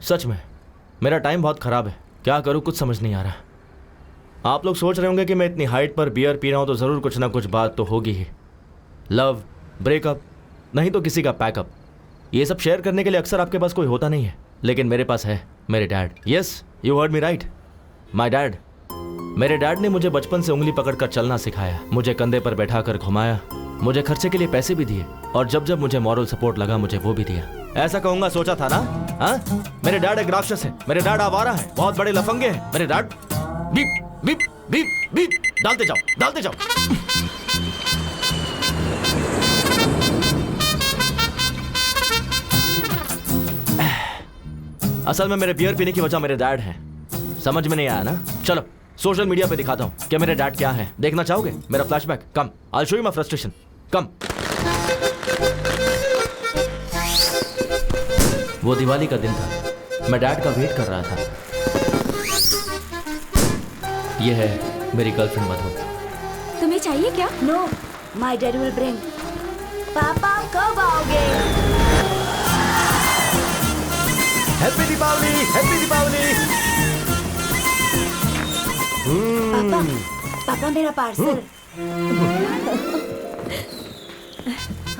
सच में मेरा टाइम बहुत ख़राब है, क्या करूँ कुछ समझ नहीं आ रहा। आप लोग सोच रहे होंगे कि मैं इतनी हाइट पर बियर पी रहा हूँ तो ज़रूर कुछ ना कुछ बात तो होगी ही। लव, ब्रेकअप, नहीं तो किसी का पैकअप, ये सब शेयर करने के लिए अक्सर आपके पास कोई होता नहीं है, लेकिन मेरे पास है मेरे dad. Yes, you heard me right, my dad. मेरे डैड ने मुझे बचपन से उंगली पकड़कर चलना सिखाया, मुझे कंधे पर बैठाकर घुमाया, मुझे खर्चे के लिए पैसे भी दिए और जब जब मुझे मॉरल सपोर्ट लगा मुझे वो भी दिया। ऐसा कहूंगा सोचा था ना? हाँ, मेरे डैड एक राक्षस है, मेरे डैड आवारा है, बहुत बड़े लफंगे हैं मेरे dad. Beep beep beep beep, डालते जाओ डालते जाओ। असल में मेरे बियर पीने की वजह मेरे डैड हैं। समझ में नहीं आया ना? चलो सोशल मीडिया पे दिखाता हूँ कि मेरे डैड क्या है। देखना चाहोगे मेरा flashback? Come, I show you my frustration, come. वो दिवाली का दिन था, मैं डैड का वेट कर रहा था। ये है मेरी गर्लफ्रेंड मधु। तुम्हें चाहिए क्या? No, my dad will bring. पापा कब आओगे? Happy Deepawali, happy Deepawali. पापा, पापा मेरा पार्सल।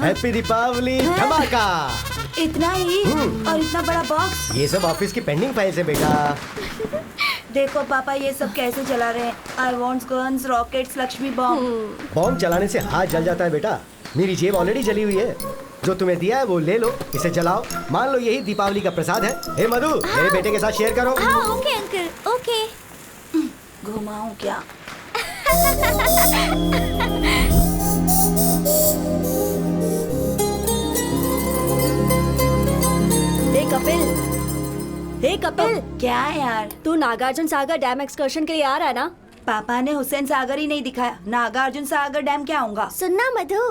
हैप्पी दीपावली धमाका। इतना ही और इतना बड़ा बॉक्स? ये सब ऑफिस की पेंडिंग फाइल्स है बेटा। देखो पापा ये सब कैसे चला रहे हैं। I want guns, rockets, Lakshmi bomb. Bomb चलाने से हाथ जल जाता है बेटा। मेरी जेब ऑलरेडी जली हुई है। जो तुम्हें दिया है वो ले लो, इसे जलाओ। मान लो यही दीपावली का प्रसाद है। हे मधु, मेरे बेटे के साथ शेयर करो। हाँ ओके अंकल, ओके। घुमाऊं क्या? हे कपिल, क्या है यार? तू नागार्जुन सागर डैम एक्सकर्शन के लिए आ रहा है ना? पापा ने हुसैन सागर ही नहीं दिखाया, नागार्जुन सागर डैम क्या होगा? सुनना मधु,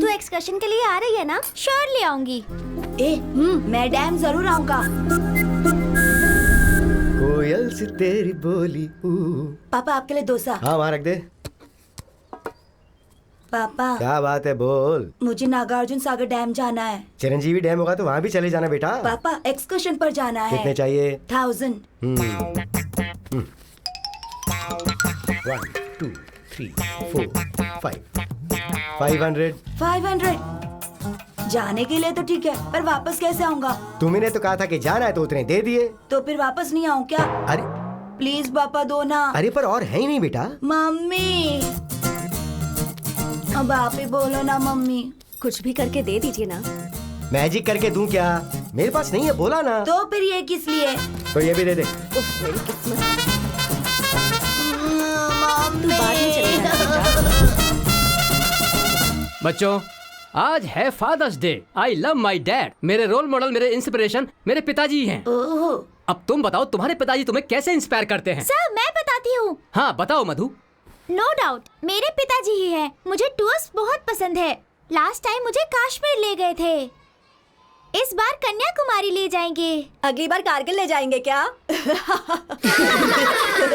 तू एक्सकर्शन के लिए आ रही है ना? श्योरली आऊंगी। मैं डैम जरूर आऊंगा। कोयल से तेरी बोली। पापा आपके लिए डोसा। हाँ वहाँ रख दे। पापा क्या बात है, बोल। मुझे नागार्जुन सागर डैम जाना है। चिरंजीवी डैम होगा तो वहाँ भी चले जाना बेटा। पापा एक्सकर्शन पर जाना है। कितने चाहिए? 1000। 1 2 3 4 5 500। 500 जाने के लिए तो ठीक है, पर वापस कैसे आऊंगा? तुमने तो कहा था कि जाना है तो उतने दे दिए। तो फिर वापस नहीं आऊं क्या? अरे प्लीज पापा दो ना। अरे पर और है ही नहीं बेटा। मम्मी, अब आप ही बोलो ना मम्मी। कुछ भी करके दे दीजिए ना। मैजिक करके दूं क्या? मेरे पास नहीं है, बोला ना। तो फिर ये किस लिए? तो ये भी दे दे। उफ, मेरी किस्मत। मम्मी। तू बाद में चलेगा। बच्चों, आज है father's day. I love my dad. मेरे रोल मॉडल, मेरे इंस्पिरेशन मेरे पिताजी हैं। ओह, अब तुम बताओ तुम्हारे पिताजी तुम्हें कैसे इंस्पायर करते हैं? सर मैं बताती हूँ। हाँ बताओ मधु। नो डाउट मेरे पिताजी ही हैं। मुझे टूर्स बहुत पसंद है। लास्ट टाइम मुझे कश्मीर ले गए थे। इस बार कन्याकुमारी ले जाएंगे। अगली बार कारगिल ले जाएंगे क्या?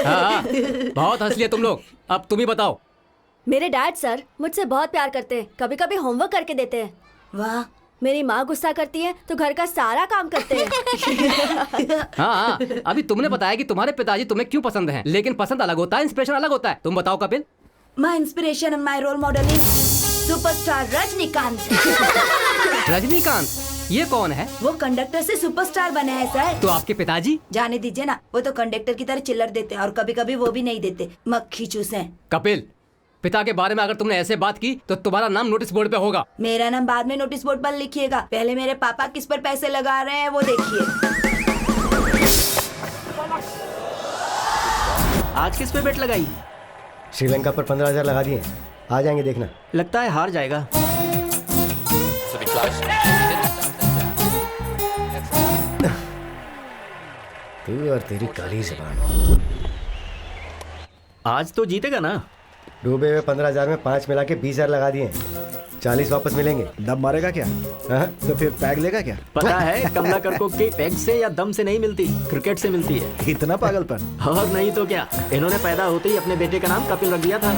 हाँ, बहुत हंस लिए तुम लोग। अब तुम ही बताओ। मेरे डैड सर मुझसे बहुत प्यार करते हैं, कभी कभी होमवर्क करके देते हैं। वाह। मेरी माँ गुस्सा करती है तो घर का सारा काम करते हैं। हाँ, अभी तुमने बताया कि तुम्हारे पिताजी तुम्हें क्यों पसंद हैं, लेकिन पसंद अलग होता है, इंस्पिरेशन अलग होता है। तुम बताओ Kapil. My inspiration and my role model is superstar Rajinikanth. Rajinikanth? ये कौन है? वो कंडक्टर से सुपरस्टार बने हैं सर। तो आपके पिताजी? जाने दीजिए ना, वो तो कंडक्टर की तरह चिल्लर देते हैं और कभी कभी वो भी नहीं देते, मक्खी चूसे हैं। कपिल, पिता के बारे में अगर तुमने ऐसे बात की तो तुम्हारा नाम नोटिस बोर्ड पे होगा। मेरा नाम बाद में नोटिस बोर्ड पर लिखिएगा, पहले मेरे पापा किस पर पैसे लगा रहे हैं वो देखिए। आज किस पे बेट लगाई? श्रीलंका पर 15,000 लगा दिए। आ जाएंगे देखना। लगता है हार जाएगा। तू और तेरी काली ज़बान। आज तो जीतेगा ना? डूबे हुए 15,000 में 5 मिला के 20,000 लगा दिए। 40 वापस मिलेंगे। दम मारेगा क्या? हाँ? तो फिर पैग लेगा क्या? पता है कमलाकर को कि पैग से या दम से नहीं मिलती, क्रिकेट से मिलती है। इतना पागलपन? और नहीं तो क्या, इन्होंने पैदा होते ही अपने बेटे का नाम कपिल रख दिया था।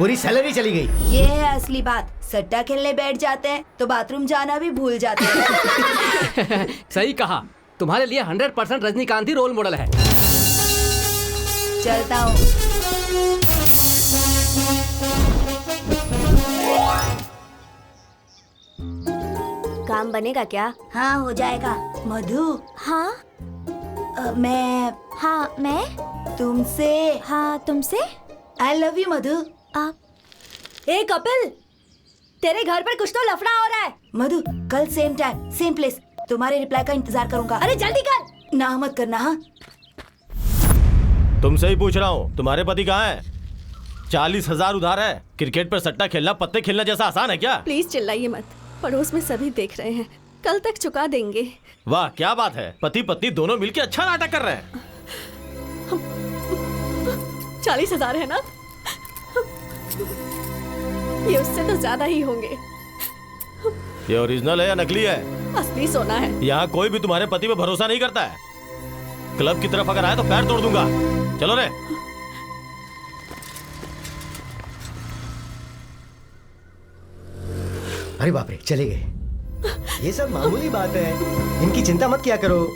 पूरी सैलरी चली गई। ये है असली बात। सट्टा खेलने बैठ जाते हैं तो बाथरूम जाना भी भूल जाते हैं। सही कहा, तुम्हारे लिए 100% रजनीकांत ही रोल मॉडल है। चलता हूँ। काम बनेगा क्या? हाँ हो जाएगा। मधु हाँ मैं मैं तुमसे हाँ तुमसे आई लव यू मधु। ए कपिल, तेरे घर पर कुछ तो लफड़ा हो रहा है। मधु कल सेम टाइम सेम प्लेस तुम्हारे रिप्लाई का इंतजार करूंगा। अरे जल्दी कर। ना मत करना। हाँ तुमसे ही पूछ रहा हूँ, तुम्हारे पति कहाँ है? 40,000 उधार है। क्रिकेट पर सट्टा खेलना पत्ते खेलना जैसा आसान है क्या? प्लीज चिल्लाइए मत, पड़ोस में सभी देख रहे हैं, कल तक चुका देंगे। वाह क्या बात है, पति पत्नी दोनों मिलकर अच्छा नाटक कर रहे हैं। 40,000 है ना? ये उससे तो ज्यादा ही होंगे। ये ओरिजिनल है या नकली है? असली सोना है। यहाँ कोई भी तुम्हारे पति पे भरोसा नहीं करता है। क्लब की तरफ अगर आए तो पैर तोड़ दूंगा। चलो रे। अरे बाप रे, चले गए। ये सब मामूली बात है, इनकी चिंता मत किया करो।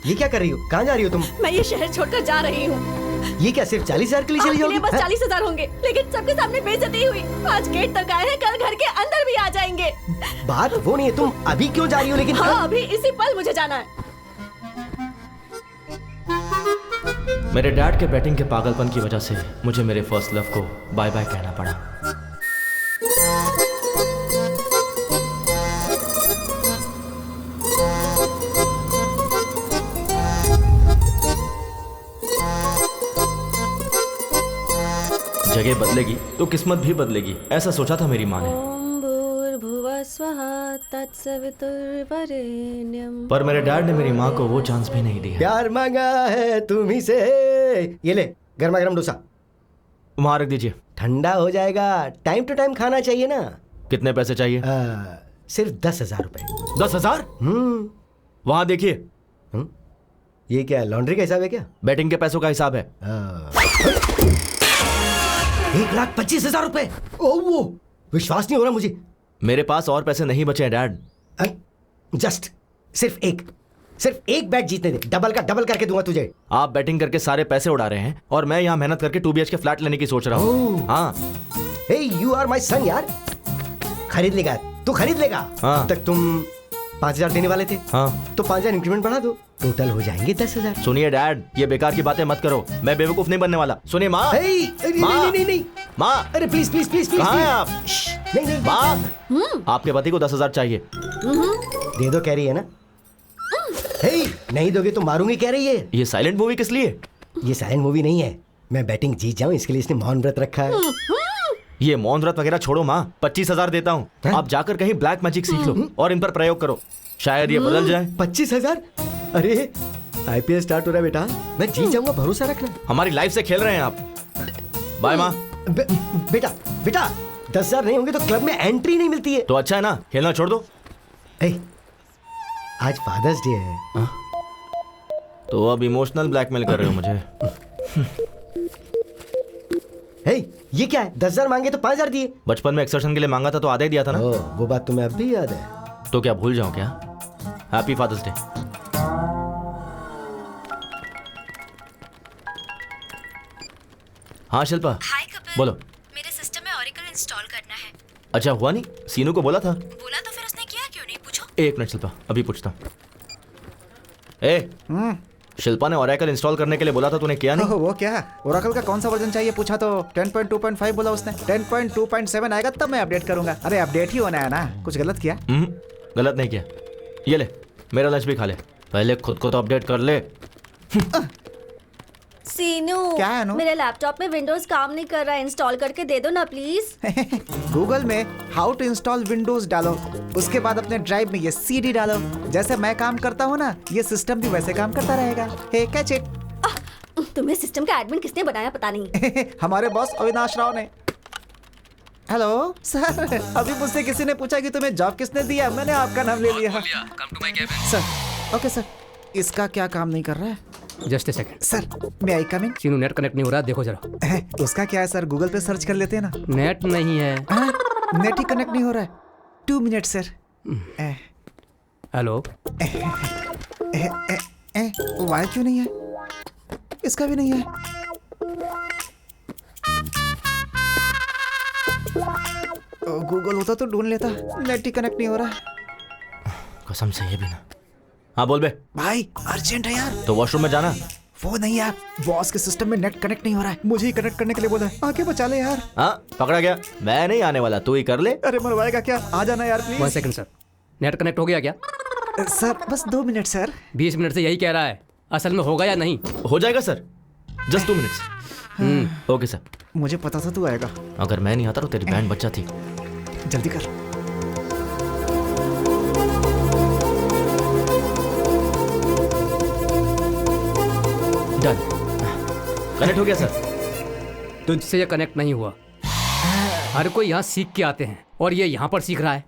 ये क्या कर रही हो? कहाँ जा रही हो तुम? मैं ये शहर छोड़कर जा रही हूँ। ये क्या सिर्फ 40,000 के लिए चली आपके लिए जाओगी? बस 40,000 होंगे, लेकिन सबके सामने बेइज्जती हुई। आज गेट तक आए हैं, कल घर के अंदर भी आ जाएंगे। बात वो नहीं है, तुम अभी क्यों जा रही हो? लेकिन हाँ अभी इसी पल मुझे जाना है। मेरे डैड के बैटिंग के पागलपन की वजह से मुझे मेरे फर्स्ट लव को बाय बाय कहना पड़ा। जगह बदलेगी तो किस्मत भी बदलेगी, ऐसा सोचा था मेरी माँ ने। ओम भूर्भुवः स्वः तत्सवितुर्वरेण्यं। पर मेरे डैड ने मेरी माँ को वो चांस भी नहीं दिया। प्यार मांगा है तुम्ही से। ये ले गर्मा गर्म डोसा। वहां रख दीजिए। ठंडा हो जाएगा। टाइम टू टाइम खाना चाहिए ना। कितने पैसे चाहिए? सिर्फ 10,000 रुपए। 10,000? वहां देखिए। ये क्या लॉन्ड्री का हिसाब है क्या? बैटिंग के पैसों का हिसाब है। 1,25,000 रुपए। वो विश्वास नहीं हो रहा मुझे। मेरे पास और पैसे नहीं बचे हैं डैड। जस्ट सिर्फ एक बैट जीतने दे, डबल का डबल करके दूंगा तुझे। आप बैटिंग करके सारे पैसे उड़ा रहे हैं और मैं यहाँ मेहनत करके 2 BHK फ्लैट लेने की सोच रहा हूँ। हाँ। हे यू आर माय सन यार। खरीद लेगा तू, खरीद लेगा। हाँ। तक तुम 5,000 देने वाले थे। हाँ। तो 5,000 इंक्रीमेंट बढ़ा दो, टोटल हो जाएंगे 10,000। सुनिए डैड, ये बेकार की बातें मत करो, मैं बेवकूफ नहीं बनने वाला। सुनिए माँ। नहीं माँ, अरे प्लीज प्लीज प्लीज प्लीज। कहाँ हैं आप? नहीं माँ, आपके पति को 10,000 चाहिए। दे दो कह रही है ना। नहीं दोगे तो मारूंगी कह रही है। ये साइलेंट मूवी किस लिए? ये साइलेंट मूवी नहीं है, मैं बैटिंग जीत जाऊं इसके लिए इसने मौन व्रत रखा है। ये मौन व्रत वगैरह छोड़ो माँ, 25,000 देता हूँ। आप जाकर कहीं ब्लैक मैजिक सीख लो और इन पर प्रयोग करो, शायद ये बदल जाए। 25,000? अरे IPL स्टार्ट हो रहा है बेटा, मैं जीत जाऊंगा, भरोसा रखना। हमारी लाइफ से खेल रहे हैं आप। बाय माँ। बेटा 10,000 नहीं होंगे तो क्लब में एंट्री नहीं मिलती है। तो अच्छा है ना, खेलना छोड़ दो। आज फादर्स डे है। तो अब इमोशनल ब्लैकमेल कर रहे हो मुझे। ये क्या है? 10,000 मांगे तो 5,000 दिए। बचपन में एक्सर्शन के लिए मांगा था तो आधा ही दिया था ना। वो बात तुम्हें अब भी याद है? तो क्या भूल जाऊं क्या? Happy father's day. हाँ शिल्पा। हाय कपिल। बोलो। मेरे सिस्टम में ओरेकल इंस्टॉल करना है। अच्छा हुआ नहीं? सीनू को बोला था। बोला तो फिर उसने किया क्यों नहीं? पूछो। 1 मिनट शिल्पा, अभी पूछता हूँ। शिल्पा ने ओरेकल इंस्टॉल करने के लिए बोला था, तूने किया नहीं? वो क्या? ओरेकल का कौन सा वर्जन चाहिए पूछा तो 10.2.5 बोला उसने। 10.2.7 आएगा तब मैं अपडेट करूंगा। अरे अपडेट ही होना है ना, कुछ गलत किया? गलत नहीं किया। ये ले, मेरा लंच भी खा ले, पहले खुद को तो अपडेट कर ले। सीनू, क्या है अनु? मेरे लैपटॉप में विंडोज काम नहीं कर रहा है, इंस्टॉल करके दे दो ना प्लीज। गूगल में हाउ टू इंस्टॉल विंडोज डालो, उसके बाद अपने ड्राइव में ये CD डालो। जैसे मैं काम करता हूँ ना, ये सिस्टम भी वैसे काम करता रहेगा। हे कैच इट। तुम्हें सिस्टम का एडमिन किसने बनाया पता नहीं। हमारे बॉस अविनाश राव ने। हेलो सर, अभी मुझसे किसी ने पूछा कि तुम्हें जॉब किसने दिया, मैंने आपका नाम ले लिया। सर, ओके सर, इसका क्या काम नहीं कर रहा है? Just a second. सर मैं आई कम इन? सीनू नेट कनेक्ट नहीं हो रहा, देखो जरा। उसका क्या है सर, गूगल पे सर्च कर लेते हैं ना। नेट नहीं है। नेट ही कनेक्ट नहीं हो रहा है। 2 मिनट सर। हेलो। वाई क्यों नहीं है? इसका भी नहीं है। गूगल होता तो ढूंढ लेता। नेट ही कनेक्ट नहीं हो रहा है। कसम से ये भी ना। हाँ बोल बे। भाई अर्जेंट है यार। तो वॉशरूम में जाना। वो नहीं यार, बॉस के सिस्टम में नेट कनेक्ट नहीं हो रहा है, मुझे ही कनेक्ट करने के लिए बोला है। आके बचा ले यार। हाँ पकड़ा गया, मैं नहीं आने वाला, तू ही कर ले। अरे मरवाएगा क्या, आ जाना यार 1 please. Second sir, net connect हो गया क्या? सर बस 2 मिनट सर। 20 मिनट से यही कह रहा है, असल में होगा या नहीं? हो जाएगा sir, just 2 minutes. Okay sir. मुझे पता था तू आएगा। अगर मैं नहीं आता तो तेरी बैंड बच्चा थी। जल्दी कर। डन, कनेक्ट हो गया सर। तुझसे ये कनेक्ट नहीं हुआ। हर कोई यहाँ सीख के आते हैं और ये यहाँ पर सीख रहा है।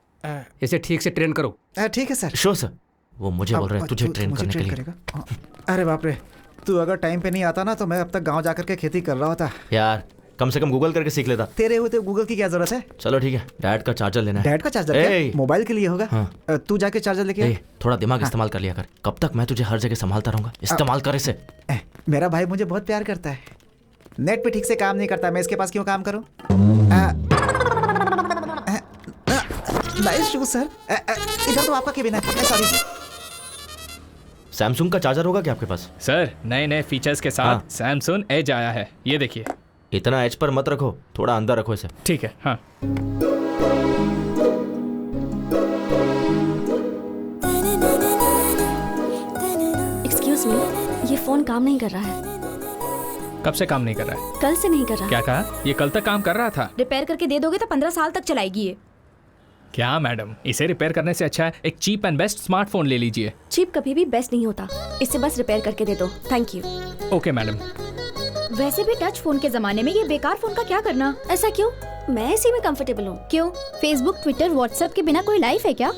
इसे ठीक से ट्रेन करो। ठीक है सर। Sure sir. वो मुझे बोल रहे हैं तुझे ट्रेन करने के लिए। करेगा? अरे बाप रे, तू अगर टाइम पे नहीं आता ना तो मैं अब तक गांव जाकर के खेती कर रहा होता। यार कम से कम गूगल करके सीख लेता। तेरे होते गूगल की क्या जरूरत है? चलो ठीक है, डैड का चार्जर लेना है। डैड का चार्जर क्या? मोबाइल के लिए होगा। हाँ। तू जाके चार्जर लेके आ। थोड़ा दिमाग इस्तेमाल कर लिया कर। कब तक मैं तुझे हर जगह संभालता रहूंगा? इस्तेमाल कर इसे। मेरा भाई मुझे बहुत प्यार करता है। नेट पे ठीक से काम नहीं करता, मैं इसके पास क्यों काम करूं? Nice shoes sir. इधर तो आपका केबिन है। सॉरी। सैमसंग का चार्जर होगा क्या आपके पास? सर नए नए फीचर्स के साथ सैमसंग एज आया है, ये देखिए। इतना एज पर मत रखो, थोड़ा अंदर रखो इसे। ठीक है। हाँ एक्सक्यूज मी, ये फोन काम नहीं कर रहा है। कब से काम नहीं कर रहा है? कल से नहीं कर रहा। क्या कहा? ये कल तक काम कर रहा था। रिपेयर करके दे दोगे तो 15 साल तक चलाएगी ये। क्या मैडम, इसे रिपेयर करने से अच्छा है एक चीप एंड बेस्ट स्मार्टफोन ले लीजिए। चीप कभी भी बेस्ट नहीं होता, इसे बस रिपेयर करके दे दो। Thank you. Okay madam. वैसे भी टच फोन के जमाने में ये बेकार फोन का क्या करना? ऐसा क्यों? मैं इसी में कंफर्टेबल हूँ। क्यों? फेसबुक, ट्विटर, व्हाट्सएप के बिना कोई लाइफ है क्या?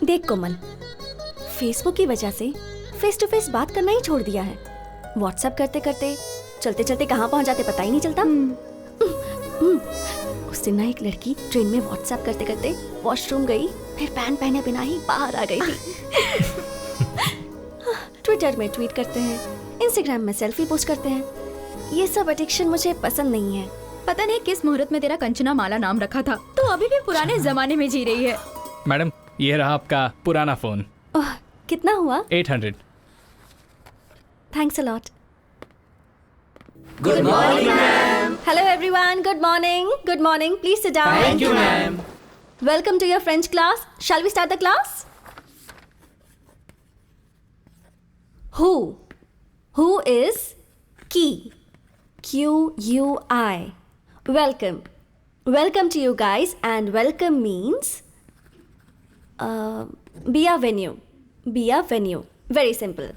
देख कोमल, फेसबुक की वजह से फेस टू फेस बात करना ही छोड़ दिया है। व्हाट्सएप करते करते चलते चलते कहाँ पहुँच जाते पता ही नहीं चलता। उस दिन ना एक लड़की ट्रेन में व्हाट्सएप करते करते वॉशरूम गई, फिर पैंट पहने बिना ही बाहर आ गई थी। ट्विटर में ट्वीट करते हैं, इंस्टाग्राम में सेल्फी पोस्ट करते हैं। ये सब एडिक्शन मुझे पसंद नहीं है। पता नहीं किस मुहूर्त में तेरा कंचना माला नाम रखा था, तो अभी भी पुराने जमाने में जी रही है। मैडम ये रहा आपका पुराना फोन। ओह, कितना हुआ? 800। Thanks a lot. Good morning ma'am. Hello everyone, good morning. Good morning. Please sit down. Thank you ma'am. Welcome to your French class. Shall we start the class? Who is key? Q-U-I. Welcome. Welcome to you guys, and welcome means be a venue. Be a venue. Very simple.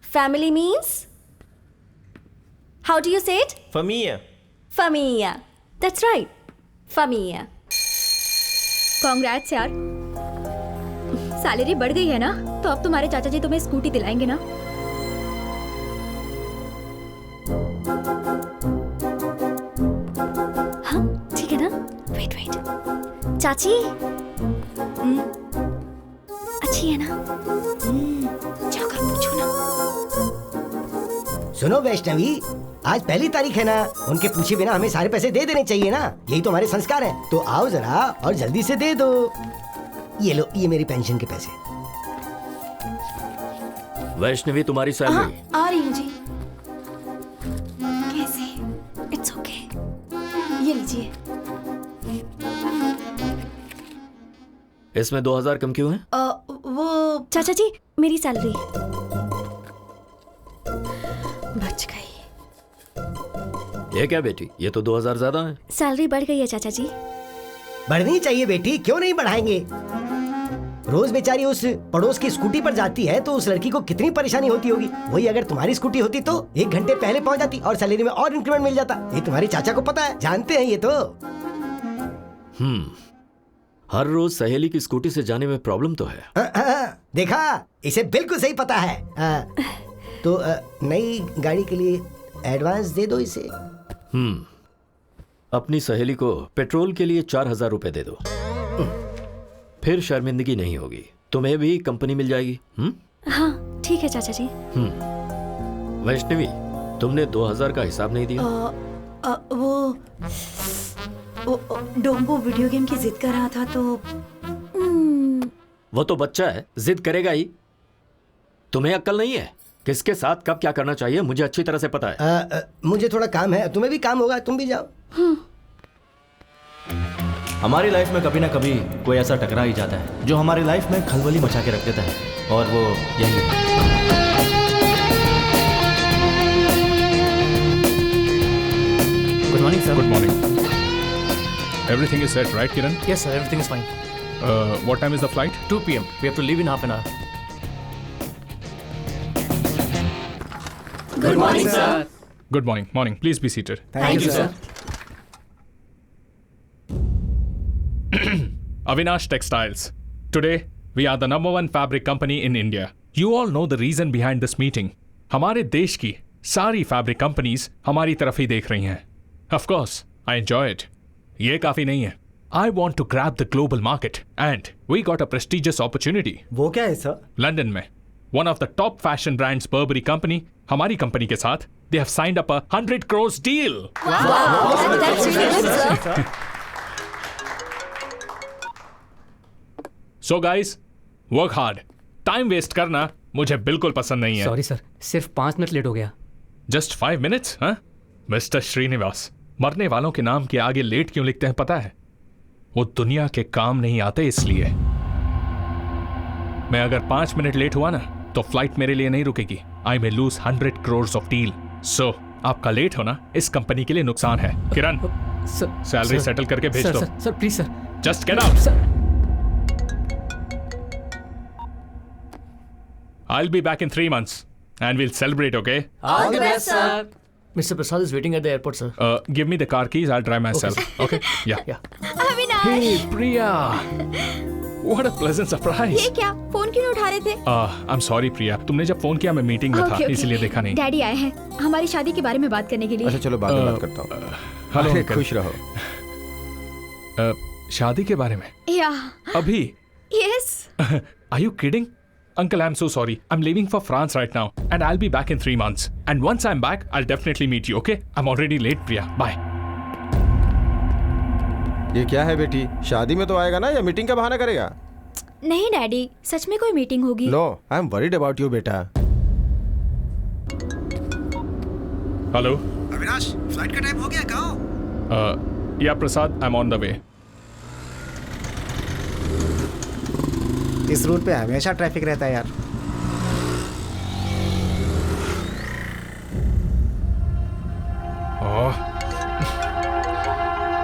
Family means? How do you say it? Familia. Familia. That's right. Familia. Congrats यार, salary बढ़ गई है ना, तो अब तुम्हारे चाचा जी तुम्हें स्कूटी दिलाएंगे ना। हाँ ठीक है ना। वेट चाची अच्छी है ना? जाकर पूछो ना। सुनो वैष्णवी, आज पहली तारीख है ना, उनके पूछे बिना हमें सारे पैसे दे देने चाहिए ना, यही तो हमारे संस्कार हैं। तो आओ जरा और जल्दी से दे दो। ये लो, ये मेरी पेंशन के पैसे। वैष्णवी तुम्हारी सैलरी। आ रही हूँ जी। कैसे? It's okay. ये लीजिए। इसमें 2000 कम क्यों है? वो चाचा जी, मेरी सैलरी बच गई। ये क्या बेटी, ये तो 2000 ज्यादा है। सैलरी बढ़ गई है चाचा जी। बढ़नी चाहिए बेटी, क्यों नहीं बढ़ाएंगे? रोज बेचारी उस पड़ोस की स्कूटी पर जाती है तो उस लड़की को कितनी परेशानी होती होगी। वही अगर तुम्हारी स्कूटी होती तो 1 घंटे पहले पहुंच जाती और सैलरी में और इंक्रीमेंट मिल जाता। ये तुम्हारे चाचा को पता है, जानते हैं ये तो। हर रोज सहेली की स्कूटी से जाने में प्रॉब्लम तो है। देखा, इसे बिल्कुल सही पता है। तो नई गाड़ी के लिए एडवांस दे दो इसे। अपनी सहेली को पेट्रोल के लिए 4,000 रुपए दे दो, फिर शर्मिंदगी नहीं होगी। तुम्हें भी कंपनी मिल जाएगी। हाँ ठीक है चाचा जी। वैष्णवी, तुमने 2,000 का हिसाब नहीं दिया। वो डोम्बो वीडियो गेम की जिद कर रहा था तो वो तो बच्चा है, जिद करेगा ही। तुम्हें अक्ल नहीं है? किसके साथ कब क्या करना चाहिए मुझे अच्छी तरह से पता है। मुझे थोड़ा काम है, तुम्हें भी काम होगा, तुम भी जाओ। हमारी लाइफ में कभी ना कभी कोई ऐसा टकरा ही जाता है जो हमारी लाइफ में खलबली मचा के रख देता है, और वो यही है। Good morning sir. Good morning. Everything is set right Kiran? Yes sir, everything is fine. What time is the flight? 2 p.m. We have to leave in half an hour. Good morning, sir. Good morning. Morning. Please be seated. Thank you, sir. Avinash Textiles. Today, we are the #1 fabric company in India. You all know the reason behind this meeting. हमारे देश की सारी fabric companies हमारी तरफ ही देख रही हैं. Of course, I enjoy it. ये काफी नहीं है. I want to grab the global market and we got a prestigious opportunity. वो क्या है सर? लंदन में one of the top fashion brands Burberry company हमारी कंपनी के साथ they have signed up a 100 crores deal. That's really good, sir. So guys, work hard. Time waste करना मुझे बिल्कुल पसंद नहीं है. सॉरी सर, सिर्फ 5 मिनट लेट हो गया। Just 5 minutes, huh? Mister Srinivas, मरने वालों के नाम के आगे लेट क्यों लिखते हैं पता है? वो दुनिया के काम नहीं आते इसलिए। मैं अगर 5 मिनट लेट हुआ ना तो फ्लाइट मेरे लिए नहीं रुकेगी। I may lose 100 crores of deal. सो आपका लेट होना इस कंपनी के लिए नुकसान है। किरण, सैलरी सेटल करके भेज दो। Sir please sir, just get out. I'll be back in 3 months and we'll celebrate, okay? All the best, sir. Mr. Prasad is waiting at the airport, sir. Give me the car keys. I'll drive myself. Okay? Yeah. Avinash, Hey, Priya. What a pleasant surprise. ये क्या? Phone क्यों नहीं उठा रहे थे? I'm sorry, Priya. तुमने जब phone किया मैं मीटिंग में था, इसलिए देखा नहीं। डैडी आए हैं हमारी शादी के बारे में बात करने के लिए। अच्छा चलो बाद में बात करता हूँ। हेलो अरे, अंकल। खुश रहो। शादी के बारे में? या अभी? Yes. Are you kidding? Uncle, I'm so sorry. I'm leaving for France right now and I'll be back in 3 months. And once I'm back, I'll definitely meet you, okay? I'm already late, Priya. Bye. ये क्या है बेटी? शादी में तो आएगा ना या मीटिंग का बहाना करेगा? नहीं डैडी, सच में कोई मीटिंग होगी। No, I am worried about you बेटा। हेलो अविनाश, फ्लाइट का टाइम हो गया, कहाँ हो? Yeah Prasad, I'm on the way. इस रूट पे हमेशा ट्रैफिक रहता है यार।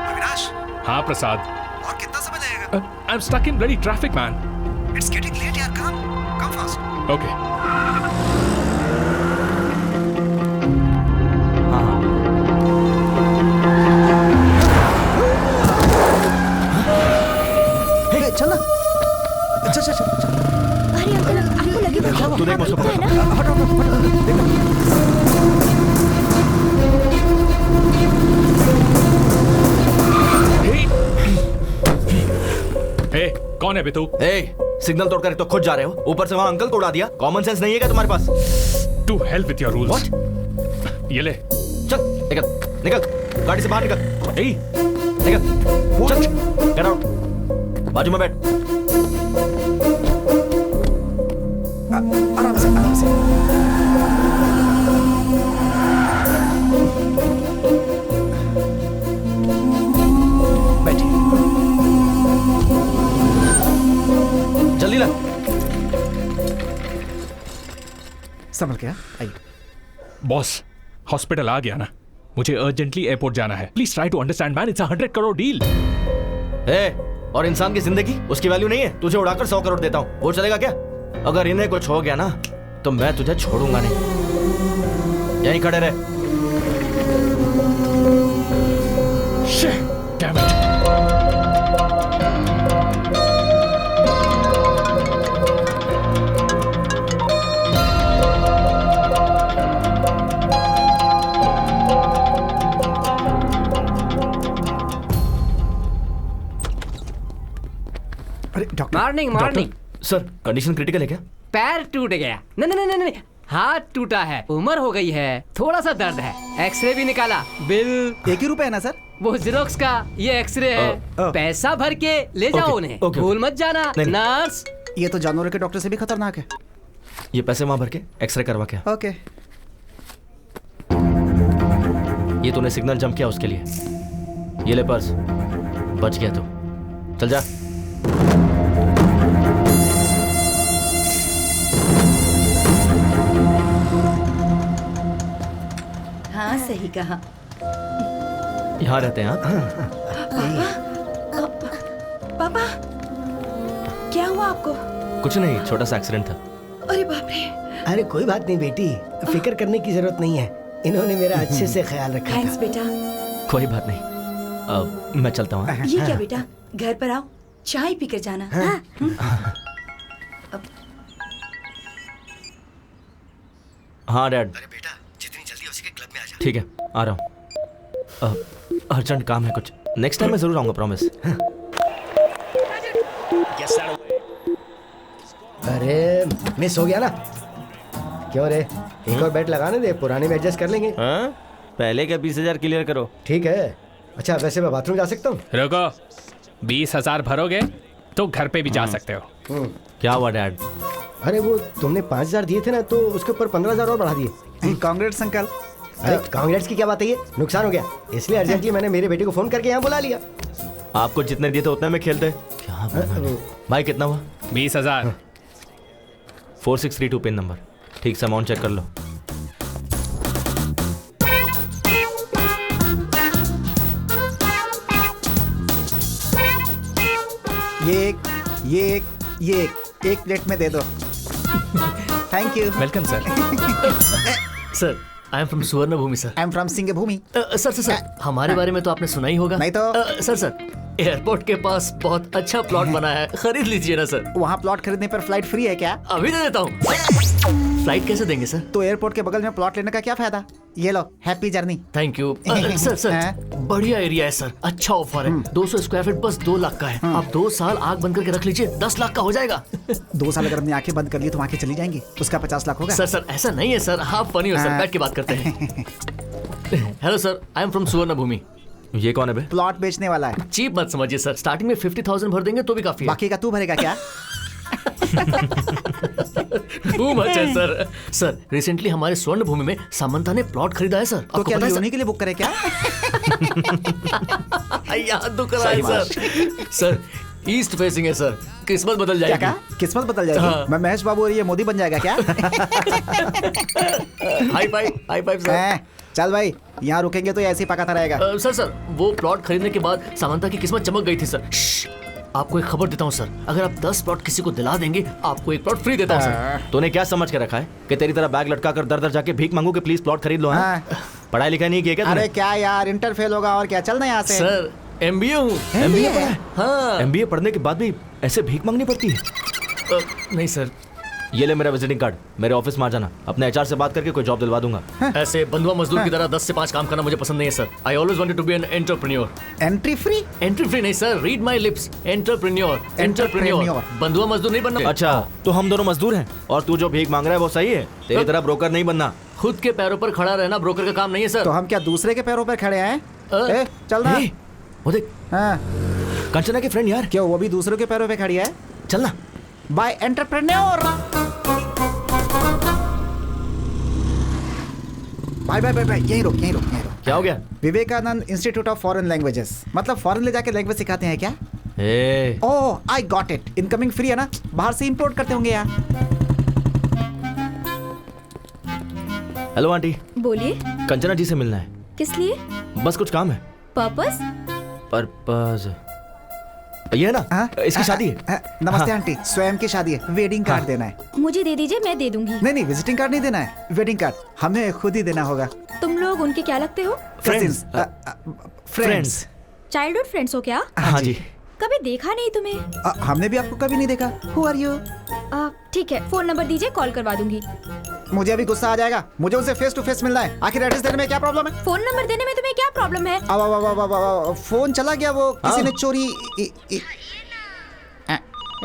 अविनाश। हाँ प्रसाद। और कितना समय लगेगा? I'm stuck in bloody traffic, man. It's getting late यार, come fast. Okay. Hey, चल ना। चल। अरे अंकल, आपको लगेगा तू देख मुझको है ना? Hey, कौन है बे तू? सिग्नल तोड़कर तो खुद जा रहे हो, ऊपर से वहां अंकल को उड़ा दिया। कॉमन सेंस नहीं है क्या तुम्हारे पास? To hell with your rules. What? ये ले। चल निकल गाड़ी से बाहर निकल। निकल चल, गेट आउट। बाजू में बैठ। आराम से। बैठिए। जल्दी ला। संभल गया, आइए। बॉस, हॉस्पिटल आ गया ना? मुझे अर्जेंटली एयरपोर्ट जाना है। Please try to understand man, it's a 100 crore deal. और इंसान की जिंदगी उसकी वैल्यू नहीं है। तुझे उड़ाकर 100 करोड़ देता हूँ, वो चलेगा क्या? अगर इन्हें कुछ हो गया ना तो मैं तुझे छोड़ूंगा नहीं। यहीं खड़े रहे। Shit, damn it. Morning morning. Sir condition critical है क्या? पैर टूट गया। नहीं नहीं नहीं नहीं, हाथ टूटा है, उम्र हो गई है, थोड़ा सा दर्द है। एक्सरे भी निकाला, बिल 1 ही रुपए है ना सर? वो जेरोक्स का, ये एक्सरे है। पैसा भर के ले जाओ उन्हें, भूल मत जाना। नर्स, ये तो जानवरों के डॉक्टर से भी खतरनाक है। ये पैसे वहां भर के एक्सरे करवा क्या? ओके। ये तूने सिग्नल जंप किया उसके लिए। ये ले पर्स, बच गया तो चल जा। हाँ सही कहा। यहाँ रहते हैं आप? पापा क्या हुआ आपको? कुछ नहीं, छोटा सा एक्सीडेंट था। अरे बाप रे। अरे कोई बात नहीं बेटी, फिक्र करने की जरूरत नहीं है, इन्होंने मेरा अच्छे से ख्याल रखा था। थैंक्स बेटा। कोई बात नहीं, मैं चलता हूँ। ये क्या बेटा, घर पर आओ, चाय पी कर जाना। हाँ डैड। अरे बेटा, जितनी जल्दी हो सके क्लब में आ जा। ठीक है, आ रहा हूँ। अर्जेंट काम है कुछ, नेक्स्ट टाइम मैं जरूर आऊंगा, प्रॉमिस। अरे मिस हो गया ना? क्यों रे, एक और बैट लगाने दे, पुराने में एडजस्ट कर लेंगे। हाँ? पहले के 20,000 क्लियर करो। ठीक है। अच्छा वैसे मैं बाथरूम जा सकता हूँ? रुको, 20,000 भरोगे तो घर पे भी जा सकते हो। क्या हुआ डैड? अरे वो तुमने 5,000 दिए थे ना, तो उसके ऊपर 15,000 और बढ़ा दिए। Congrats uncle. अरे कांग्रेट्स की क्या बात है, ये नुकसान हो गया, इसलिए अर्जेंटली मैंने मेरे बेटे को फोन करके यहाँ बुला लिया। आपको जितने दिए थे उतने में खेलते। क्या भाई, कितना हुआ? 20,000। 4632 पिन नंबर। ठीक से अमाउंट चेक कर लो। ये एक प्लेट में दे दो। Thank you. Welcome sir. Sir I am from Suvarna Bhoomi sir. I am from Singh Bhoomi. Sir हमारे बारे में तो आपने सुना ही होगा। नहीं तो। सर एयरपोर्ट के पास बहुत अच्छा प्लॉट बना है, खरीद लीजिए ना सर। वहाँ प्लॉट खरीदने पर फ्लाइट फ्री है क्या? अभी दे देता हूँ। फ्लाइट कैसे देंगे सर? तो एयरपोर्ट के बगल में प्लॉट लेने का क्या फायदा? ये लो, happy journey. Thank you. Sir बढ़िया एरिया है सर, अच्छा ऑफर है। 200 स्क्वायर फीट बस 2 लाख का है। आप 2 साल आग बंद करके रख लीजिए, 10 लाख का हो जाएगा। 2 साल अगर हमने आंखें बंद कर ली तो आंखें चली जाएंगी, उसका 50 लाख होगा। सर ऐसा नहीं है सर, आप फनी हो सर, बैठ के बात करते हैं। Hello sir, I am from Suvarna भूमि। ये कौन है बे? प्लॉट बेचने वाला है। चीप मत समझिए सर, स्टार्टिंग में 50,000 भर देंगे तो भी काफी है। बाकी का तू भरेगा क्या? मच है सर। सर रिसेंटली हमारे स्वर्ण भूमि में सामंता ने प्लॉट खरीदा है सर। तो क्या लियोनी के लिए बुक करे क्या? याद तो कराए सर। सर ईस्ट फेसिंग है सर, किस्मत बदल जाएगी। क्या? किस्मत बदल जाएगी? हाँ। मैं महेश बाबू और ये मोदी बन जाएगा क्या? High five sir. चल भाई, यहाँ रुकेंगे तो ऐसे ही पकाता रहेगा। सर वो प्लॉट खरीदने के बाद सामंता की किस्मत चमक गई थी सर। आपको एक खबर देता हूँ सर, अगर आप 10 प्लॉट किसी को दिला देंगे, आपको एक प्लॉट फ्री देता हूँ सर। तूने क्या समझ के रखा है कि तेरी तरह बैग लटका कर दर दर जाके भीख मांगू कि प्लीज प्लॉट खरीद लो? पढ़ाई लिखाई नहीं किया क्या? अरे क्या यार, इंटर फेल होगा और क्या, चलना यहाँ से। सर MBA हूँ। MBA पढ़ा है? हाँ। MBA पढ़ने के बाद भी ऐसे भीख मांगनी पड़ती है? नहीं सर। ये ले मेरा विजिटिंग कार्ड, मेरे ऑफिस में आ जाना, अपने HR से बात करके कोई जॉब दिलवा दूंगा। ऐसे बंधुआ मजदूर की तरह 10 से 5 काम करना मुझे पसंद नहीं है sir. I always wanted to be an entrepreneur. Entry free नहीं sir, read my lips, entrepreneur. बंधुआ मजदूर नहीं बनना। अच्छा तो हम दोनों मजदूर हैं और तू जो भीख मांग रहा है वो सही है? तेरी तरह ब्रोकर नहीं बनना। खुद के पैरों पर खड़ा रहना ब्रोकर का काम नहीं है सर। तो हम क्या दूसरे के पैरों पर खड़े हैं? चल ना। वो देख, कंचना की फ्रेंड यार। क्यों, वो भी दूसरों के पैरों पे खड़ी है? चलना। Bye entrepreneur. बाय यहीं रुक। क्या हो गया? Vivekananda institute of foreign languages, मतलब फॉरेन ले जाके लैंग्वेज सिखाते हैं क्या? Oh I got it, incoming free है ना, बाहर से इंपोर्ट करते होंगे यार। Hello aunty. बोलिए। कंचना जी से मिलना है। किस लिए? बस कुछ काम है। पर्पस? ये है ना, इसकी शादी है। नमस्ते आंटी, स्वयं की शादी है, वेडिंग कार्ड देना है। मुझे दे दीजिए, मैं दे दूंगी। नहीं विजिटिंग कार्ड नहीं देना है, वेडिंग कार्ड हमें खुद ही देना होगा। तुम लोग उनके क्या लगते हो? फ्रेंड्स। चाइल्डहुड फ्रेंड्स हो क्या? हाँ जी। कभी देखा नहीं तुम्हें। हमने भी आपको कभी नहीं देखा। Who are you? ठीक है, फोन नंबर दीजिए, कॉल करवा दूंगी। मुझे अभी गुस्सा आ जाएगा, मुझे उनसे फेस टू फेस मिलना है। आखिर एड्रेस देने में क्या प्रॉब्लम है? फोन नंबर देने में तुम्हें क्या प्रॉब्लम है? फोन चला गया, वो किसी ने चोरी।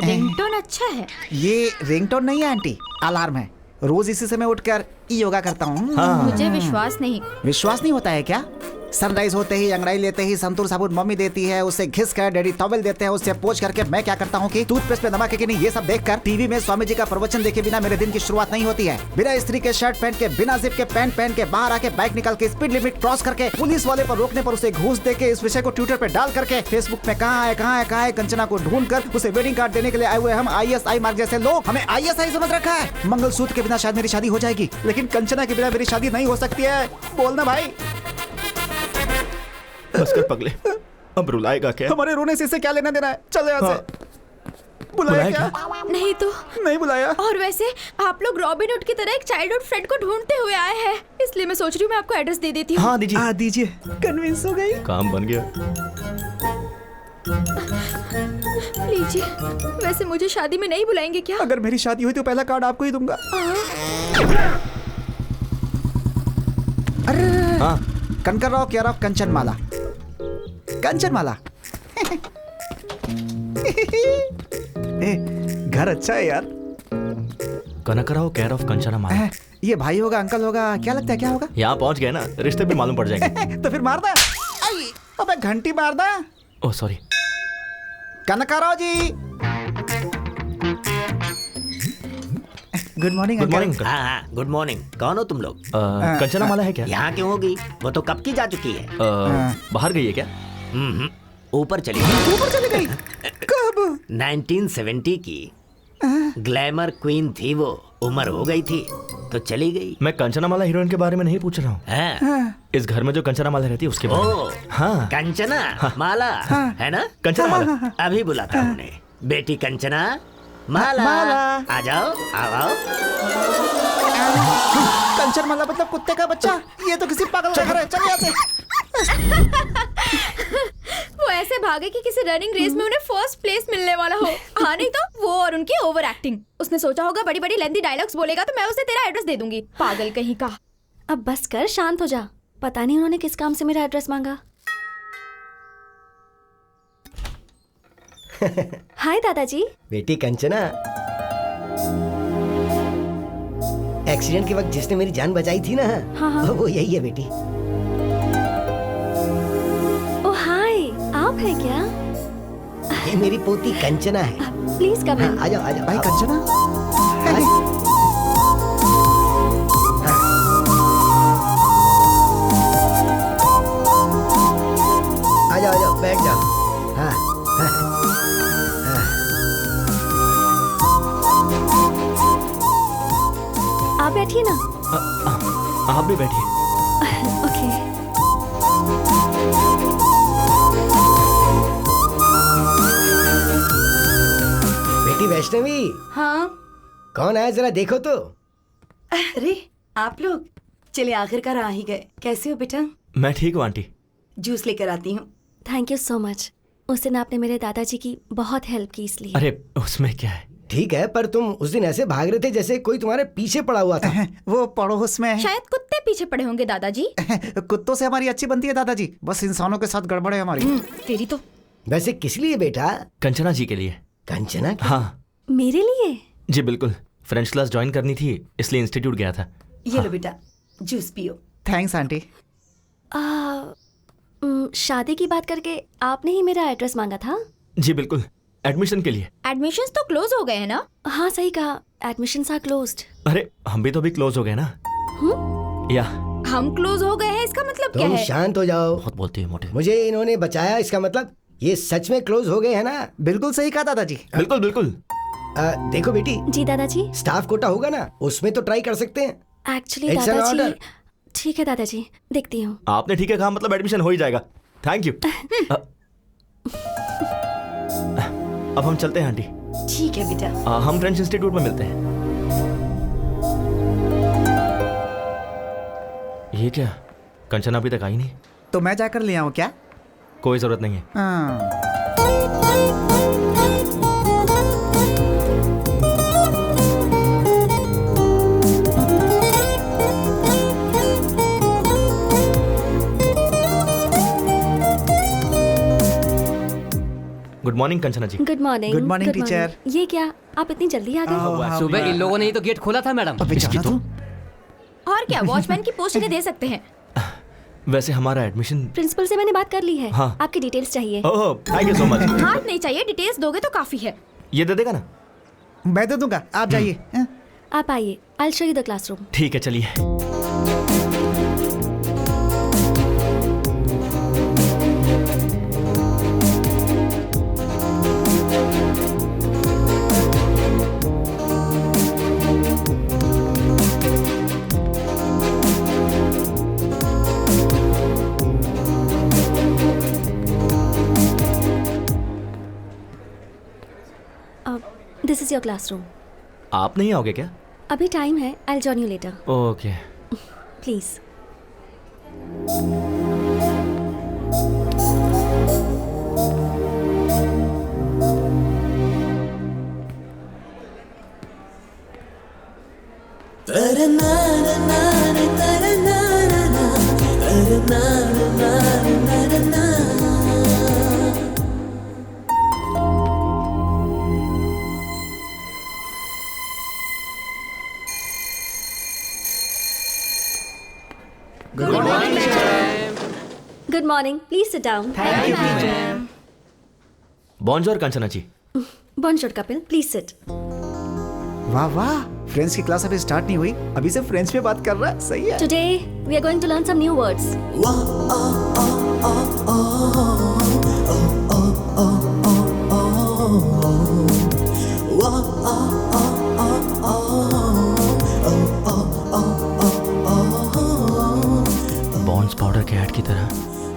रिंगटोन अच्छा है। ये रिंगटोन नहीं है आंटी, अलार्म है। रोज इसी समय उठकर योगा करता हूँ। मुझे विश्वास नहीं। विश्वास नहीं होता है क्या? सनराइज होते ही, अंगड़ाई लेते ही संतूर साबुन मम्मी देती है, उससे घिस कर डैडी टॉवेल देते हैं, उससे पोंछ करके मैं क्या करता हूँ कि टूथपेस्ट पे नमक है कि नहीं ये सब देखकर टीवी में स्वामी जी का प्रवचन देखे बिना मेरे दिन की शुरुआत नहीं होती है। बिना स्त्री के शर्ट पहन के, बिना जिप के पैंट पहन के, बाहर आके बाइक निकाल के स्पीड लिमिट क्रॉस करके, पुलिस वाले पर रोकने पर उसे घूस दे के, इस विषय को ट्विटर पे डाल करके, फेसबुक में कहाँ है कंचना को ढूंढ कर उसे वेडिंग कार्ड देने के लिए आए हुए हम ISI मार्ग जैसे लोग हमें ISI समझ रखा है। मंगलसूत्र के बिना शायद मेरी शादी हो जाएगी, लेकिन कंचना के बिना मेरी शादी नहीं हो सकती है। बोलना भाई। बस कर पगले, अब रुलाएगा क्या? हमारे रोने से इससे क्या लेना देना है? चलो यहाँ से। बुलाया क्या? नहीं तो नहीं बुलाया। और वैसे आप लोग रॉबिनहुड की तरह एक चाइल्डहुड फ्रेंड को ढूंढते हुए आए हैं, इसलिए मैं सोच रही हूँ मैं आपको एड्रेस दे देती हूँ। हाँ दीजिए। हाँ दीजिए। कन्विंस हो गई। काम बन गया। लीजिए। वैसे मुझे शादी में नहीं बुलाएंगे क्या? अगर मेरी शादी हुई तो पहला कार्ड आपको ही दूंगा। अरे हाँ। कनकरराव केयर ऑफ कंचनमाला। कंचनमाला। घर अच्छा है यार। कनकराव केयर ऑफ कंचनमाला। ये भाई होगा, अंकल होगा, क्या लगता है क्या होगा? यहाँ पहुँच गए ना, रिश्ते भी मालूम पड़ जाएंगे। तो फिर मार दा। अबे घंटी मार दा। Oh sorry. Kanakrao ji. Good morning. Good morning. हाँ गुड मॉर्निंग। कौन हो तुम लोग? कंचनमाला है क्या? यहाँ क्यों होगी? वो तो कब की जा चुकी है। बाहर गई है क्या? ऊपर चली गई। ऊपर चली गई? कब? 1970 की ग्लैमर क्वीन थी वो, उम्र हो गई थी तो चली गई। मैं कंचनामाला हीरोइन के बारे में नहीं पूछ रहा हूँ। इस घर में जो कंचनामाला रहती है उसके बारे में। हाँ। कंचना माला है ना? कंचनामाला। अभी बुलाता हूँ उन्हें। बेटी कंचना माला, आ जाओ आओ। कंचनमाला मतलब कुत्ते का बच्चा? ये तो किसी पागल का घर है। चल यहाँ से। वो ऐसे भागे कि किसी रनिंग रेस में उन्हें फर्स्ट प्लेस मिलने वाला हो। हाँ नहीं तो वो और उनकी ओवर एक्टिंग। उसने सोचा होगा बड़ी बड़ी लेंथी डायलॉग्स बोलेगा तो मैं उसे तेरा एड्रेस दे दूंगी। पागल कहीं का। अब बस कर, शांत हो जा। पता नहीं उन्होंने किस काम से मेरा एड्रेस मांगा। हाय दादाजी। बेटी कंचना, एक्सीडेंट के वक्त जिसने मेरी जान बचाई थी ना, हाँ। वो यही है बेटी। ओ हाय, आप हैं क्या? ये मेरी पोती कंचना है। प्लीज कम इन। आ जाओ आ जाओ। भाई कंचना। आ जाओ बैठ जाओ। हाँ हाँ। आप बैठिए ना। आप भी बैठिए। ओके। बेटी वैष्णवी। हाँ। कौन आया जरा देखो तो। अरे आप लोग, चलिए आखिरकार आ ही गए। कैसे हो बेटा? मैं ठीक हूँ आंटी। जूस लेकर आती हूँ। Thank you so much. उस दिन आपने मेरे दादाजी की बहुत हेल्प की इसलिए। अरे उसमें क्या है? ठीक है, पर तुम उस दिन ऐसे भाग रहे थे जैसे कोई तुम्हारे पीछे पड़ा हुआ था। वो पड़ोस में शायद कुत्ते पीछे पड़े होंगे दादाजी। कुत्तों से हमारी अच्छी बनती है दादाजी, बस इंसानों के साथ गड़बड़ है हमारी। तेरी तो। वैसे किस लिए बेटा? कंचना जी के लिए। कंचना? हाँ मेरे लिए? जी बिल्कुल। फ्रेंच क्लास ज्वाइन करनी थी इसलिए इंस्टीट्यूट गया था। ये लो बेटा, जूस पियो। Thanks aunty. शादी की बात करके आपने ही मेरा एड्रेस मांगा था? जी बिल्कुल, एडमिशन के लिए। एडमिशंस तो क्लोज हो गए हैं ना? हाँ सही कहा, एडमिशंस आर क्लोज्ड। अरे हम भी तो अभी क्लोज हो गए ना। या हम क्लोज हो गए हैं इसका मतलब क्या तुम है? शांत हो जाओ। बहुत बोलती है मोटे। मुझे इन्होंने बचाया, इसका मतलब ये सच में क्लोज हो गए हैं ना? बिल्कुल सही कहा दादाजी। बिल्कुल बिल्कुल। देखो बेटी। जी दादाजी। स्टाफ कोटा होगा ना, उसमें तो ट्राई कर सकते हैं। एक्चुअली दादाजी। ठीक है दादाजी, देखती हूँ। आपने ठीक है कहा, मतलब एडमिशन हो ही जाएगा। Thank you. अब हम चलते हैं आंटी। ठीक है बेटा। हम फ्रेंच इंस्टीट्यूट में मिलते हैं। ये क्या, कंचना अभी तक आई नहीं? तो मैं जाकर ले आऊँ क्या? कोई जरूरत नहीं है। Good morning Kanchana ji. Good morning. Good morning, teacher. ये क्या आप इतनी जल्दी आ गए? सुबह इन लोगों ने ही तो गेट खोला था मैडम। और क्या वॉचमैन की पोस्ट इन्हें दे सकते हैं। वैसे हमारा एडमिशन प्रिंसिपल से मैंने बात कर ली है। हाँ। आपकी डिटेल्स चाहिए। ओह थैंक यू सो मच। हाथ नहीं चाहिए, डिटेल्स दोगे तो काफी है। ये दे देगा ना? मैं दे दूंगा, आप जाइए। आप आइए, I'll show you the classroom। ठीक है चलिए। This is your classroom। आप नहीं आओगे क्या? अभी टाइम है, I'll join you later। Okay. Please। Good morning। Please sit down। Bonjour Kanchana ji. Bonjour Kapil. Please sit। वाह वाह, फ्रेंच की क्लास अभी स्टार्ट नहीं हुई, अभी से फ्रेंच में बात कर रहा है। सही है। Today we are going to learn some new words। Bonds powder के ऐड की तरह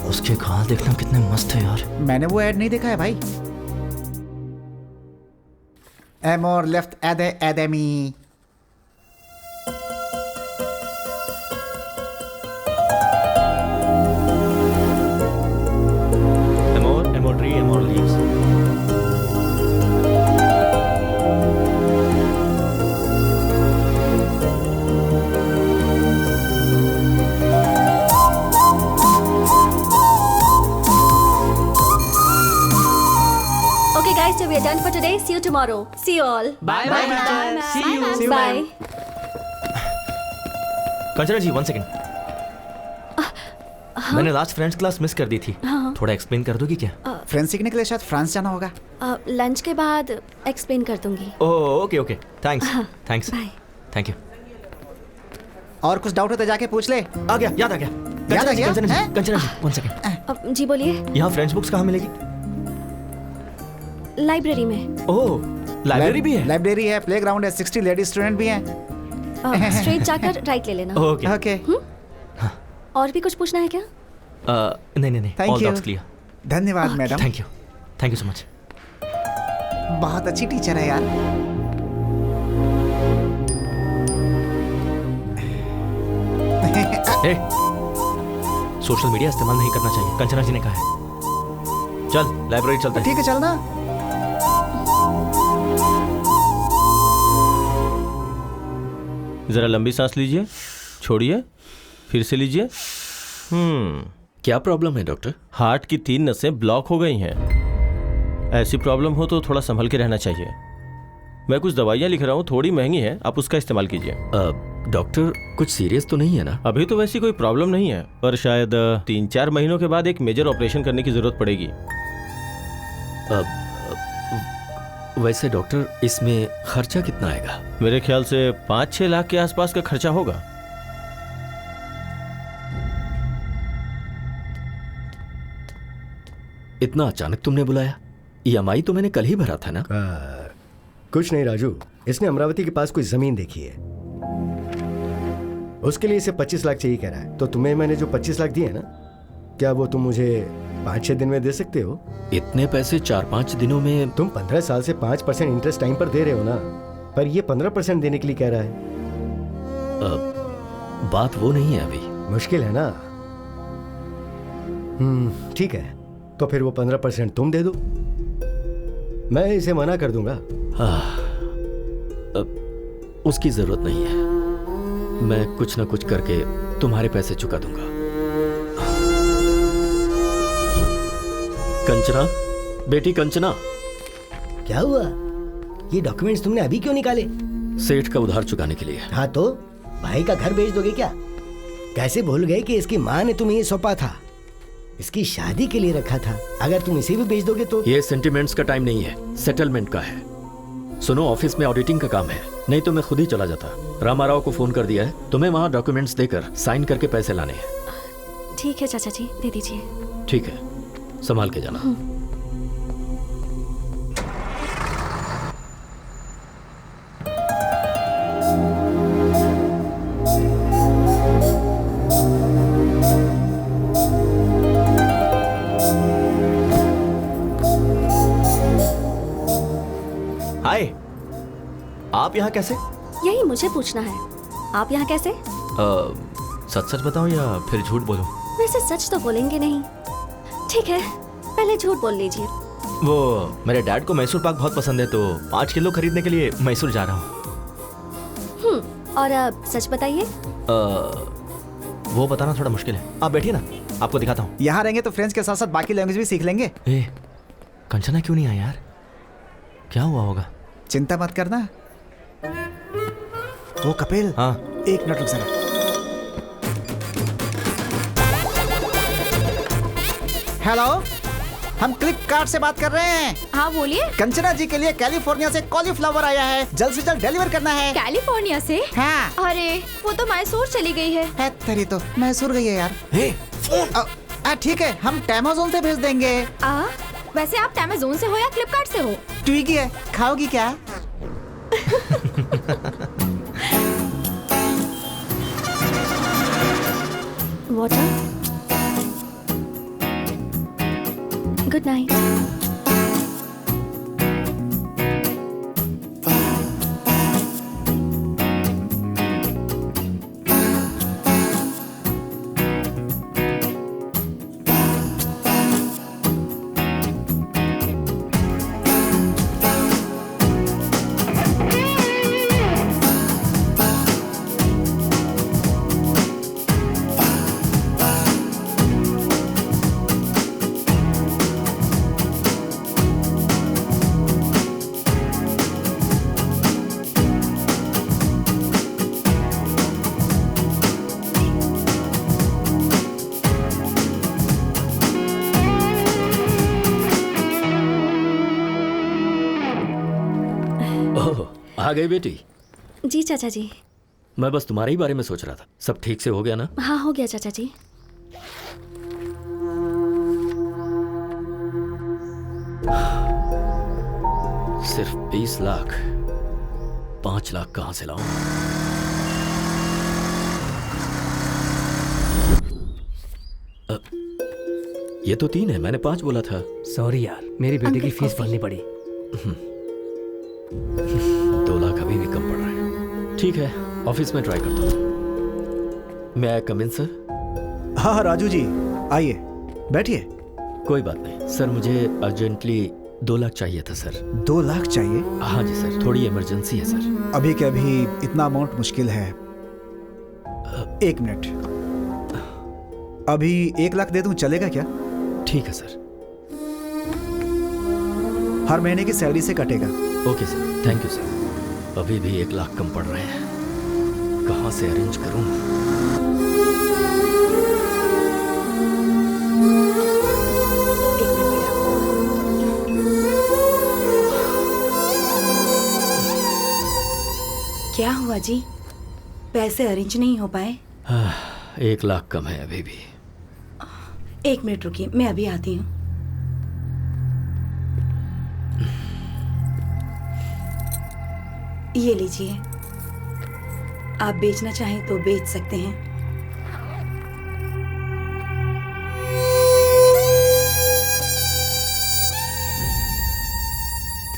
उसके गाल देखना कितने मस्त है यार। मैंने वो ऐड नहीं देखा है भाई। एमोर लेफ्ट एदे academy. Amor, Amor tree, Amor leaves. Okay guys, so we are done for today। See you tomorrow। See you all। Bye bye teacher। See you। Bye। Kanchana ji 1 second. मैंने लास्ट फ्रेंच क्लास मिस कर दी थी। हाँ। थोड़ा explain कर दोगी क्या? French सीखने के लिए शायद फ्रांस जाना होगा। लंच के बाद एक्सप्लेन कर दूंगी। Oh okay okay thanks thanks bye. Thank you. और कुछ डाउट हो तो जाके पूछ ले। आ गया, याद आ गया। याद आ गया? कंचना जी, हैं? कंचना जी 1 सेकंड। जी बोलिए। यहाँ फ्रेंच बुक्स कहाँ मिलेगी? लाइब्रेरी में। ओह लाइब्रेरी भी है? लाइब्रेरी है, प्लेग्राउंड है, 60 लेडी स्टूडेंट भी हैं। स्ट्रेट जाकर राइट ले लेना। Okay okay. और भी कुछ पूछना है क्या? नहीं नहीं नहीं, Thank all you। Doubts clear. धन्यवाद madam. Thank you so much. बहुत अच्छी टीचर है यार। सोशल मीडिया इस्तेमाल नहीं करना चाहिए, कंचना जी ने कहा है। चल लाइब्रेरी चलते हैं। ठीक है चलना। जरा लंबी सांस लीजिए, छोड़िए, फिर से लीजिए। क्या प्रॉब्लम है डॉक्टर? हार्ट की 3 नसें ब्लॉक हो गई हैं। ऐसी प्रॉब्लम हो तो थोड़ा संभल के रहना चाहिए। मैं कुछ दवाइयाँ लिख रहा हूँ, थोड़ी महंगी है, आप उसका इस्तेमाल कीजिए। डॉक्टर कुछ सीरियस तो नहीं है ना? अभी तो वैसी कोई प्रॉब्लम नहीं है, पर शायद 3-4 महीनों के बाद एक मेजर ऑपरेशन करने की जरूरत पड़ेगी। वैसे डॉक्टर इसमें खर्चा कितना आएगा? मेरे ख्याल से 5-6 लाख के आसपास का खर्चा होगा। इतना अचानक तुमने बुलाया? EMI तो मैंने कल ही भरा था ना। कुछ नहीं राजू, इसने अमरावती के पास कोई जमीन देखी है, उसके लिए इसे 25 लाख चाहिए कह रहा है। तो तुम्हें मैंने जो 25 लाख दिए ना, क्या वो तुम मुझे 5-6 दिन में दे सकते हो? इतने पैसे 4-5 दिनों में? तुम 15 साल से 5% इंटरेस्ट टाइम पर दे रहे हो ना, पर ये 15% देने के लिए कह रहा है। बात वो नहीं है अभी। मुश्किल है ना? ठीक है, तो फिर वो 15% तुम दे दो, मैं इसे मना कर दूंगा। उसकी जरूरत नहीं है, मैं कुछ ना कुछ करके तुम्हारे पैसे चुका दूंगा। कंचना, बेटी कंचना। क्या हुआ? ये डॉक्यूमेंट्स तुमने अभी क्यों निकाले? सेठ का उधार चुकाने के लिए। हाँ तो भाई का घर बेच दोगे क्या? कैसे भूल गए कि इसकी माँ ने तुम्हें ये सौंपा था? इसकी शादी के लिए रखा था। अगर तुम इसे भी बेच दोगे तो। ये सेंटिमेंट्स का टाइम नहीं है, सेटलमेंट का है। सुनो, ऑफिस में ऑडिटिंग का काम है, नहीं तो मैं खुद ही चला जाता। रामाराव को फोन कर दिया है, तुम्हें वहाँ डॉक्यूमेंट्स देकर साइन करके पैसे लाने हैं। ठीक है चाचा जी, दे दीजिए। ठीक है, संभाल के जाना। हाय, आप यहाँ कैसे? यही मुझे पूछना है, आप यहाँ कैसे? सच सच बताओ या फिर झूठ बोलूं? वैसे सच तो बोलेंगे नहीं। ठीक है, पहले झूठ बोल लीजिए। वो मेरे डैड को मैसूर पाक बहुत पसंद है, तो 5 किलो खरीदने के लिए मैसूर जा रहा हूँ। और अब सच बताइए। वो बताना थोड़ा मुश्किल है। आप बैठिए ना, आपको दिखाता हूँ। यहाँ रहेंगे तो फ्रेंच के साथ साथ बाकी लैंग्वेज भी सीख लेंगे। कंचना क्यों नहीं आई यार? क्या हुआ होगा? चिंता मत करना। वो कपिल, हाँ, 1 मिनट रुक जरा। हेलो, हम फ्लिपकार्ट से बात कर रहे हैं। हाँ बोलिए। कंचना जी के लिए कैलिफोर्निया से कॉलीफ्लावर आया है, जल्द से जल्द डिलीवर करना है। कैलिफोर्निया से? हाँ। अरे वो तो मैसूर चली गई है। तेरी तो मैसूर गई है यार। ठीक है, हम अमेज़न से भेज देंगे। वैसे आप अमेज़न से हो या फ्लिपकार्ट से हो? स्विगी है, खाओगी क्या? वाटर। Good night. आ गई बेटी? जी चाचा जी। मैं बस तुम्हारे ही बारे में सोच रहा था। सब ठीक से हो गया ना? हाँ हो गया चाचा जी। सिर्फ 20 लाख, 5 लाख कहाँ से लाऊं? ये तो 3 है, मैंने 5 बोला था। सॉरी यार, मेरी बेटी की फीस भरनी पड़ी। 2 लाख अभी भी कम पड़ रहे हैं। ठीक है, ऑफिस में ट्राई करता हूँ। मैं कम इन सर? हाँ राजू जी, आइए बैठिए। कोई बात नहीं सर, मुझे अर्जेंटली 2 लाख चाहिए था सर। 2 लाख चाहिए? हाँ जी सर, थोड़ी इमरजेंसी है सर। अभी के अभी इतना अमाउंट मुश्किल है। 1 मिनट, अभी 1 लाख दे दूं, चलेगा क्या? ठीक है सर। हर महीने की सैलरी से कटेगा। Okay sir, thank you sir. अभी भी 1 लाख कम पड़ रहे हैं, कहाँ से अरेंज करूं? क्या हुआ जी? पैसे अरेंज नहीं हो पाए? 1 लाख कम है अभी भी। 1 मिनट रुकिए, मैं अभी आती हूँ। ये लीजिए, आप बेचना चाहें तो बेच सकते हैं।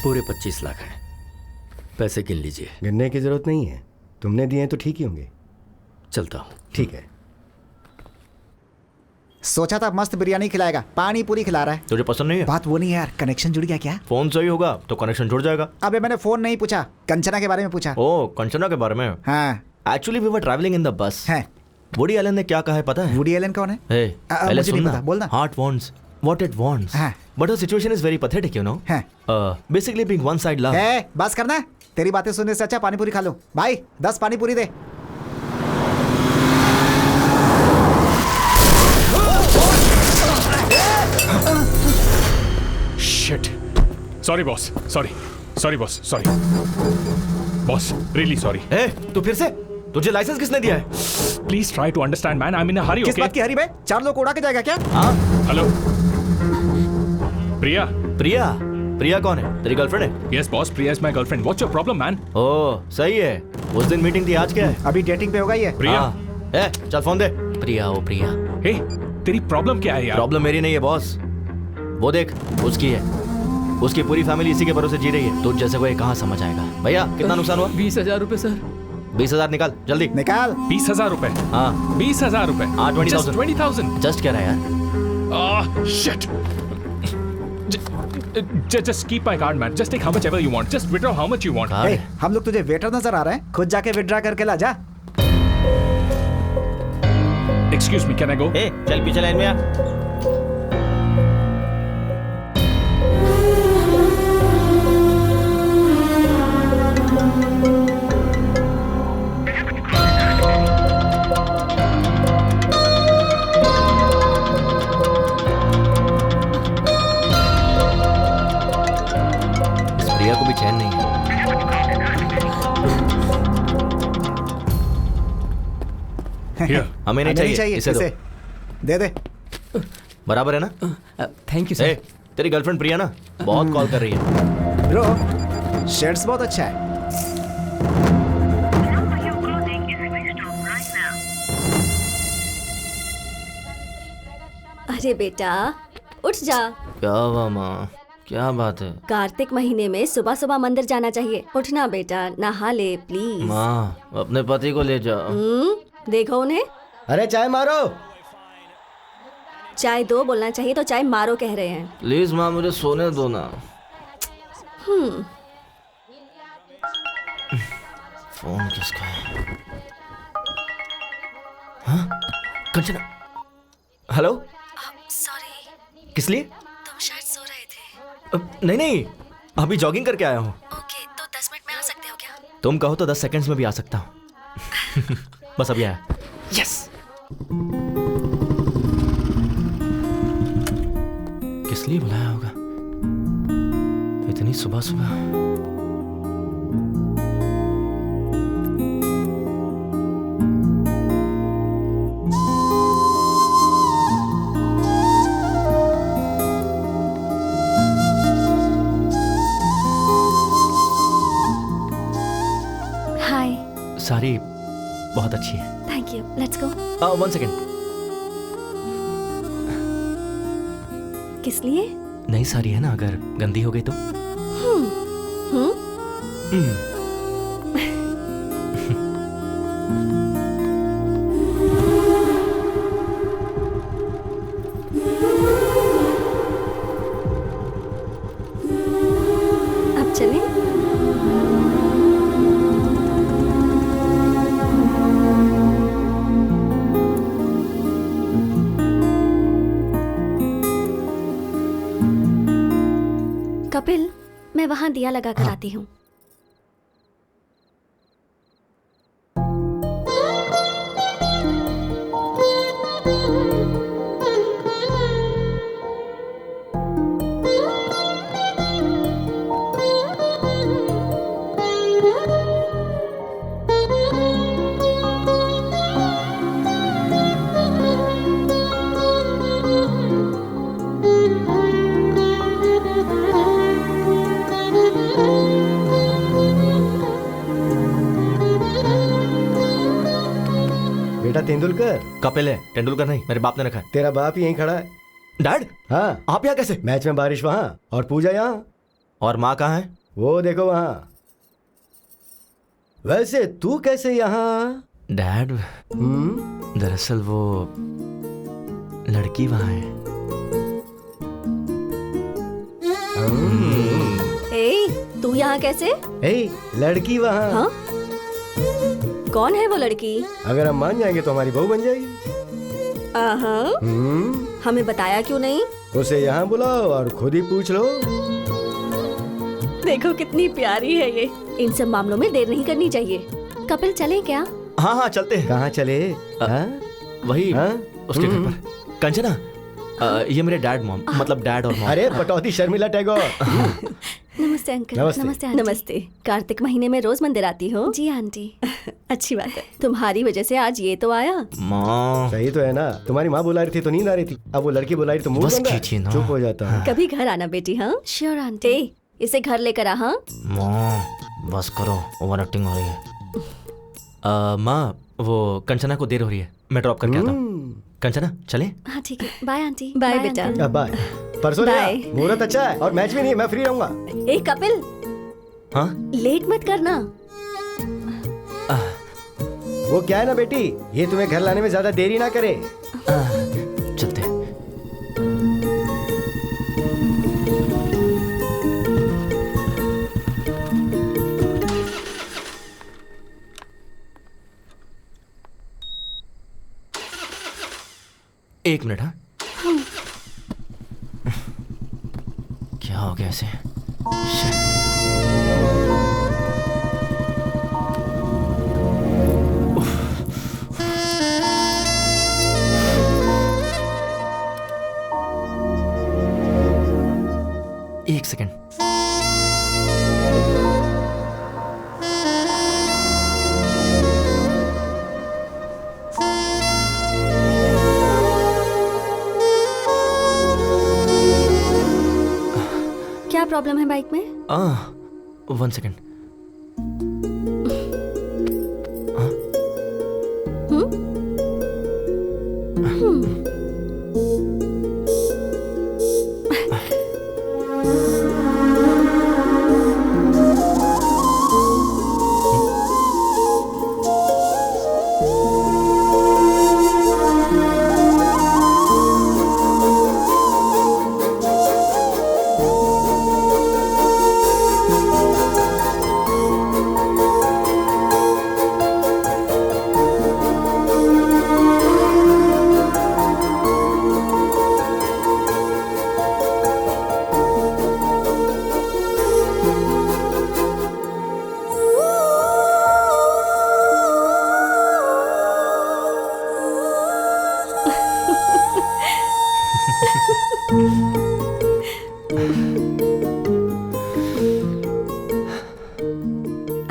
पूरे 25 लाख हैं, पैसे गिन लीजिए। गिनने की जरूरत नहीं है, तुमने दिए तो ठीक ही होंगे। चलता हूँ। ठीक है। सोचा था मस्त बिरयानी खिलाएगा, पानी पूरी खिला रहा है। तुझे पसंद नहीं है? बात वो नहीं है यार, कनेक्शन जुड़ गया क्या? फोन सही होगा तो कनेक्शन जुड़ जाएगा। अबे मैंने फोन नहीं पूछा, कंचना के बारे में पूछा। ओ, कंचना के बारे में? हाँ। Actually we were travelling in the bus. है। वुडी एलन ने क्या कहा है पता है? वुडी एलन कौन है? पहले मुझे नहीं सुनना। पता, बोलना। Heart wants what it wants. But the situation is very pathetic, you know. Basically being one side love. बस करना, तेरी बातें सुनने से अच्छा पानी पूरी खा लो। भाई 10 पानी पूरी दे। Shit. Sorry boss. Sorry boss. Sorry. Boss, really sorry. तू फिर से? तुझे लाइसेंस किसने दिया है? Please try to understand, man. I'm in a hurry, okay? किस बात की हरी बे? 4 लोग उड़ा के जाएगा क्या? हाँ। Hello. प्रिया कौन है? तेरी गर्लफ्रेंड है? Yes boss, Priya is my girlfriend. What's your problem, man? ओह, सही है। उस दिन मीटिंग थी, आज क्या है? अभी डेटिंग पे होगा ये। प्रिया। चल फोन दे। प्रिया। Hey, तेरी प्रॉब्लम क्या है यार? प्रॉब्लम मेरी नहीं है बॉस, वो देख उसकी है। उसकी पूरी फैमिली इसी के भरोसे जी रही है। तुझ जैसे को ये कहाँ समझ आएगा? भैया कितना नुकसान हुआ? 20,000 रुपए सर। 20,000 निकाल जल्दी। निकाल। 20,000 रुपए? हाँ 20,000 रुपए। हाँ 20,000। 20,000। जस्ट कह रहा है यार। Shit. Just keep my card, man. Just take how much ever you want. Just withdraw how much you want. Hey, हम लोग तुझे वेटर नजर आ रहे हैं? खुद जाके विड्रॉ करके ला जा। Excuse me, can I go? चल पीछे लाइन में आ। प्रिया को भी चैन नहीं है। हमें नहीं चाहिए, इसे दे दे। बराबर है ना? Thank you sir. तेरी गर्लफ्रेंड प्रिया ना बहुत कॉल कर रही है। ब्रो, शर्ट्स बहुत अच्छा है। अरे बेटा उठ जा। क्या हुआ माँ? क्या बात है? कार्तिक महीने में सुबह सुबह मंदिर जाना चाहिए। उठना बेटा, नहा ले प्लीज। माँ अपने पति को ले जाओ। देखो उन्हें। अरे चाय मारो। चाय दो बोलना चाहिए तो चाय मारो कह रहे हैं। प्लीज माँ मुझे सोने दो ना। फोन किसका है? हाँ? कंचना। हेलो। सॉरी। किस लिए? तुम शायद सो रहे थे। नहीं अभी जॉगिंग करके आया हूँ। ओके, तो 10 मिनट में आ सकते हो क्या? तुम कहो तो 10 सेकंड्स में भी आ सकता हूँ। बस अभी आया। यस। किस लिए बुलाया होगा इतनी सुबह सुबह? हाय। सारी बहुत अच्छी है। Thank you. Let's go. 1 second. किस लिए? नई साड़ी है ना, अगर गंदी हो गई तो? अब चलें? कपिल, मैं वहां दिया लगा कर आती हूँ। बेटा तेंदुलकर। कपिल है, तेंदुलकर नहीं, मेरे बाप ने रखा है। तेरा बाप ही यहीं खड़ा है। डैड? हाँ। आप यहाँ कैसे? मैच में बारिश वहाँ और पूजा यहाँ। और माँ कहाँ है? वो देखो वहाँ। वैसे तू कैसे यहाँ? डैड दरअसल वो लड़की वहाँ है। तू यहाँ कैसे? लड़की वहाँ। हाँ? कौन है वो लड़की? अगर हम मान जाएंगे तो हमारी बहू बन जाएगी। हमें बताया क्यों नहीं? उसे यहाँ बुलाओ और खुद ही पूछ लो। देखो कितनी प्यारी है ये। इन सब मामलों में देर नहीं करनी चाहिए। कपिल चलें क्या? हाँ हाँ चलते हैं। कहाँ चले? वही उसके घर पर। कंचना, ये मेरे डैड मॉम, मतलब डैड और मॉम। अरे पटौदी शर्मिला टैगोर। नमस्ते अंकल। नमस्ते। नमस्ते। कार्तिक महीने में रोज मंदिर आती हो? जी आंटी। अच्छी बात है। तुम्हारी वजह से आज ये तो आया। माँ सही तो है ना, तुम्हारी माँ बुला रही थी तो नींद आ रही थी, अब वो लड़की बुला रही तो मुंह बंद है। चुप हो जाता है। कभी घर आना बेटी। हाँ श्योर आंटी। इसे घर लेकर आ। हाँ माँ बस करो, ओवर एक्टिंग हो रही है। माँ वो कंचना को देर हो रही है, मैं ड्रॉप करके आता हूँ। कंचना चले? हाँ ठीक है। Bye aunty. बाय बेटा। बाय। परसों मुहूर्त अच्छा है और मैच भी नहीं, मैं फ्री रहूंगा। ए कपिल, हाँ लेट मत करना। वो क्या है ना बेटी, ये तुम्हें घर लाने में ज्यादा देरी ना करे। चलते हैं। एक मिनट। हाँ क्या हो गया ऐसे? एक सेकंड। क्या प्रॉब्लम है बाइक में? 1 सेकंड।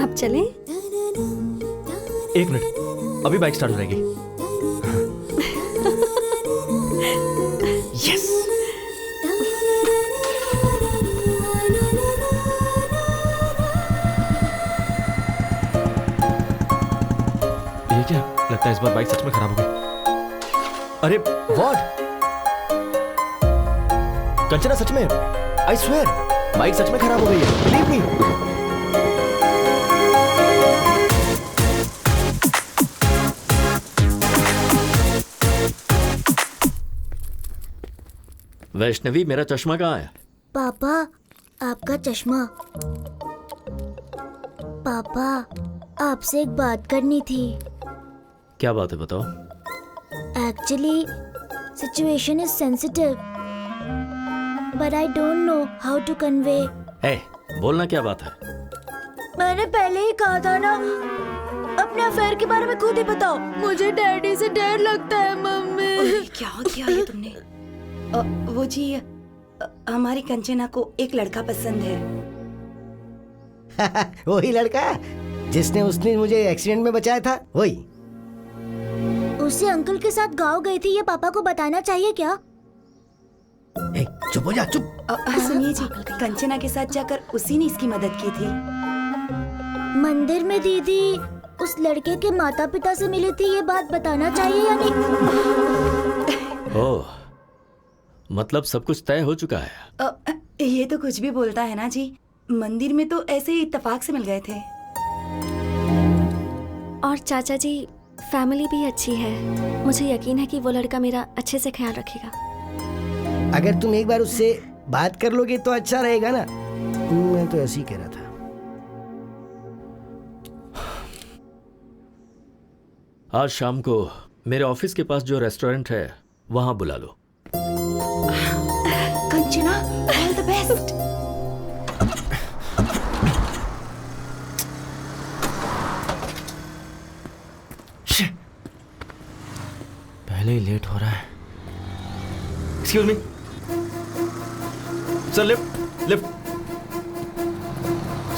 अब चलें? एक मिनट, अभी बाइक स्टार्ट हो जाएगी। यस। ये क्या लगता है, इस बार बाइक सच में खराब हो गई। अरे व्हाट? कंचना सच में, आई स्वेयर बाइक सच में खराब हो गई है, बिलीव मी। वैष्णवी, मेरा चश्मा कहाँ है? पापा, आपका चश्मा। पापा, आपसे एक बात करनी थी। क्या बात है, बताओ। Actually situation is sensitive, but I don't know how to convey. Hey, बोलना क्या बात है? मैंने पहले ही कहा था ना, अपने अफेयर के बारे में खुद ही बताओ। मुझे डैडी से डर लगता है मम्मी। क्या किया ये तुमने? वो जी, हमारी कंचना को एक लड़का पसंद है। वही लड़का जिसने उसने मुझे एक्सीडेंट में बचाया था, वही। उसे अंकल के साथ गाँव गई थी, ये पापा को बताना चाहिए क्या? चुप हो जा, चुप। सुनिए जी, कंचना के साथ जाकर उसी ने इसकी मदद की थी। मंदिर में दीदी उस लड़के के माता पिता से मिली थी, ये बात बताना चाहिए या नहीं? ओह, मतलब सब कुछ तय हो चुका है। ये तो कुछ भी बोलता है ना जी, मंदिर में तो ऐसे ही इत्तेफाक से मिल गए थे। और चाचा जी, फैमिली भी अच्छी है। मुझे यकीन है कि वो लड़का मेरा अच्छे से ख्याल रखेगा। अगर तुम एक बार उससे बात कर लोगे तो अच्छा रहेगा ना। मैं तो ऐसे ही कह रहा था। आज शाम को मेरे ऑफिस के पास जो रेस्टोरेंट है वहां बुला लो। Kanchana, all the best. पहले ही लेट हो रहा है। Excuse me sir, lift lift.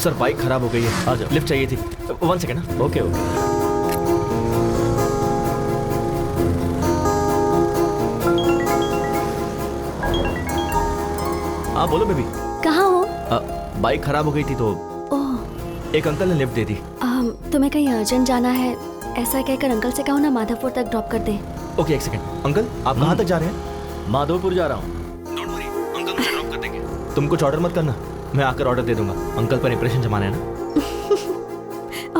Sir bike खराब हो गई है, आ जाओ। लिफ्ट चाहिए थी। 1 सेकेंड ना। Okay okay. हाँ बोलो बेबी। कहाँ हो? बाइक खराब हो गई थी तो ओह, एक अंकल ने लिफ्ट दे दी। तुम्हें कहीं अर्जेंट जाना है ऐसा कहकर अंकल से कहो ना माधवपुर तक ड्रॉप कर दे। ओके एक सेकेंड। अंकल आप कहाँ तक जा रहे हैं? माधवपुर जा रहा हूँ। डोंट वरी, अंकल मुझे ड्रॉप कर देंगे। तुम कुछ ऑर्डर मत करना, मैं आकर ऑर्डर दे दूंगा। अंकल पर इंप्रेशन जमाना है ना।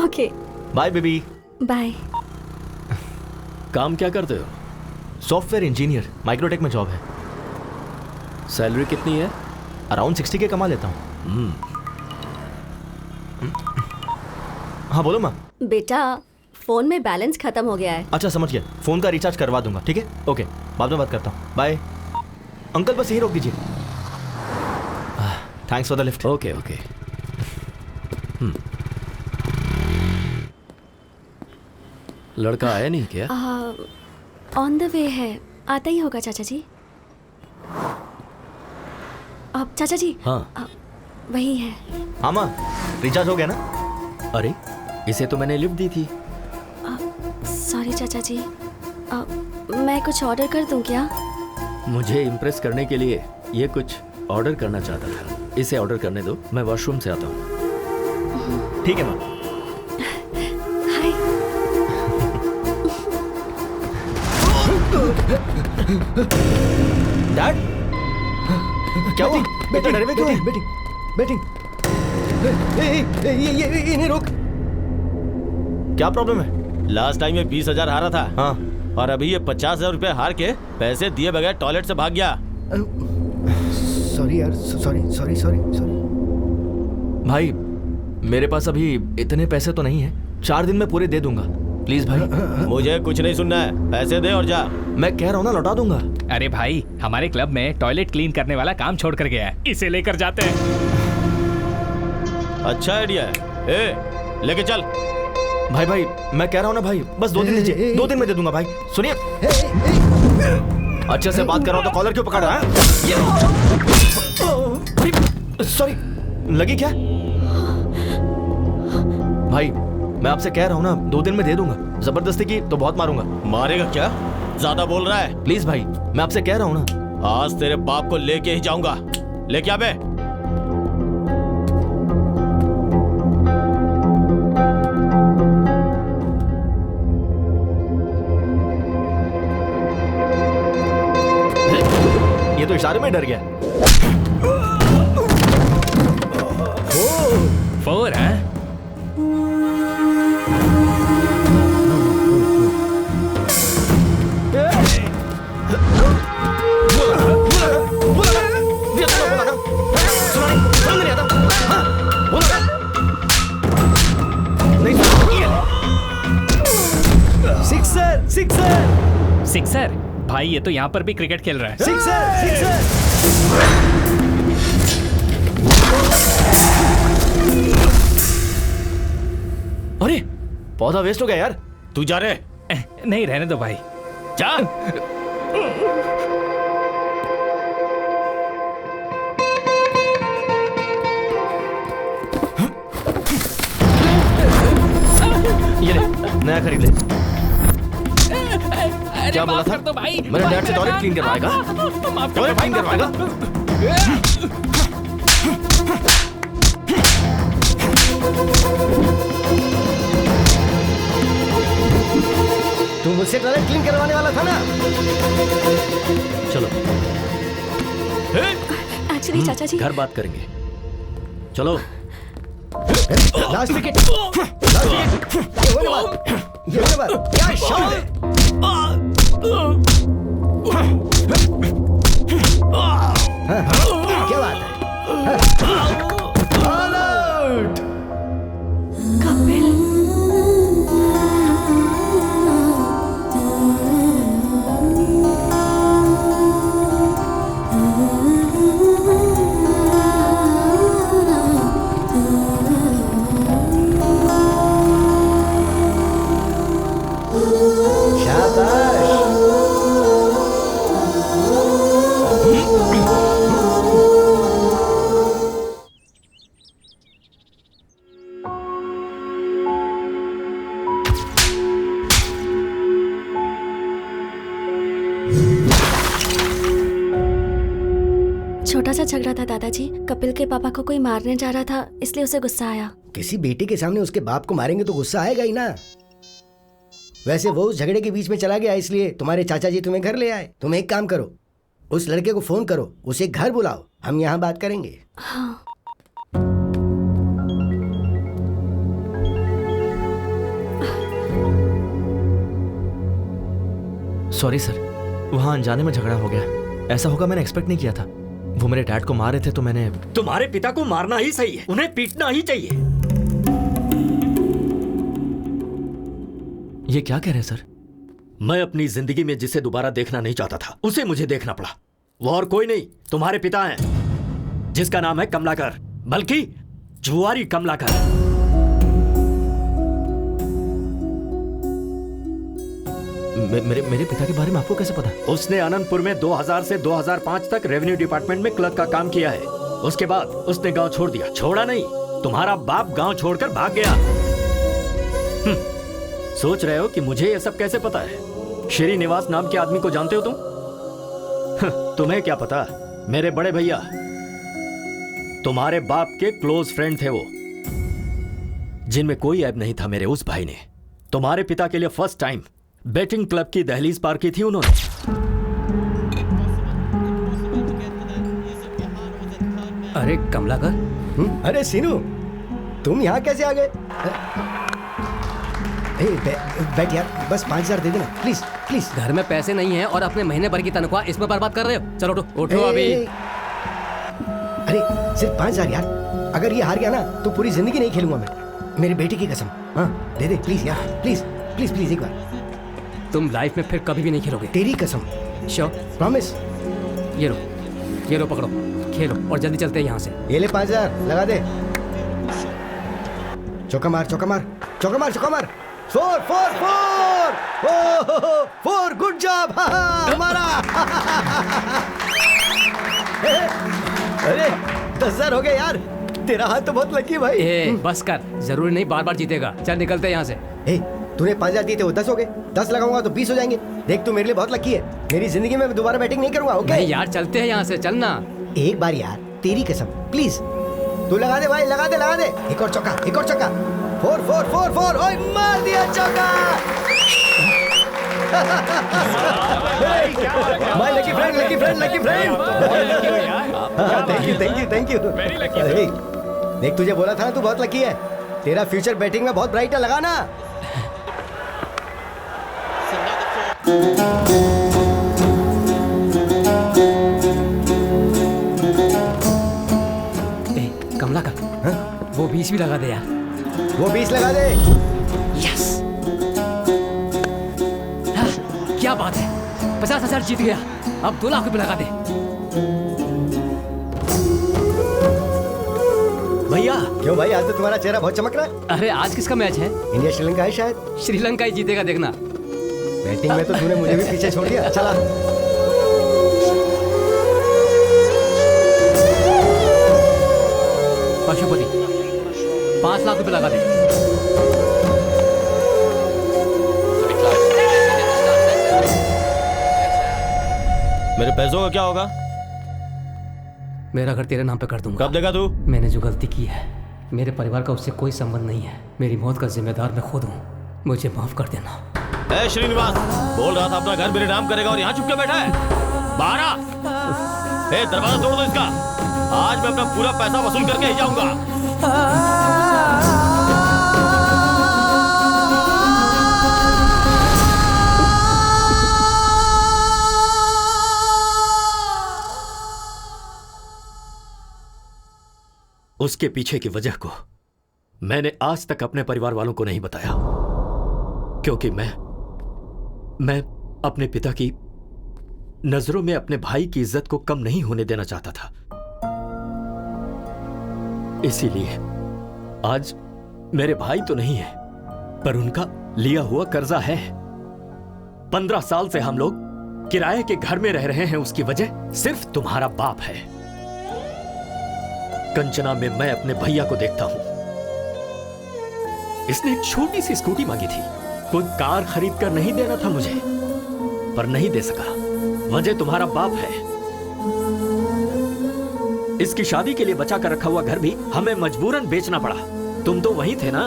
Okay bye baby. बाय। काम क्या करते हो? सॉफ्टवेयर इंजीनियर, माइक्रोटेक में जॉब है। सैलरी कितनी है? अराउंड 60 के कमा लेता हूँ। हाँ बोलो माँ। बेटा फोन में बैलेंस खत्म हो गया है। अच्छा समझ गया, फोन का रिचार्ज करवा दूंगा। ठीक है ओके, बाद में बात करता हूँ। बाय। अंकल बस यही रोक दीजिए। Thanks for the lift. Okay okay. लड़का आया नहीं क्या? ऑन द वे है, आता ही होगा चाचा जी। अब चाचा जी। हाँ वही है। हाँ माँ, रिचार्ज हो गया ना? अरे इसे तो मैंने लिफ्ट दी थी। सॉरी चाचा जी, मैं कुछ ऑर्डर कर दूं क्या? मुझे इम्प्रेस करने के लिए ये कुछ ऑर्डर करना चाहता था। इसे ऑर्डर करने दो, मैं वॉशरूम से आता हूँ। ठीक है माँ। हाय। डैड क्या हुआ? बेटा डरे हुए क्यों हैं? बैटिंग ये इन्हें रोक। क्या प्रॉब्लम है? लास्ट टाइम ये 20,000 हारा था। हाँ। और अभी ये 50,000 रुपए हार के पैसे दिए बगैर टॉयलेट से भाग गया। सॉरी यार, सॉरी। भाई मेरे पास अभी इतने पैसे तो नहीं है, 4 दिन में पूरे दे दूंगा। प्लीज भाई। मुझे कुछ नहीं सुनना है, पैसे दे और जा। मैं कह रहा हूँ ना, लौटा दूंगा। अरे भाई हमारे क्लब में टॉयलेट क्लीन करने वाला काम छोड़ कर गया है, इसे लेकर जाते हैं। अच्छा आइडिया है। ए, लेके चल। भाई मैं कह रहा हूँ ना भाई, बस 2 दिन दीजिए, 2 दिन में दे दूंगा भाई। सुनिए, अच्छे से बात कर रहा हूँ तो कॉलर क्यों पकड़ रहा है? सॉरी, लगी क्या? भाई मैं आपसे कह रहा हूँ ना, 2 दिन में दे दूंगा। जबरदस्ती की तो बहुत मारूंगा। मारेगा क्या? ज्यादा बोल रहा है। प्लीज भाई, मैं आपसे कह रहा हूँ ना। आज तेरे बाप को लेके ही जाऊंगा। लेके आ बे। ये तो इशारे में डर गया। 4 है? सिक्सर? भाई ये तो यहाँ पर भी क्रिकेट खेल रहा है। सिक्सर। अरे पौधा वेस्ट हो गया यार। तू जा रे। नहीं रहने दो भाई, जा। ये ले, नया खरीद ले। क्या बोला था? तो भाई मेरे डैड से टॉयलेट क्लीन करवाएगा? टॉयलेट क्लीन करवाएगा? तू मुझसे टॉयलेट क्लीन करवाने वाला था ना? चलो एक्चुअली चाचा जी, घर बात करेंगे। चलो। Last wicket. ये होने वाला। क्या शॉट है? क्या बात है? All out. कपिल। छोटा सा झगड़ा था दादाजी। कपिल के पापा को कोई मारने जा रहा था, इसलिए उसे गुस्सा आया। किसी बेटे के सामने उसके बाप को मारेंगे तो गुस्सा आएगा ही ना। वैसे वो उस झगड़े के बीच में चला गया, इसलिए तुम्हारे चाचा जी तुम्हें घर ले आए। तुम एक काम करो, उस लड़के को फोन करो, उसे घर बुलाओ, हम यहाँ बात करेंगे। हाँ। सॉरी सर, वहाँ अनजाने में झगड़ा हो गया। ऐसा होगा मैंने एक्सपेक्ट नहीं किया था। वो मेरे डैड को मार रहे थे तो मैंने। तुम्हारे पिता को मारना ही सही है, उन्हें पीटना ही चाहिए। ये क्या कह रहे हैं सर? मैं अपनी जिंदगी में जिसे दोबारा देखना नहीं चाहता था, उसे मुझे देखना पड़ा। वो और कोई नहीं, तुम्हारे पिता हैं, जिसका नाम है कमलाकर, बल्कि जुआरी कमलाकर। मेरे पिता के बारे में आपको कैसे पता? उसने अनंतपुर में 2000 से 2005 तक रेवेन्यू डिपार्टमेंट में क्लर्क का काम किया है। उसके बाद उसने गांव छोड़ दिया। छोड़ा नहीं, तुम्हारा बाप गांव छोड़कर भाग गया। सोच रहे हो कि मुझे ये सब कैसे पता है? श्रीनिवास नाम के आदमी को जानते हो तुम? तुम्हें क्या पता, मेरे बड़े भैया तुम्हारे बाप के क्लोज फ्रेंड थे वो, जिनमें कोई ऐब नहीं था। मेरे उस भाई ने तुम्हारे पिता के लिए फर्स्ट टाइम बेटिंग क्लब की दहलीज पार की थी उन्होंने। अरे कमलाकर। अरे सीनू, तुम यहाँ कैसे आ गए? बैठ यार, बस 5000 दे देना प्लीज प्लीज। घर में पैसे नहीं है और अपने महीने भर की तनख्वाह इसमें बर्बाद कर रहे हो। चलो उठो अभी। अरे सिर्फ 5000 यार, अगर ये हार गया ना तो पूरी जिंदगी नहीं खेलूंगा मैं, मेरे बेटे की कसम। हाँ दे दे प्लीज यार, प्लीज प्लीज प्लीज एक बार। तुम लाइफ में फिर कभी भी नहीं खेलोगे। तेरी कसम। श्योर? प्रॉमिस। ये लो पकड़ो, खेलो और जल्दी चलते हैं यहाँ से। ये ले 5000 लगा दे। चौका मार चौका मार चौका मार चौका मार। 4 4 4 4 गुड जॉब हमारा। अरे 10,000 हो गए यार, तेरा हाथ तो बहुत लकी भाई। बस कर, जरूरी नहीं बार बार जीतेगा। चल निकलते हैं यहाँ से। तूने 5000 दिए थे, वो 10 हो गए। 10 लगाऊंगा तो 20 हो जाएंगे। देख तू मेरे लिए बहुत लकी है, मेरी जिंदगी में दोबारा बैटिंग नहीं करूंगा। ओके नहीं यार, चलते हैं यहाँ से, चलना। एक बार यार, तेरी कसम प्लीज। तू लगा दे भाई, लगा दे लगा दे। एक और चौका, एक और चौका। 4 4 4 4। ओए मार दिया चौका। My lucky friend, lucky friend, lucky friend. Thank you thank you thank you. देख तुझे बोला था ना, तू बहुत लकी है। तेरा फ्यूचर बैटिंग में बहुत ब्राइट है, लगा ना। कमला का वो 20 भी लगा दे यार। वो 20 लगा दे। यस, क्या बात है, 50,000 जीत गया। अब 2 लाख रुपए लगा दे। भैया। क्यों भाई, आज तो तुम्हारा चेहरा बहुत चमक रहा है। अरे आज किसका मैच है? इंडिया श्रीलंका है शायद। श्रीलंका ही जीतेगा, देखना। बैटिंग में तो तूने मुझे भी पीछे छोड़ दिया। चला। पशुपति 5 लाख रुपए लगा दे। मेरे पैसों का क्या होगा? मेरा घर तेरे नाम पे कर दूंगा। कब देगा तू? मैंने जो गलती की है, मेरे परिवार का उससे कोई संबंध नहीं है। मेरी मौत का जिम्मेदार मैं खुद हूँ, मुझे माफ कर देना। ए श्रीनिवास, बोल रहा था अपना घर मेरे नाम करेगा और यहाँ चुप के बैठा है। बाहर आ। दरवाजा तोड़ दो इसका। आज मैं अपना पूरा पैसा वसूल करके ही जाऊंगा। उसके पीछे की वजह को मैंने आज तक अपने परिवार वालों को नहीं बताया, क्योंकि मैं अपने पिता की नजरों में अपने भाई की इज्जत को कम नहीं होने देना चाहता था। इसीलिए आज मेरे भाई तो नहीं है, पर उनका लिया हुआ कर्जा है। 15 साल से हम लोग किराए के घर में रह रहे हैं, उसकी वजह सिर्फ तुम्हारा बाप है। कंचना में मैं अपने भैया को देखता हूं, इसने एक छोटी सी स्कूटी मांगी थी, कोई कार खरीद कर नहीं देना था मुझे, पर नहीं दे सका। वजह तुम्हारा बाप है। इसकी शादी के लिए बचा कर रखा हुआ घर भी हमें मजबूरन बेचना पड़ा। तुम तो वहीं थे ना।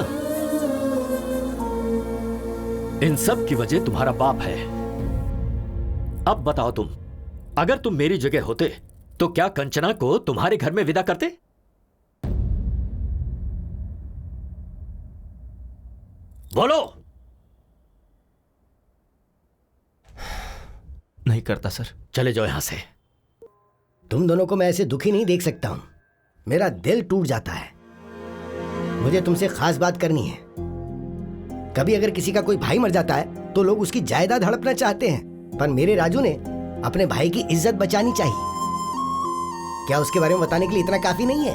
इन सब की वजह तुम्हारा बाप है। अब बताओ तुम, अगर तुम मेरी जगह होते तो क्या कंचना को तुम्हारे घर में विदा करते? बोलो। नहीं करता सर। चले जाओ यहां से। तुम दोनों को मैं ऐसे दुखी नहीं देख सकता हूं। मेरा दिल टूट जाता है। मुझे तुमसे खास बात करनी है। कभी अगर किसी का कोई भाई मर जाता है तो लोग उसकी जायदाद हड़पना चाहते हैं, पर मेरे राजू ने अपने भाई की इज्जत बचानी चाहिए। क्या उसके बारे में बताने के लिए इतना काफी नहीं है?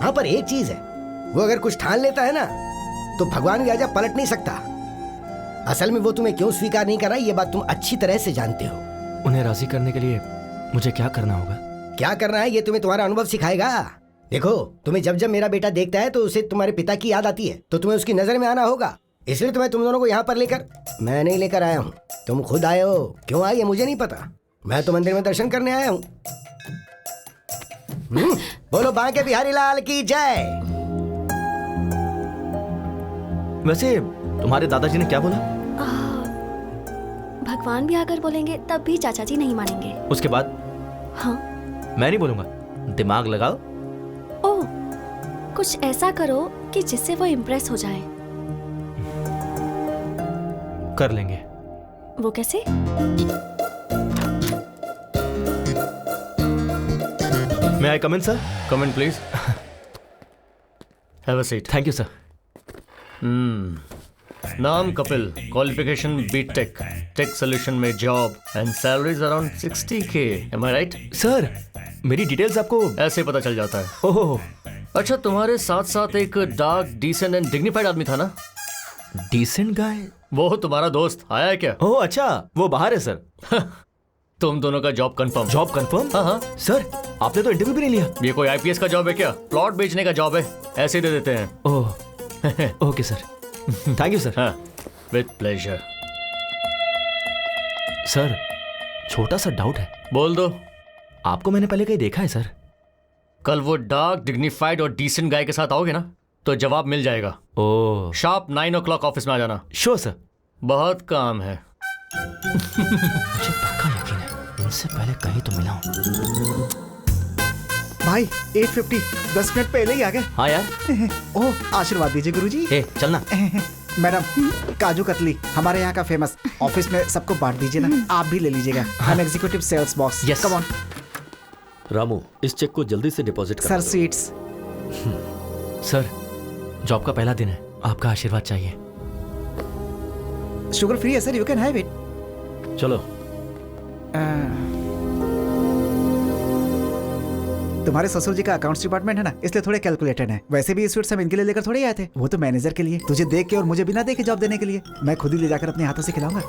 हाँ, पर एक चीज है, वो अगर कुछ ठान लेता है ना तो भगवान भी आजा पलट नहीं सकता। असल में वो तुम्हें क्यों स्वीकार नहीं कर रहा, ये बात तुम अच्छी तरह से जानते हो। उन्हें राजी करने के लिए मुझे क्या करना होगा? क्या करना है ये तुम्हें तुम्हारा अनुभव सिखाएगा। देखो, तुम्हें जब जब मेरा बेटा देखता है तो उसे तुम्हारे पिता की याद आती है, तो तुम्हें उसकी नजर में आना होगा। इसलिए तो मैं तुम दोनों को यहाँ पर लेकर, मैं नहीं लेकर आया हूँ, तुम खुद आए हो। क्यों आए ये मुझे नहीं पता, मैं तो मंदिर में दर्शन करने आया हूँ। बोलो बांके बिहारी लाल की जय। वैसे तुम्हारे दादाजी ने क्या बोला? भगवान भी आकर बोलेंगे तब भी चाचा जी नहीं मानेंगे। उसके बाद? हाँ, मैं नहीं बोलूंगा। दिमाग लगाओ। ओह, कुछ ऐसा करो कि जिससे वो इम्प्रेस हो जाए। कर लेंगे। वो कैसे? May I come in, sir? Come in, please. Have a seat. Thank you, sir. नाम Kapil, qualification B Tech, tech solution में job and salaries around 60K. Am I right? Sir, मेरी डिटेल्स आपको ऐसे पता चल जाता है। ओह, अच्छा, तुम्हारे साथ साथ एक डार्क, डिसेंट एंड डिग्निफाइड आदमी था ना? Decent guy? वो तुम्हारा दोस्त आया है क्या? ओह अच्छा, वो बाहर है सर। तुम दोनों का जॉब कंफर्म। Job confirm? हाँ हाँ सर, आपने तो इंटरव्यू भी नहीं लिया। ये कोई आईपीएस का जॉब है क्या? प्लॉट बेचने का जॉब है, ऐसे दे देते हैं। Oh, okay sir, thank you sir. हाँ, विद प्लेजर। सर, छोटा सा डाउट है। बोल दो। आपको मैंने पहले कहीं देखा है सर? कल वो डार्क, डिग्निफाइड और डिसेंट गाय के साथ आओगे ना तो जवाब मिल जाएगा। ओह, शार्प 9 o'clock ऑफिस में आ जाना। Sure sir. बहुत काम है। मुझे पक्का यकीन है, इनसे पहले कहीं तो मिला हूँ। भाई 8:50, 10 मिनट पहले ही आ गए। हाँ यार। ओह, आशीर्वाद दीजिए गुरुजी। ए, चलना। मैडम, काजू कतली हमारे यहाँ का फेमस, ऑफिस में सबको बांट दीजिए ना। आप भी ले लीजिएगा। हम executive sales box. Yes. Come on. Ramu, इस चेक को जल्दी से डिपॉजिट कर सर, दो। सीट्स। सर, जॉब का पहला दिन है, आपका आशीर्वाद चाहिए। शुगर फ्री है sir, you can have it. चलो। तुम्हारे ससुर जी का अकाउंट्स डिपार्टमेंट है ना, इसलिए थोड़े कैलकुलेटेड है। वैसे भी स्वीट्स हम इनके लिए लेकर थोड़े आए थे, वो तो मैनेजर के लिए, तुझे देख के और मुझे बिना देखे जॉब देने के लिए। मैं खुद ही ले जाकर अपने हाथों से खिलाऊंगा।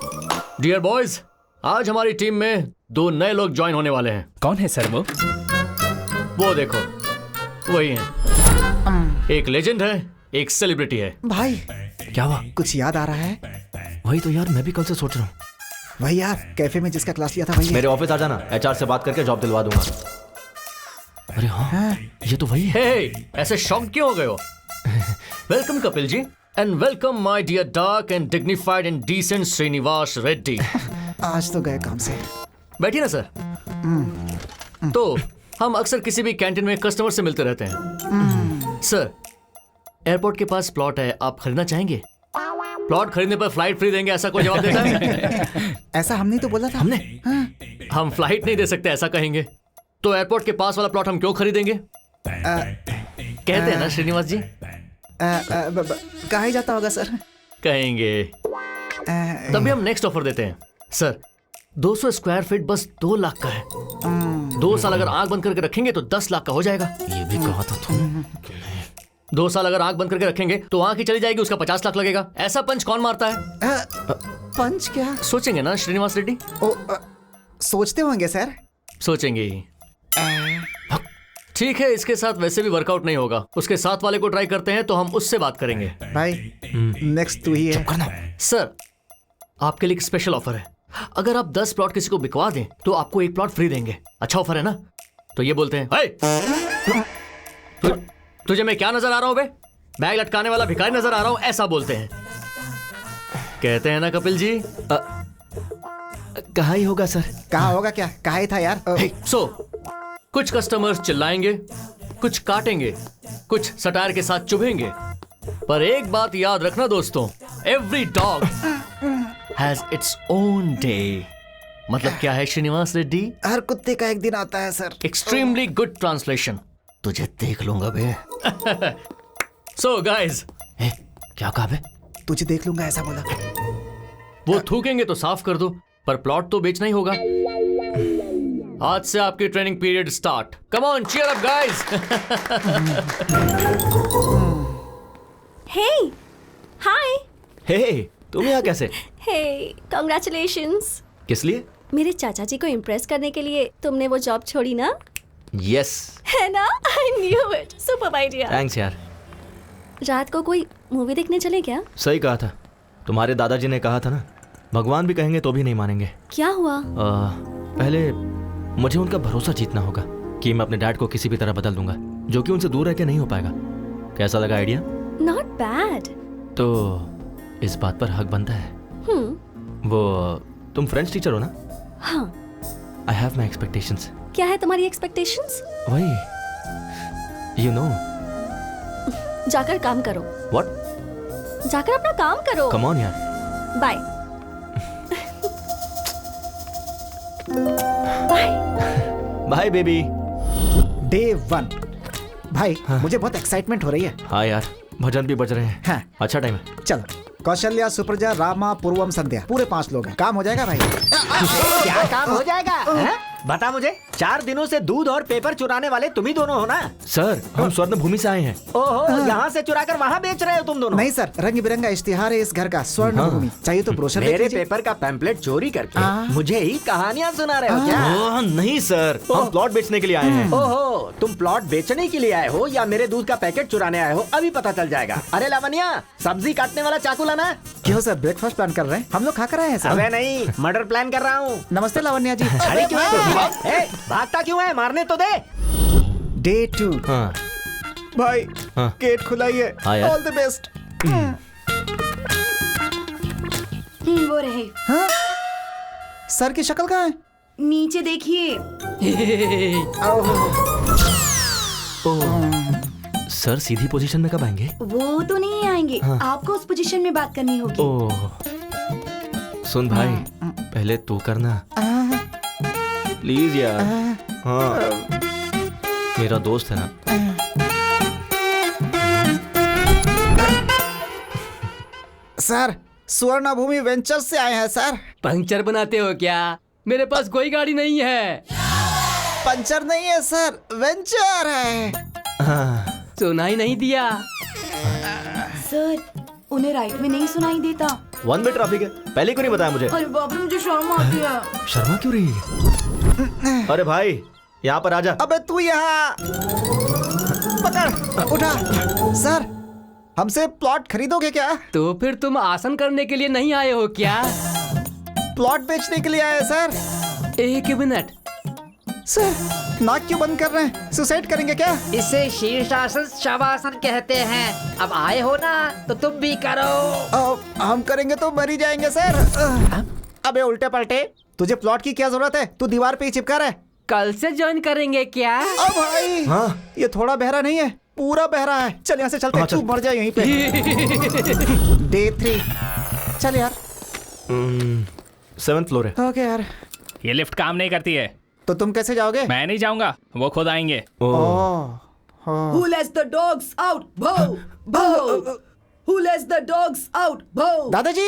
डियर बॉयज, आज हमारी टीम में 2 नए लोग ज्वाइन होने वाले हैं। कौन है सर वो? वो देखो, वही हैं। एक लेजेंड है, एक सेलिब्रिटी है। भाई, क्या हुआ? कुछ याद आ रहा है? वही तो यार, मैं भी कल से सोच रहा हूँ। वही यार, कैफे में जिसका क्लास लिया था वही है। मेरे ऑफिस आ जाना, एचआर से बात करके जॉब दिलवा दूंगा। अरे हाँ, ये तो वही है। हे, ऐसे शॉक क्यों हो गए हो? Welcome Kapil ji, and welcome my dear dark and dignified and decent Srinivas Reddy. आज तो गए काम से। बैठिए ना सर। तो हम अक्सर किसी भी कैंटीन में कस्टमर से मिलते रहते हैं। सर, एयरपोर्ट के पास प्लॉट है, आप खरीदना चाहेंगे? प्लॉट खरीदने पर फ्लाइट फ्री देंगे, ऐसा कोई जवाब देता है? ऐसा हमने तो बोला था। हमने? हम फ्लाइट नहीं दे सकते ऐसा कहेंगे तो एयरपोर्ट के पास वाला प्लॉट हम क्यों खरीदेंगे? कहते हैं ना श्रीनिवास जी। कहा ही जाता होगा सर। कहेंगे। तभी हम नेक्स्ट ऑफर देते हैं। सर, 200 स्क्वायर फीट बस 2 लाख का है। 2 साल अगर आंख बंद करके रखेंगे तो 10 लाख का हो जाएगा। ये भी कहा था तुम। 2 साल अगर आंख बंद करके रखेंगे तो आंख ही चली जाएगी, उसका 50 लाख लगेगा। ऐसा पंच कौन मारता है? पंच क्या? सोचेंगे ना श्रीनिवास रेड्डी? सोचते होंगे सर। सोचेंगे ही। ठीक है, इसके साथ वैसे भी वर्कआउट नहीं होगा, उसके साथ वाले को ट्राई करते हैं तो हम उससे बात करेंगे। भाई, नेक्स्ट तू ही है। सर, आपके लिए एक स्पेशल ऑफर है। अगर आप 10 प्लॉट किसी को बिकवा दें तो आपको 1 प्लॉट फ्री देंगे। अच्छा ऑफर है ना? तो ये बोलते हैं, तुझे मैं क्या नजर आ रहा हूं बे? बैग लटकाने वाला भिखारी नजर आ रहा हूं, ऐसा बोलते हैं। कहते हैं ना कपिल जी। कहाँ ही होगा सर? कहाँ होगा क्या? कहाँ ही था यार। कुछ कस्टमर्स चिल्लाएंगे, कुछ काटेंगे, कुछ सटायर के साथ चुभेंगे, पर एक बात याद रखना दोस्तों, every dog has its own day. मतलब क्या है श्रीनिवास रेड्डी? हर कुत्ते का एक दिन आता है सर। Extremely good translation. तुझे देख लूंगा बे। सो गाइस, क्या कहा बे? तुझे देख लूंगा ऐसा बोला। वो थूकेंगे तो साफ कर दो, पर प्लॉट तो बेचना ही होगा। आज से आपकी training period start. Come on, cheer up guys. Hey, hi. Hey, तुम यहाँ कैसे? Hey, congratulations. किस लिए? मेरे चाचा जी को इम्प्रेस करने के लिए तुमने वो जॉब छोड़ी ना? यस। है ना? I knew it. Super idea. Thanks यार। रात को कोई मूवी देखने चले क्या? सही कहा था। तुम्हारे दादाजी ने कहा था ना, भगवान भी कहेंगे तो भी नहीं मानेंगे। क्या हुआ? पहले मुझे उनका भरोसा जीतना होगा कि मैं अपने डैड को किसी भी तरह बदल दूंगा, जो कि उनसे दूर रह के नहीं हो पाएगा। कैसा लगा आइडिया? Not bad. तो इस बात पर हक बनता है। वो तुम फ्रेंच टीचर हो ना? हाँ। I have my expectations. क्या है तुम्हारी एक्सपेक्टेशंस? वही, यू नो। जाकर काम करो। व्हाट? जाकर अपना काम करो। कम ऑन यार। Bye. Bye. Bye baby. Day 1। भाई मुझे बहुत एक्साइटमेंट हो रही है। हाँ यार, भजन भी बज रहे हैं। हाँ। अच्छा टाइम है। चलो। कौशल्या, सुप्रजा, रामा, पूर्वम, संध्या, पूरे 5 लोग हैं। काम हो जाएगा भाई? क्या काम हो जाएगा? हैं? बता मुझे, 4 दिनों से दूध और पेपर चुराने वाले तुम ही दोनों हो ना? सर, हम स्वर्ण भूमि से आए हैं। ओहो, यहाँ से चुरा कर वहाँ बेच रहे हो तुम दोनों? नहीं सर, रंग बिरंगा इश्तिहार है इस घर का, स्वर्ण भूमि। चाहिए तो ब्रोशर देख मेरे लीजिए। पेपर का पैम्पलेट चोरी करके मुझे ही कहानियाँ सुना रहे हो क्या? नहीं सर, हम प्लॉट बेचने के लिए आए हैं। ओहो, तुम प्लॉट बेचने के लिए आए हो या मेरे दूध का पैकेट चुराने आए हो, अभी पता चल जाएगा। अरे लावण्या, सब्जी काटने वाला चाकू लाना। क्यों सर, ब्रेकफास्ट प्लान कर रहे हैं? हम लोग खा कर आए हैं सर। अबे नहीं, मर्डर प्लान कर रहा हूँ। नमस्ते लावण्या जी। अरे क्यों है? भागता क्यों है? मारने तो दे। डे 2। हाँ। भाई हाँ। गेट खुला ही है। हाँ यार। All the best. वो रहे। हाँ? सर की शक्ल कहाँ है? नीचे देखिए। सर सीधी पोजीशन में कब आएंगे? वो तो नहीं आएंगे। हाँ। आपको उस पोजीशन में बात करनी होगी। ओह, सुन भाई, पहले तू करना प्लीज यार। हाँ, मेरा दोस्त है ना। सर, स्वर्ण भूमि वेंचर से आए हैं सर। पंक्चर बनाते हो क्या? मेरे पास कोई गाड़ी नहीं है। पंचर नहीं है सर, वेंचर है। सुना ही नहीं दिया। सर, उन्हें राइट में नहीं सुनाई देता। 1 वे ट्रैफिक है, पहले क्यों नहीं बताया मुझे? अरे बाप रे, मुझे शर्म आती है। शर्मा क्यों रही है? अरे भाई, यहाँ पर आजा। अबे तू यहाँ पकड़, उठा। सर, हमसे प्लॉट खरीदोगे क्या? तो फिर तुम आसन करने के लिए नहीं आए हो क्या? प्लॉट बेचने के लिए आए सर। एक मिनट सर, नाक क्यों बंद कर रहे हैं? सुसाइड करेंगे क्या? इसे शीर्षासन शवासन कहते हैं। अब आए हो ना तो तुम भी करो। हम करेंगे तो मर ही जाएंगे सर। अबे उल्टे पलटे, तुझे प्लॉट की क्या जरूरत है? तू दीवार पे ही चिपका रहा है। कल से ज्वाइन करेंगे क्या? अब भाई, हाँ? ये थोड़ा बहरा नहीं है, पूरा बहरा है। चल यहाँ से चलते हैं। तू मर जाए यहीं पे। डे 3। चल यार। 7th फ्लोर है। ओके यार। ये लिफ्ट काम नहीं करती है। तो तुम कैसे जाओगे? मैं नहीं जाऊंगा, वो खुद आएंगे। Who lets the dogs out? Boo! Boo! Who lets the dogs out? Boo! दादाजी।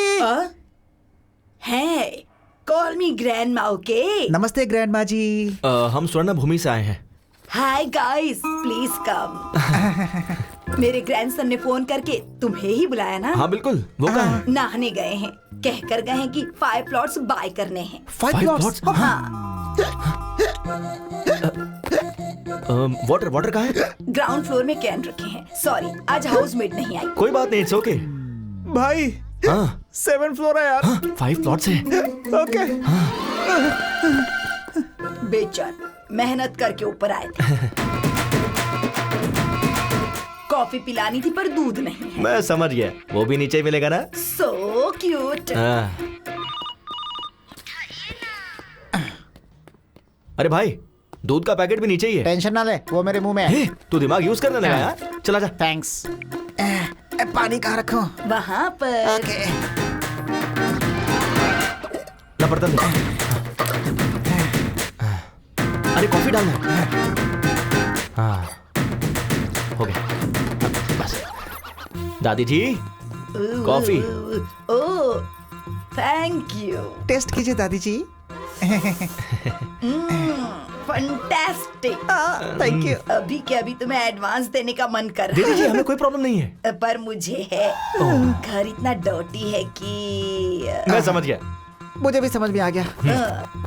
Hey, call me grandma, okay? नमस्ते ग्रैंडमा जी। हम स्वर्ण भूमि से आए हैं। Hi guys, please come. मेरे ग्रैंडसन ने फोन करके तुम्हें ही बुलाया ना? हाँ बिल्कुल, वो कहाँ है? नहाने गए हैं। कहकर गए हैं कि 5 प्लॉट्स बाय करने हैं। 5 प्लॉट्स? हाँ। वाटर कहाँ है? ग्राउंड फ्लोर में कैन रखे हैं। सॉरी, आज हाउसमेट नहीं आई। कोई बात नहीं, इट्स ओके। भाई, हाँ 7th फ्लोर है यार। 5 प्लॉट्स है। ओके। बेचन, मेहनत करके ऊपर आए थे। कॉफी पिलानी थी पर दूध नहीं है। मैं समझ गया, वो भी नीचे ही मिलेगा ना। So cute. अरे भाई, दूध का पैकेट भी नीचे ही है। टेंशन ना ले, वो मेरे मुंह में है। तू दिमाग यूज करने लगा यार। चला जा। थैंक्स। पानी कहाँ रखूं? वहाँ पर। ओके। ना बर्तन दे। अरे कॉफी डालना है। हाँ, हो गया बस। दादी जी, coffee. Oh, thank you. Test कीजिए दादी जी। फंटास्टिक। Thank you. अभी के अभी तुम्हें एडवांस देने का मन कर दीदी रहा जी, है। हमें कोई प्रॉब्लम नहीं है। पर मुझे है। घर इतना डर्टी है कि मैं समझ गया। मुझे भी समझ में आ गया।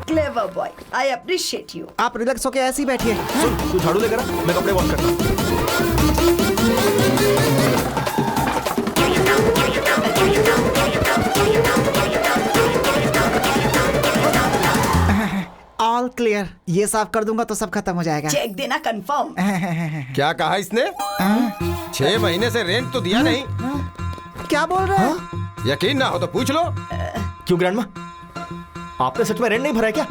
Clever boy, I appreciate you. आप रिलैक्स होके ऐसे ही बैठिए। सुन, तू झाड़ू लेकर आ, मैं कपड़े वॉश करता हूँ। All clear. ये साफ कर दूंगा तो सब खत्म हो जाएगा। चेक देना कंफर्म। क्या कहा इसने? 6 महीने से रेंट तो दिया नहीं। क्या बोल रहे हैं? यकीन ना हो तो पूछ लो। क्यों ग्रैंडमा, आपने सच में रेंट नहीं भरा है क्या?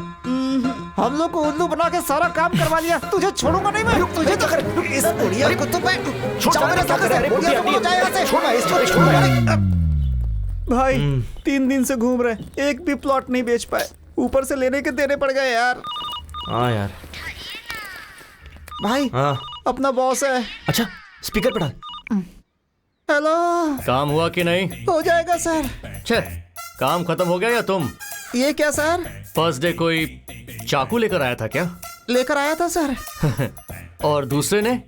हम लोग को उल्लू बना के सारा काम करवा लिया। तुझे छोड़ूंगा नहीं मैं। तुझे तो इस बुढ़िया को तो मैं जाओ मेरे साथ से। बुढ़िया को जाए यहाँ से। छोड़ इसको, छोड़। भाई 3 दिन से घूम रहे, एक भी प्लॉट नहीं बेच पाए। ऊपर से लेने के देने पड़ गए यार। हाँ यार। भाई हाँ, अपना बॉस है। अच्छा, स्पीकर पे डाल। हेलो। काम हुआ कि नहीं? हो जाएगा सर। छे, काम खत्म हो गया या तुम? ये क्या सर? फर्स्ट डे कोई चाकू लेकर आया था क्या? लेकर आया था सर। और दूसरे ने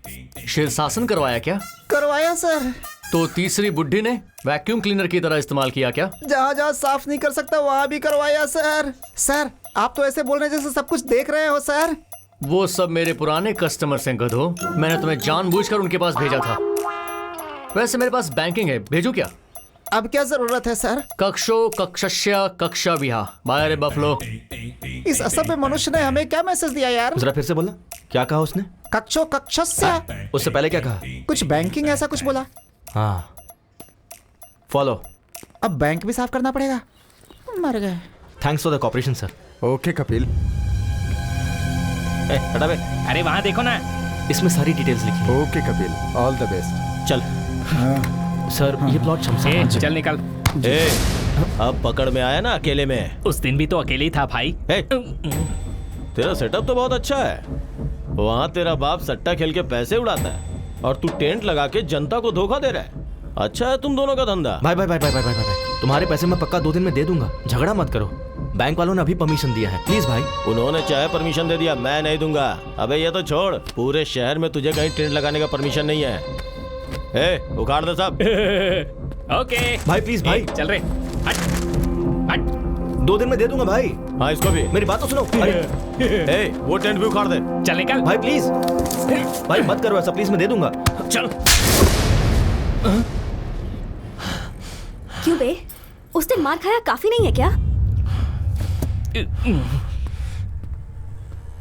शीर्षासन करवाया क्या? करवाया सर। तो तीसरी बुड्ढी ने वैक्यूम क्लीनर की तरह इस्तेमाल किया क्या? जहाँ जहाँ साफ नहीं कर सकता वहाँ भी करवाया सर। सर आप तो ऐसे बोल रहे जैसे सब कुछ देख रहे हो सर। वो सब मेरे पुराने कस्टमर से गधो। मैंने तुम्हें जानबूझकर उनके पास भेजा था। वैसे मेरे पास बैंकिंग है, भेजू क्या? अब क्या जरूरत है सर? कक्षो कक्षस्य कक्षा विहा बाय बफलो। इस असभ्य मनुष्य ने हमें क्या मैसेज दिया यार? जरा फिर से बोलना, क्या कहा उसने? कक्षो कक्षस्य। उससे पहले क्या कहा? कुछ बैंकिंग ऐसा कुछ बोला। हाँ, फॉलो। अब बैंक भी साफ करना पड़ेगा। मर गए। Thanks for the cooperation sir. Okay Kapil. हटा बे। अरे वहाँ देखो ना, इसमें सारी डिटेल्स लिखी है। Okay Kapil, all the best. चल। सर ये प्लॉट शमशान। चल निकल। अब पकड़ में आया ना अकेले में। उस दिन भी तो अकेले ही था भाई। तेरा सेटअप तो बहुत अच्छा है। वहाँ तेरा बाप सट्टा खेल के पैसे उड़ाता है और तू टेंट लगा के जनता को धोखा दे रहा है। अच्छा है तुम दोनों का धंधा। भाई भाई भाई भाई भाई भाई भाई, तुम्हारे पैसे मैं पक्का 2 दिन में दे दूंगा। झगड़ा मत करो, बैंक वालों ने अभी परमिशन दिया है। प्लीज भाई। उन्होंने चाहे परमिशन दे दिया, मैं नहीं दूंगा। अबे ये तो छोड़, पूरे शहर में तुझे कहीं टेंट लगाने का परमिशन नहीं है। उखाड़ दे सब। ओके भाई प्लीज भाई। चल रहे। हट हट। 2 दिन में दे दूंगा भाई। हाँ इसको भी। मेरी बात तो सुनो। अरे वो टेंट भी उखाड़ दे। चल निकल भाई प्लीज। भाई मत करो ऐसा प्लीज, मैं दे दूंगा। चल। क्यों बे, उस दिन मार खाया काफी नहीं है क्या?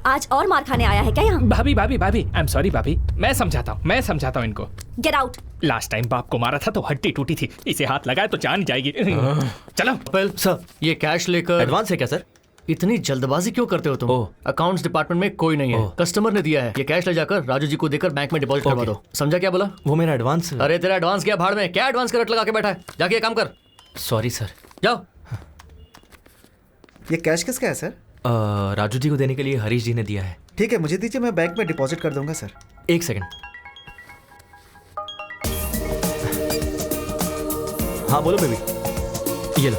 आज और मार खाने आया है क्या यहाँ? भाभी भाभी भाभी, आई एम सॉरी भाभी। मैं समझाता हूँ इनको। Get out. लास्ट टाइम बाप को मारा था तो हड्डी टूटी थी, इसे हाथ लगाए तो जान जाएगी। चलो। सर ये कैश लेकर। एडवांस है क्या सर? इतनी जल्दबाजी क्यों करते हो तुम? अकाउंट्स डिपार्टमेंट में कोई नहीं है, कस्टमर ने दिया है। ये कैश ले जाकर राजू जी को देकर बैंक में डिपॉजिट करवा दो। समझा क्या बोला? वो मेरा एडवांस। अरे तेरा एडवांस क्या भाड़ में? क्या एडवांस का रट लगा के बैठा है? जाके काम कर। Sorry sir. जाओ। ये कैश किसका है सर? राजू जी को देने के लिए हरीश जी ने दिया है। ठीक है, मुझे दीजिए, मैं बैंक में डिपॉजिट कर दूंगा सर। 1 सेकंड। हाँ बोलो बेबी। ये लो।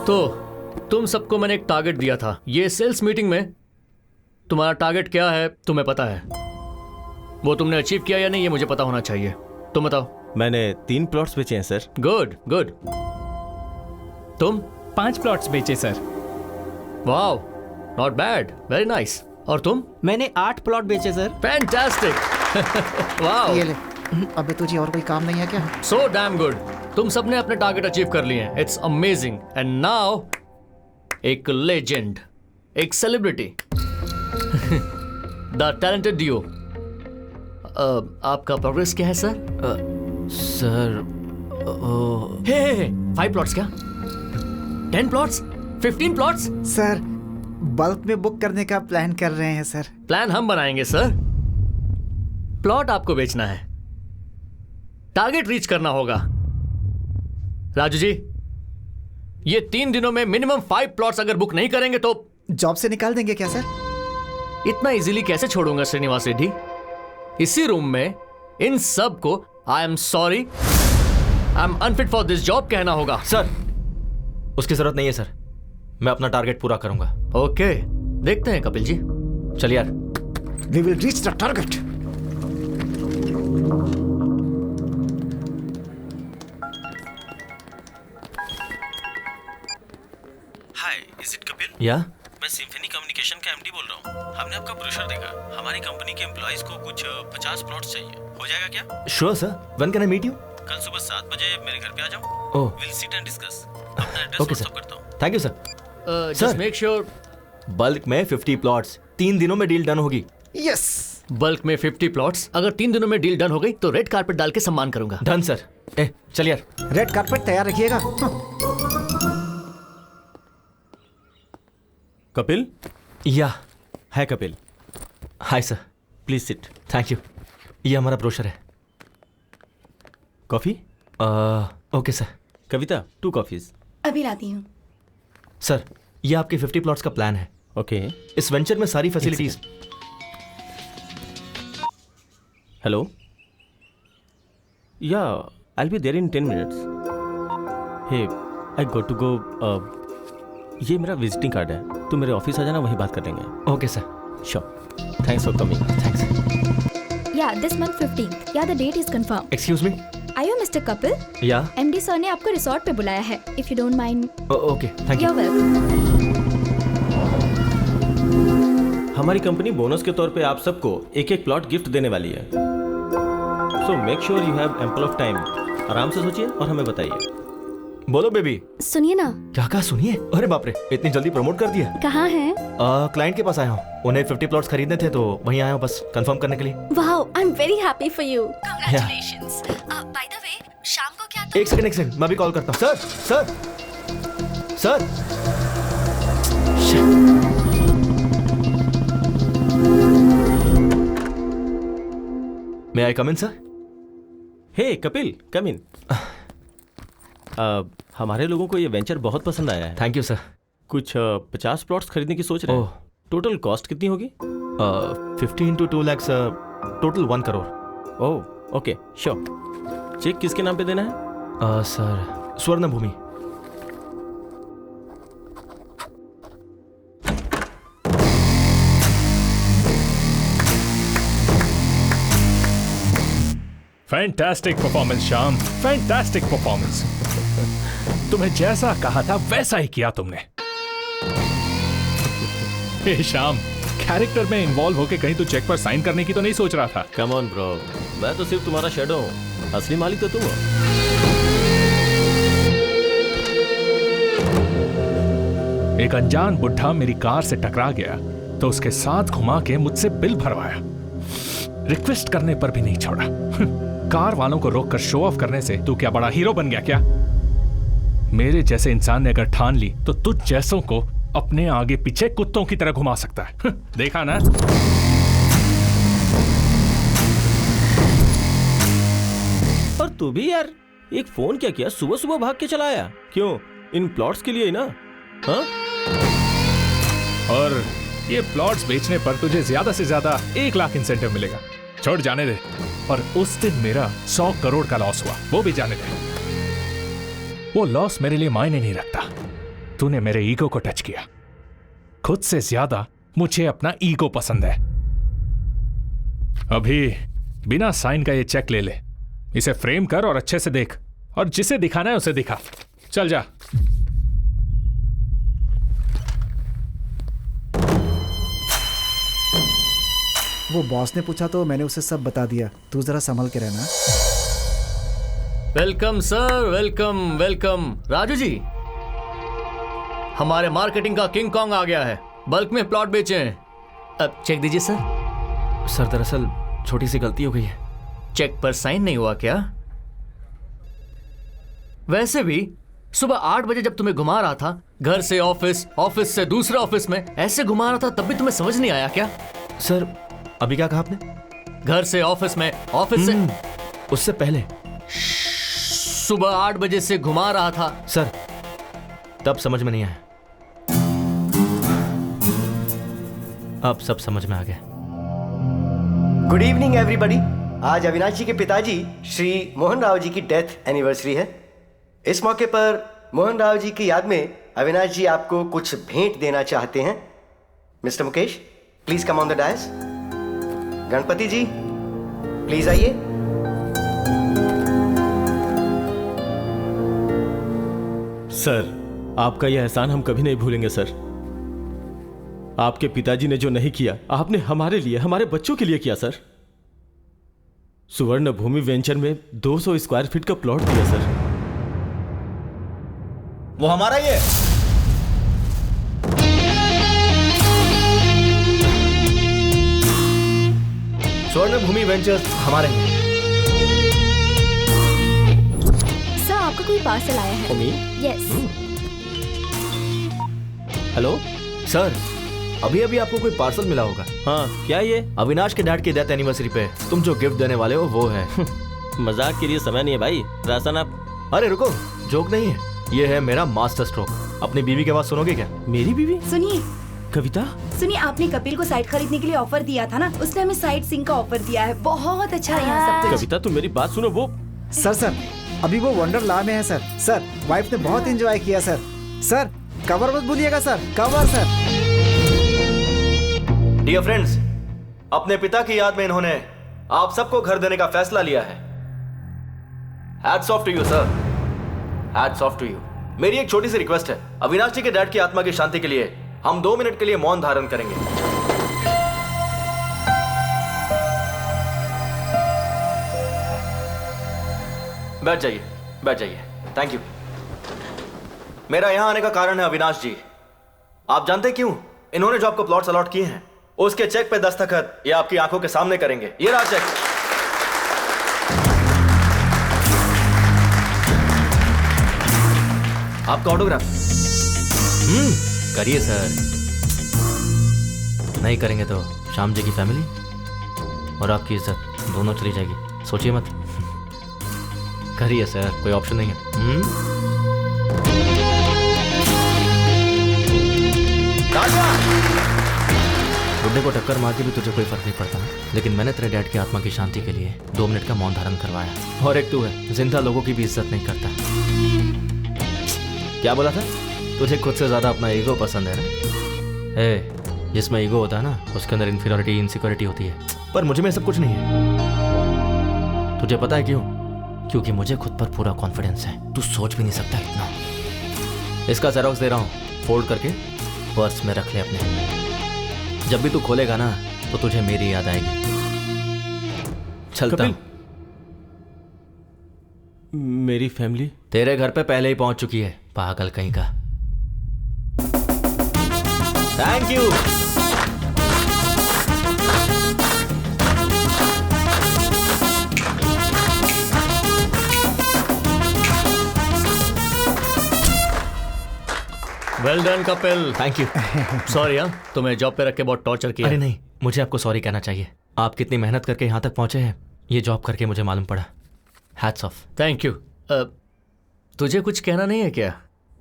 तो तुम सबको मैंने एक टारगेट दिया था। ये सेल्स मीटिंग में तुम्हारा टारगेट क्या है तुम्हें पता है? वो तुमने अचीव किया या नहीं ये मुझे पता होना चाहिए। तुम बताओ। मैंने 3 प्लॉट्स बेचे हैं सर। Good good. तुम? 5 प्लॉट्स बेचे sir. Wow, not bad, very nice. और तुम? मैंने 8 प्लॉट बेचे सर। फैंटास्टिक। वाओ। ये ले। अबे तुझे और कोई काम नहीं है क्या? So damn good. तुम सबने अपने टारगेट अचीव कर लिए हैं। It's amazing. एंड नाउ एक लेजेंड, एक सेलिब्रिटी, द टैलेंटेड डियो। आपका प्रोग्रेस क्या है सर? सर 5 प्लॉट्स क्या? 10 प्लॉट्स? 15 प्लॉट्स? सर बल्क में बुक करने का प्लान कर रहे हैं सर। प्लान हम बनाएंगे सर। प्लॉट आपको बेचना है, टारगेट रीच करना होगा। राजू जी, ये 3 दिनों में मिनिमम 5 प्लॉट्स अगर बुक नहीं करेंगे तो जॉब से निकाल देंगे क्या सर? इतना इजीली कैसे छोड़ूंगा श्रीनिवास रेड्डी? इसी रूम में इन सब को I am sorry, I am unfit for this job कहना होगा। सर उसकी जरूरत नहीं है सर, मैं अपना टारगेट पूरा करूंगा। ओके, देखते हैं कपिल जी। चल यार। We will reach the target. Hi, is it Kapil? या मैं सिम्फनी कम्युनिकेशन का एमडी बोल रहा हूँ। हमने आपका ब्रोशर देखा। हमारी कंपनी के एम्प्लॉइज को कुछ 50 प्लॉट्स चाहिए। हो जाएगा क्या? Sure sir. When can I meet you? कल सुबह 7 बजे मेरे घर पे आ जाओ। Oh, will sit and discuss. अपना एड्रेस ओके व्हाट्सएप सर। करता हूँ। Thank you sir. Just make sure bulk में 50 प्लॉट्स 3 दिनों में डील डन होगी। यस। बल्क में 50 प्लॉट्स अगर 3 दिनों में डील डन हो गई तो रेड कारपेट डाल के सम्मान करूंगा। Done sir. चल यार। रेड कारपेट तैयार रखिएगा। Kapil? Yeah. Hi Kapil. Hi sir. Please sit. Thank you. ये हमारा ब्रोशर है। Coffee? Okay sir. Kavita 2 coffees. अभी लाती हूँ। सर ये आपके 50 प्लॉट्स का प्लान है। ओके। इस वेंचर में सारी facilities. Hello? Yeah, I will be there in 10 minutes. Hey, I got to go. ये मेरा विजिटिंग कार्ड है, तुम मेरे ऑफिस आ जाना, वहीं बात कर लेंगे। Okay sir. Sure. Thanks for coming. Thanks. Yeah this month 15th। Yeah the date is confirm. Excuse me. Are you mister Kapil? Yeah. MD sir ने आपको रिसोर्ट पे बुलाया है। If you don't mind. Okay, thank you. You are welcome. हमारी company bonus के तौर पे आप सबको एक प्लॉट गिफ्ट देने वाली है। So make sure you have ample of time. आराम से सोचिए और हमें बताइए। बोलो बेबी। सुनिए ना। क्या कहा? सुनिए। अरे बाप रे, इतनी जल्दी प्रमोट कर दिया। कहाँ हैं? क्लाइंट के पास आया हूँ। उन्हें 50 प्लॉट्स खरीदने थे तो वहीं आया हूँ बस कंफर्म करने के लिए। Wow, I am very happy for you. Congratulations. By the way, शाम को क्या? एक सेकंड, मैं भी कॉल करता हूँ। सर। मे आई कम इन सर? हे कपिल, कम इन। हमारे लोगों को ये वेंचर बहुत पसंद आया है। Thank you sir. कुछ 50 प्लॉट्स खरीदने की सोच रहे हैं। टोटल कॉस्ट कितनी होगी? 50 into 2 lakhs, total 1 crore. Oh okay, sure. Check किसके नाम पे देना है? Sir Swarna Bhoomi. Fantastic performance Shyam, fantastic performance. तुम्हें जैसा कहा था वैसा ही किया तुमने। हे श्याम, कैरेक्टर में इन्वॉल्व होके कहीं तू चेक पर साइन करने की तो नहीं सोच रहा था? कम ऑन ब्रो, मैं तो सिर्फ तुम्हारा शैडो हूँ, असली मालिक तो तुम हो। एक अनजान बुढ़ा मेरी कार से टकरा गया तो उसके साथ घुमा के मुझसे बिल भरवाया। रिक्वेस्ट करने पर भी नहीं छोड़ा। कार वालों को रोककर शो ऑफ करने से तू क्या बड़ा हीरो बन गया क्या? मेरे जैसे इंसान ने अगर ठान ली तो तुझ जैसों को अपने आगे पीछे कुत्तों की तरह घुमा सकता है। देखा ना? और तू भी यार, एक फोन क्या किया, सुबह सुबह भाग के चला आया। क्यों? इन प्लॉट्स के लिए ही ना? हाँ? और ये प्लॉट्स बेचने पर तुझे ज्यादा से ज्यादा 1 लाख इंसेंटिव मिलेगा। छोड़, जाने दे। और उस दिन मेरा 100 करोड़ का लॉस हुआ, वो भी जाने दे। वो लॉस मेरे लिए मायने नहीं रखता। तूने मेरे ईगो को टच किया। खुद से ज्यादा मुझे अपना ईगो पसंद है। अभी बिना साइन का ये चेक ले ले, इसे फ्रेम कर और अच्छे से देख, और जिसे दिखाना है उसे दिखा। चल जा। वो बॉस ने पूछा तो मैंने उसे सब बता दिया। तू जरा संभल के रहना। Welcome sir, welcome welcome. Raju ji, हमारे मार्केटिंग का किंग कॉन्ग आ गया है, बल्क में प्लॉट बेचे हैं। अब चेक दीजिए सर। सर दरअसल छोटी सी गलती हो गई है। चेक पर साइन नहीं हुआ क्या? वैसे भी सुबह 8 बजे जब तुम्हें घुमा रहा था, घर से ऑफिस, ऑफिस से दूसरे ऑफिस में, ऐसे घुमा रहा था, तब भी तुम्हें समझ नहीं आया क्या? सर अभी क्या कहा आपने? घर से ऑफिस में, ऑफिस से उससे पहले सुबह 8 बजे से घुमा रहा था। सर तब समझ में नहीं आया, अब सब समझ में आ गया। Good evening everybody. आज अविनाश जी के पिताजी श्री मोहन राव जी की डेथ एनिवर्सरी है। इस मौके पर मोहन राव जी की याद में अविनाश जी आपको कुछ भेंट देना चाहते हैं। Mister Mukesh, please come on the dais. Ganapati ji, please आइए। सर, आपका यह एहसान हम कभी नहीं भूलेंगे सर। आपके पिताजी ने जो नहीं किया, आपने हमारे लिए, हमारे बच्चों के लिए किया सर। सुवर्ण भूमि वेंचर में 200 स्क्वायर फीट का प्लॉट दिया सर। वो हमारा ही है। स्वर्ण भूमि वेंचर्स हमारे हैं। सर आपका कोई पार्सल आया है। यस। हेलो सर, अभी अभी आपको कोई पार्सल मिला होगा। हाँ, क्या ये? अविनाश के डैड की डेथ एनिवर्सरी पे तुम जो गिफ्ट देने वाले हो वो है। मजाक के लिए समय नहीं है भाई। राशन आप। अरे रुको, जोक नहीं है, ये है मेरा मास्टर स्ट्रोक। अपनी बीवी के बात सुनोगे क्या? मेरी बीवी? सुनिए कविता, सुनिए, आपने कपिल को साइट खरीदने के लिए ऑफर दिया था ना, उसने हमें साइट सिंह का ऑफर दिया है। बहुत अच्छा है यहाँ सब कुछ। कविता तुम मेरी बात सुनो। वो सर अभी वो वंडरला में है सर। सर वाइफ ने बहुत एंजॉय किया सर। सर कवर मत भूलिएगा sir, cover sir. Dear friends, अपने पिता की याद में इन्होंने आप सबको घर देने का फैसला लिया है। Hats off to you sir, hats off to you. मेरी एक छोटी सी रिक्वेस्ट है, अविनाश जी के डैड की आत्मा की शांति के लिए हम 2 मिनट के लिए मौन धारण करेंगे। बैठ जाइए, बैठ जाइए। Thank you. मेरा यहां आने का कारण है अविनाश जी। आप जानते क्यों? इन्होंने जो आपको प्लॉट्स अलॉट किए हैं, उसके चेक पे दस्तखत ये आपकी आंखों के सामने करेंगे। ये रहा चेक। आपका ऑटोग्राफ। करिए सर। नहीं करेंगे तो श्याम जी की फैमिली और आपकी इज्जत दोनों चली जाएगी, सोचिए मत। करिए सर, कोई ऑप्शन नहीं है। बुड्ढे को टक्कर मार के भी तुझे कोई फर्क नहीं पड़ता, लेकिन मैंने तेरे डैड की आत्मा की शांति के लिए 2 मिनट का मौन धारण करवाया। और एक तू है, जिंदा लोगों की भी इज्जत नहीं करता। क्या बोला था? तुझे खुद से ज्यादा अपना ईगो पसंद है ना? जिसमें ईगो होता है ना, उसके अंदर इन्फीरियरिटी, इनसिक्योरिटी होती है। पर मुझे में सब कुछ नहीं है। तुझे पता है क्यों? क्योंकि मुझे खुद पर पूरा कॉन्फिडेंस है। तू सोच भी नहीं सकता इतना। इसका जेरॉक्स दे रहा हूँ, फोल्ड करके पर्स में रख ले अपने। जब भी तू खोलेगा ना, तो तुझे मेरी याद आएगी। चलता हूं। मेरी फैमिली तेरे घर पे पहले ही पहुंच चुकी है, पागल कहीं का। Thank you. Well done Kapil. Thank you. Sorry हाँ, तुम्हें जॉब पे रख के बहुत टॉर्चर किया। अरे नहीं, मुझे आपको सॉरी कहना चाहिए। आप कितनी मेहनत करके यहाँ तक पहुंचे हैं, ये जॉब करके मुझे मालूम पड़ा। Hats off. Thank you. तुझे कुछ कहना नहीं है क्या?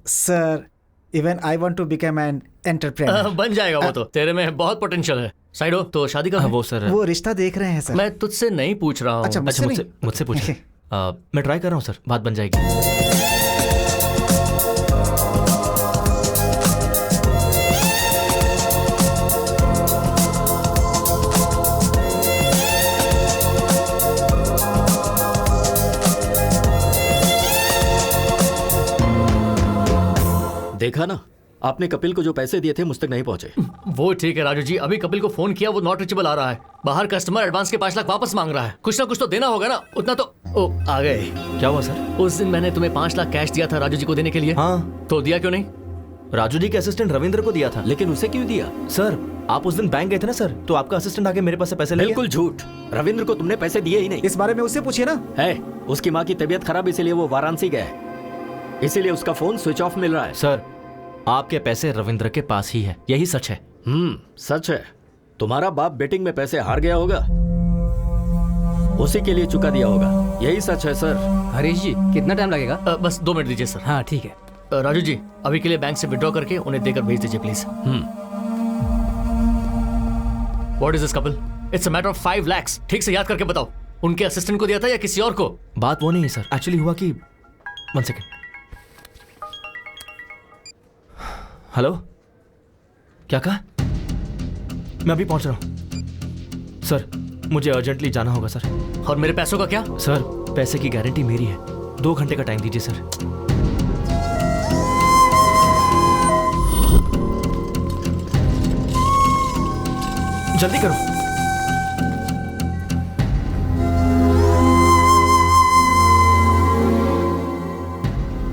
Sir, even I want to become an entrepreneur. बन जाएगा वो तो, तेरे में बहुत पोटेंशियल है। साइड हो तो शादी का वो सर, वो रिश्ता देख रहे हैं सर। मैं तुझसे नहीं पूछ रहा हूँ। अच्छा, मुझसे पूछिए। मैं ट्राई कर रहा हूँ सर, बात बन जाएगी। देखा ना, आपने कपिल को जो पैसे दिए थे मुझ तक नहीं पहुंचे। वो ठीक है राजू जी, अभी कपिल को फोन किया, वो नॉट रीचेबल आ रहा है। बाहर कस्टमर एडवांस के 5 लाख वापस मांग रहा है। कुछ ना कुछ तो देना होगा ना, उतना तो। ओ आ गए। क्या हुआ सर? उस दिन मैंने तुम्हें 5 लाख कैश दिया था राजू जी को देने के लिए। हाँ। तो दिया क्यों नहीं? राजू जी के असिस्टेंट रविंद्र को दिया था। लेकिन उसे क्यों दिया? सर आप उस दिन बैंक गए थे ना सर, तो आपका असिस्टेंट आके मेरे पास से पैसे ले गया। बिल्कुल झूठ, रविंद्र को तुमने पैसे दिए ही नहीं। इस बारे में उससे पूछिए ना। है, उसकी माँ की तबीयत खराब इसलिए वो वाराणसी गया है, इसीलिए उसका फोन स्विच ऑफ मिल रहा है। सर आपके पैसे रविंद्र के पास ही है, यही सच है। सच है। तुम्हारा बाप बेटिंग में पैसे हार गया होगा, उसी के लिए चुका दिया होगा, यही सच है सर। हरीश जी कितना टाइम लगेगा? बस 2 मिनट दीजिए सर। हाँ ठीक है। राजू जी अभी के लिए बैंक से विड्रॉ करके उन्हें देकर भेज दीजिए please. What is this Kapil? It's a matter of 5 lakh. ठीक से याद करके बताओ, उनके असिस्टेंट को दिया था या किसी और को? बात वो नहीं है सर, एक्चुअली हुआ कि 1 सेकेंड। हेलो, क्या कहा? मैं अभी पहुंच रहा हूं सर, मुझे अर्जेंटली जाना होगा सर। और मेरे पैसों का क्या? सर पैसे की गारंटी मेरी है, 2 घंटे का टाइम दीजिए सर। जल्दी करो।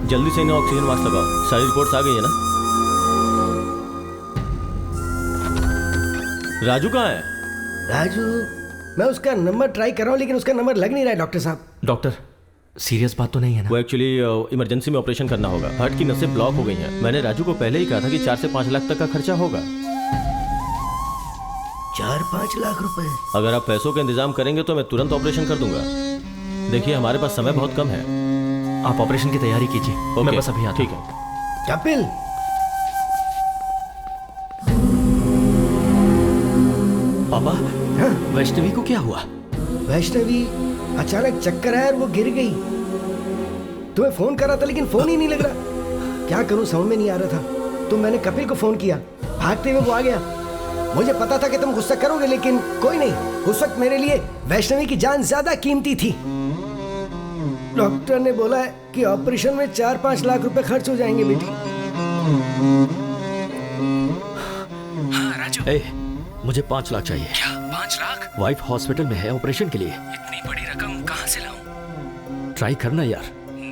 जल्दी से इन्हें ऑक्सीजन मास्क लगाओ। सारी रिपोर्ट्स आ गई है ना? राजू कहाँ है? राजू, मैं उसका नंबर ट्राई कर रहा हूँ लेकिन उसका नंबर लग नहीं रहा है डॉक्टर साहब। डॉक्टर सीरियस बात तो नहीं है ना? वो एक्चुअली इमरजेंसी में ऑपरेशन करना होगा, हार्ट की नसें ब्लॉक हो गई हैं। मैंने राजू को पहले ही कहा था कि 4 से 5 लाख तक का खर्चा होगा। 4-5 लाख रुपए? अगर आप पैसों का इंतजाम करेंगे तो मैं तुरंत ऑपरेशन कर दूंगा। देखिए हमारे पास समय बहुत कम है। आप ऑपरेशन की तैयारी कीजिए, मैं बस अभी आता हूं। ठीक है। कपिल, पापा, वैष्णवी को क्या हुआ? वैष्णवी अचानक चक्कर आया और वो गिर गई। तुम्हें फोन करा था लेकिन फोन ही नहीं लग रहा। क्या करूं समझ में नहीं आ रहा था, तो मैंने कपिल को फोन किया, भागते हुए वो आ गया। मुझे पता था कि तुम गुस्सा करोगे लेकिन कोई नहीं, उस वक्त मेरे लिए वैष्णवी की जान ज्यादा कीमती थी। डॉक्टर ने बोला है कि ऑपरेशन में 4-5 लाख रुपए खर्च हो जाएंगे बेटी। हाँ राजू। मुझे 5 लाख चाहिए। क्या 5 लाख? वाइफ हॉस्पिटल में है ऑपरेशन के लिए। इतनी बड़ी रकम कहाँ से लाऊं? ट्राई करना यार।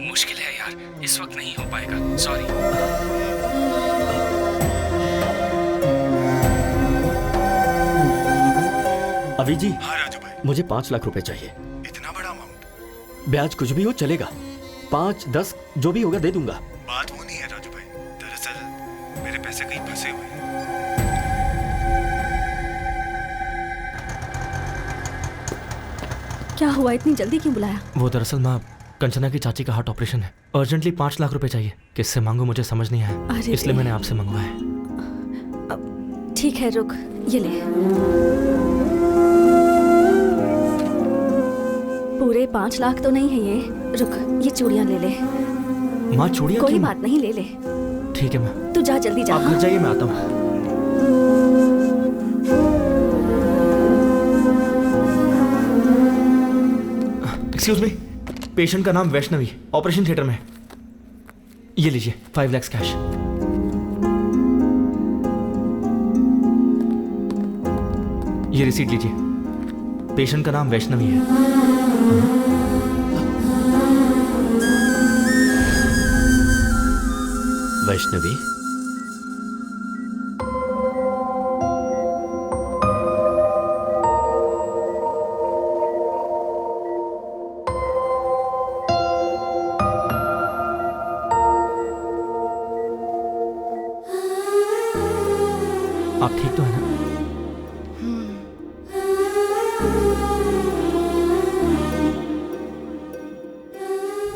मुश्किल है यार, इस वक्त नहीं हो पाएगा, सॉरी। अभी जी। हाँ राजू भाई। मुझे 5 लाख रुपए चाहिए। इतना बड़ा अमाउंट? ब्याज कुछ भी हो चलेगा, 5-10 जो भी होगा दे दूंगा। बात वो नहीं है राजू भाई, दरअसल मेरे पैसे कहीं फंसे हुए हैं। क्या हुआ, इतनी जल्दी क्यों बुलाया? वो दरअसल माँ कंचना की चाची का हार्ट ऑपरेशन है, अर्जेंटली 5 लाख रुपए चाहिए। किससे मांगू मुझे समझ नहीं आया, इसलिए मैंने आपसे मंगवाया। ठीक है रुक, ये ले। पूरे 5 लाख तो नहीं है ये, रुक ये चूड़ियां ले ले। माँ चूड़ियां? कोई बात नहीं, ले ले। ठीक है माँ। तू जा जल्दी जा। आप घर जाइए, मैं आता हूँ। एक्सक्यूज मी, पेशेंट का नाम वैष्णवी, ऑपरेशन थिएटर में। ये लीजिए 5 लाख कैश। ये रिसीट लीजिए, पेशेंट का नाम वैष्णवी है। वैष्णवी? आप ठीक तो है ना?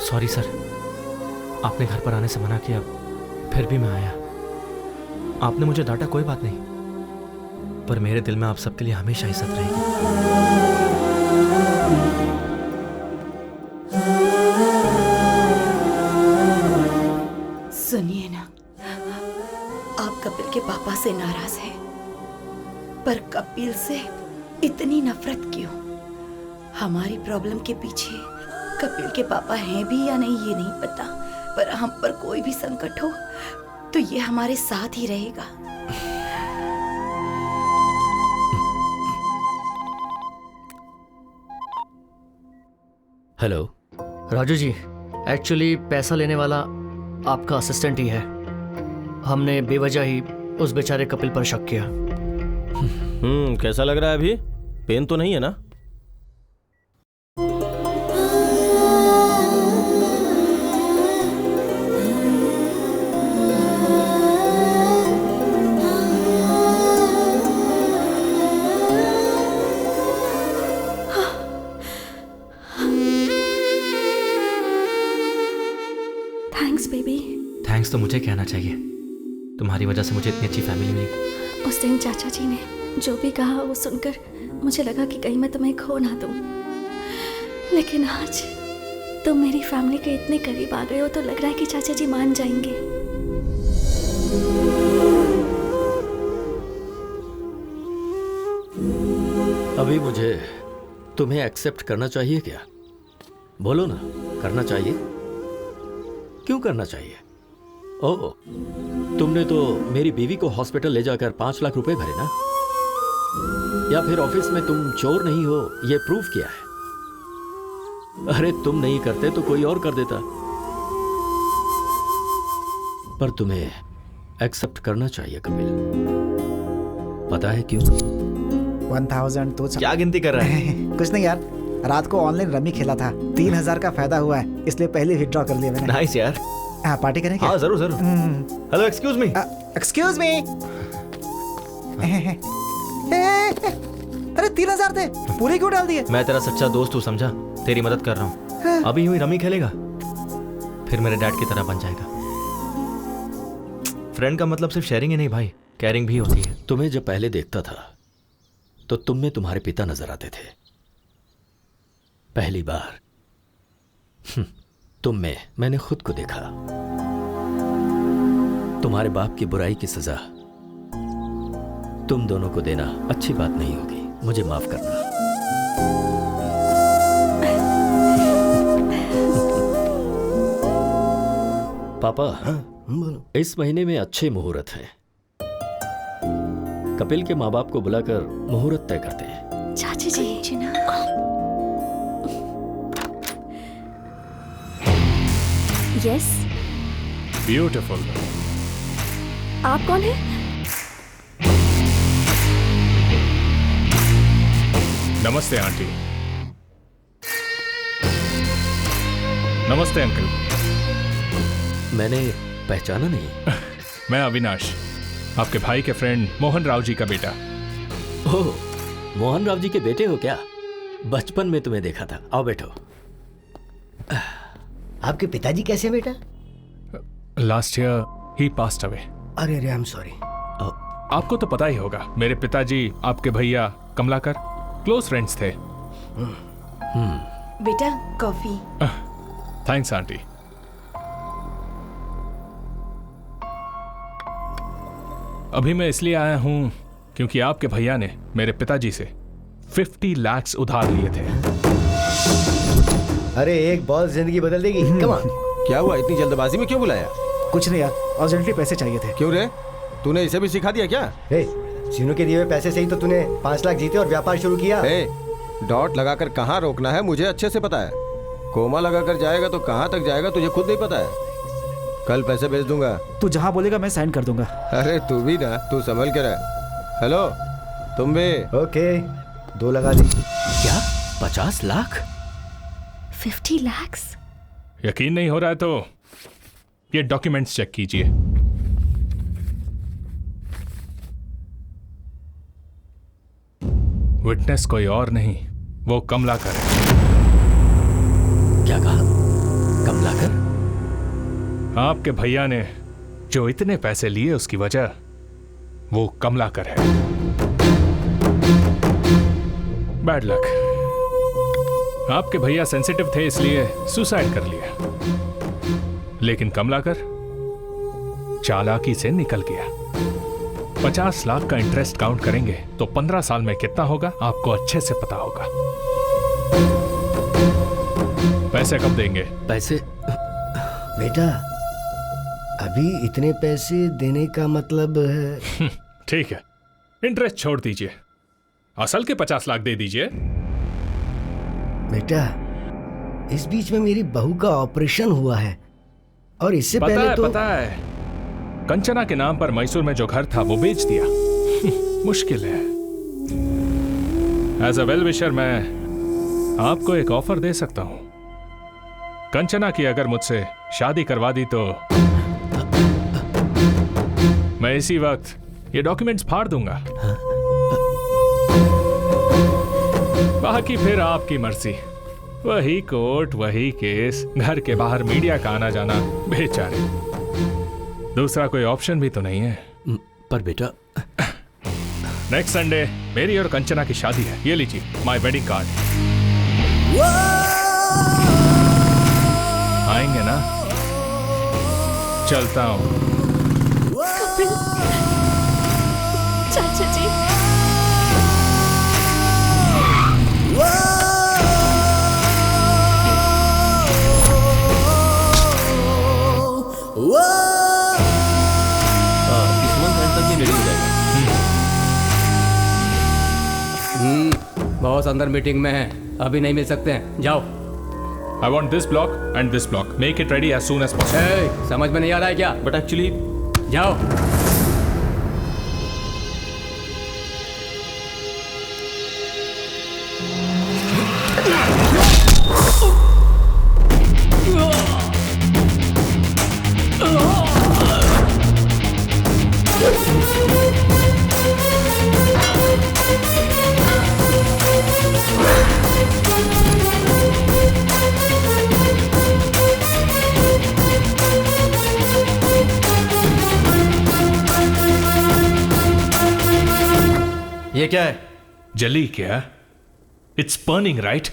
सॉरी सर, आपने घर पर आने से मना किया, फिर भी मैं आया। आपने मुझे डांटा, कोई बात नहीं, पर मेरे दिल में आप सबके लिए हमेशा इज्जत रहेगी। सुनिए ना, आप कपिल के पापा से नाराज हैं, पर कपिल से इतनी नफरत क्यों? हमारी प्रॉब्लम के पीछे कपिल के पापा हैं भी या नहीं ये नहीं पता, पर हम पर कोई भी संकट हो तो ये हमारे साथ ही रहेगा। हेलो राजू जी, एक्चुअली पैसा लेने वाला आपका असिस्टेंट ही है। हमने बेवजह ही उस बेचारे कपिल पर शक किया। कैसा लग रहा है अभी? पेन तो नहीं है ना? Thanks baby. थैंक्स तो मुझे कहना चाहिए, तुम्हारी वजह से मुझे इतनी अच्छी फैमिली मिली। उस दिन चाचा जी ने जो भी कहा वो सुनकर मुझे लगा कि कहीं मैं तुम्हें खो ना दूं, लेकिन आज तुम मेरी फैमिली के इतने करीब आ गए हो तो लग रहा है कि चाचा जी मान जाएंगे। अभी मुझे तुम्हें एक्सेप्ट करना चाहिए क्या? बोलो ना, करना चाहिए? क्यों करना चाहिए? ओह, तुमने तो मेरी बीवी को हॉस्पिटल ले जाकर 5 लाख रुपए भरे ना? या फिर ऑफिस में तुम चोर नहीं हो ये प्रूफ किया है? अरे तुम नहीं करते तो कोई और कर देता। पर तुम्हें एक्सेप्ट करना चाहिए कपिल। पता है क्यों? 1000 तो क्या गिनती कर रहा है? कुछ नहीं यार, रात को ऑनलाइन रमी खेला था, 3000 का फायदा हुआ है, इसलिए पहले विथड्रॉ कर लिया मैंने। नाइस यार। हाँ, पार्टी करें क्या? हाँ जरूर जरूर। Hello excuse me. Excuse me. अरे 3000 थे, पूरे क्यों डाल दिए? मैं तेरा सच्चा दोस्त हूँ, समझा? तेरी मदद कर रहा हूँ। अभी यूं ही रमी खेलेगा, फिर मेरे डैड की तरह बन जाएगा। फ्रेंड का मतलब सिर्फ शेयरिंग ही नहीं भाई, केयरिंग भी होती है। तुम्हें जब पहले देखता था तो तुम में तुम्हारे पिता नजर आते थे। पहली बार तुम में मैंने खुद को देखा। तुम्हारे बाप की बुराई की सजा तुम दोनों को देना अच्छी बात नहीं होगी, मुझे माफ करना। पापा, इस महीने में अच्छे मुहूर्त हैं। कपिल के माँ बाप को बुलाकर मुहूर्त तय करते हैं। चाची जी। यस। ब्यूटीफुल। आप कौन है? नमस्ते आंटी। नमस्ते अंकल। मैंने पहचाना नहीं। मैं अविनाश, आपके भाई के फ्रेंड मोहन राव जी का बेटा। ओह, मोहन राव जी के बेटे हो क्या? बचपन में तुम्हें देखा था। आओ बैठो। आपके पिताजी कैसे बेटा? लास्ट ईयर ही पास्ड अवे। अरे अरे, आई एम सॉरी। आपको तो पता ही होगा, मेरे पिताजी आपके भैया कमलाकर क्लोज फ्रेंड्स थे। बेटा कॉफी। Thanks aunty. अभी मैं इसलिए आया हूं क्योंकि आपके भैया ने मेरे पिताजी से 50 लाख उधार लिए थे। अरे एक बॉल जिंदगी बदल देगी। Come on. क्या हुआ, इतनी जल्दबाजी में क्यों बुलाया? कुछ नहीं यार, अर्जेंटली पैसे चाहिए थे। क्यों रे, तूने इसे भी सिखा दिया क्या? सीनू के दिए हुए पैसे से ही तो तूने 5 लाख जीते और व्यापार शुरू किया। डॉट लगाकर कहाँ रोकना है मुझे अच्छे से पता है। कोमा लगाकर जाएगा तो कहाँ तक जाएगा तुझे खुद नहीं पता है। कल पैसे भेज दूंगा। तू जहाँ बोलेगा मैं साइन कर दूंगा। अरे तू भी ना, तू संभल के रह। हेलो तुम भी? ओके, 2 लगा दी। क्या 50 लाख? 50 लाख? यकीन नहीं हो रहा है तो ये डॉक्यूमेंट्स चेक कीजिए। विटनेस कोई और नहीं, वो कमलाकर है। क्या कहा? कमलाकर? आपके भैया ने जो इतने पैसे लिए उसकी वजह वो कमलाकर है। Bad luck. आपके भैया सेंसिटिव थे इसलिए सुसाइड कर लिया, लेकिन कमलाकर चालाकी से निकल गया। 50 लाख का इंटरेस्ट काउंट करेंगे तो 15 साल में कितना होगा आपको अच्छे से पता होगा। पैसे कब देंगे? पैसे बेटा अभी इतने पैसे देने का मतलब है? ठीक है, इंटरेस्ट छोड़ दीजिए, असल के 50 लाख दे दीजिए। बेटा, इस बीच में मेरी बहू का ऑपरेशन हुआ है और इससे पहले तो पता है, कंचना के नाम पर मैसूर में जो घर था वो बेच दिया। मुश्किल है। एज अ वेल विशर मैं आपको एक ऑफर दे सकता हूं। कंचना की अगर मुझसे शादी करवा दी तो मैं इसी वक्त ये डॉक्यूमेंट्स फाड़ दूंगा। बाकी फिर आपकी मर्जी, वही कोर्ट, वही केस, घर के बाहर मीडिया का आना जाना, बेचारे। दूसरा कोई ऑप्शन भी तो नहीं है। पर बेटा, नेक्स्ट संडे मेरी और कंचना की शादी है, ये लीजिए माय वेडिंग कार्ड। आएंगे ना? चलता हूं। चाचा जी, इस मंथ एंड तक ये रेडी हो जाएगा। बॉस अंदर मीटिंग में है, अभी नहीं मिल सकते हैं, जाओ। I want this block and this block. Make it ready as soon as possible. Hey, समझ में नहीं आ रहा है क्या? But actually, जाओ। ये क्या है? जली क्या? It's burning right?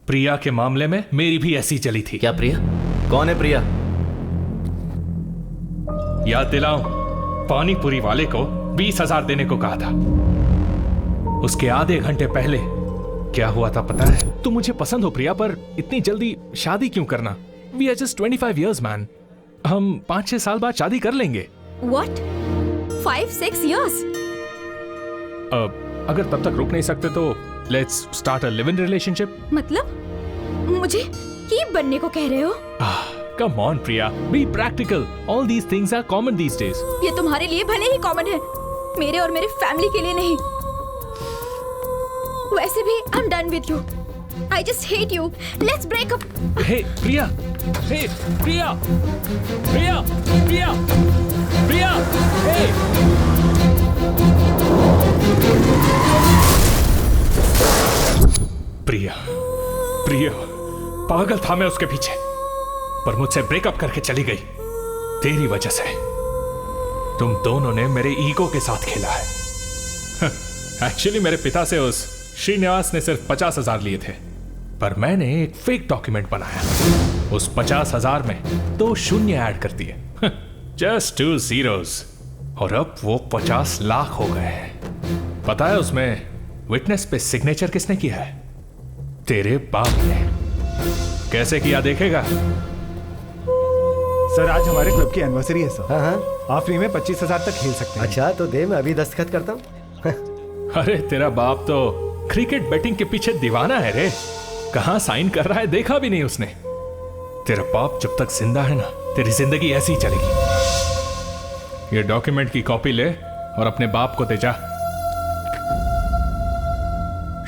प्रिया के मामले में मेरी भी ऐसी जली थी। क्या प्रिया? कौन है प्रिया? याद दिलाऊं, पानी पूरी वाले को 20,000 देने को कहा था। उसके आधे घंटे पहले क्या हुआ था पता है? तुम मुझे पसंद हो प्रिया, पर इतनी जल्दी शादी क्यों करना? We are just 25 years man. हम 5-6 साल बाद शादी कर लेंगे। What? 5-6 years? अगर तब तक रुक नहीं सकते तो let's start a live in relationship. मतलब मुझे कीप बनने को कह रहे हो? Come on Priya, be practical. All these things are common these days. ये तुम्हारे लिए भले ही कॉमन है, मेरे और मेरे फैमिली के लिए नहीं। वैसे भी I am done with you. I just hate you. Let's break up. Hey Priya, hey Priya, Priya, Priya, Priya, hey. Priya, Priya, पागल था मैं उसके पीछे, पर मुझसे ब्रेकअप करके चली गई तेरी वजह से। तुम दोनों ने मेरे ईगो के साथ खेला है। एक्चुअली मेरे पिता से उस श्रीनिवास ने सिर्फ 50,000 लिए थे, पर मैंने एक फेक डॉक्यूमेंट बनाया। उस 50,000 में 2 शून्य ऐड कर दिए, जस्ट 2 zeros, और अब वो 50 लाख हो गए हैं। पता है उसमें विटनेस पे सिग्नेचर किसने किया है? तेरे बाप ने। कैसे किया देखेगा? सर आज हमारे क्लब की एनिवर्सरी है सर। हाँ। आप फ्री में 25,000 तक खेल सकते हैं। अच्छा तो दे, मैं अभी दस्तखत करता हूँ। अरे तेरा बाप तो क्रिकेट बैटिंग के पीछे दीवाना है रे। कहाँ साइन कर रहा है देखा भी नहीं उसने। तेरा बाप जब तक जिंदा है ना, तेरी जिंदगी ऐसी ही चलेगी। ये डॉक्यूमेंट की कॉपी ले और अपने बाप को दे जा,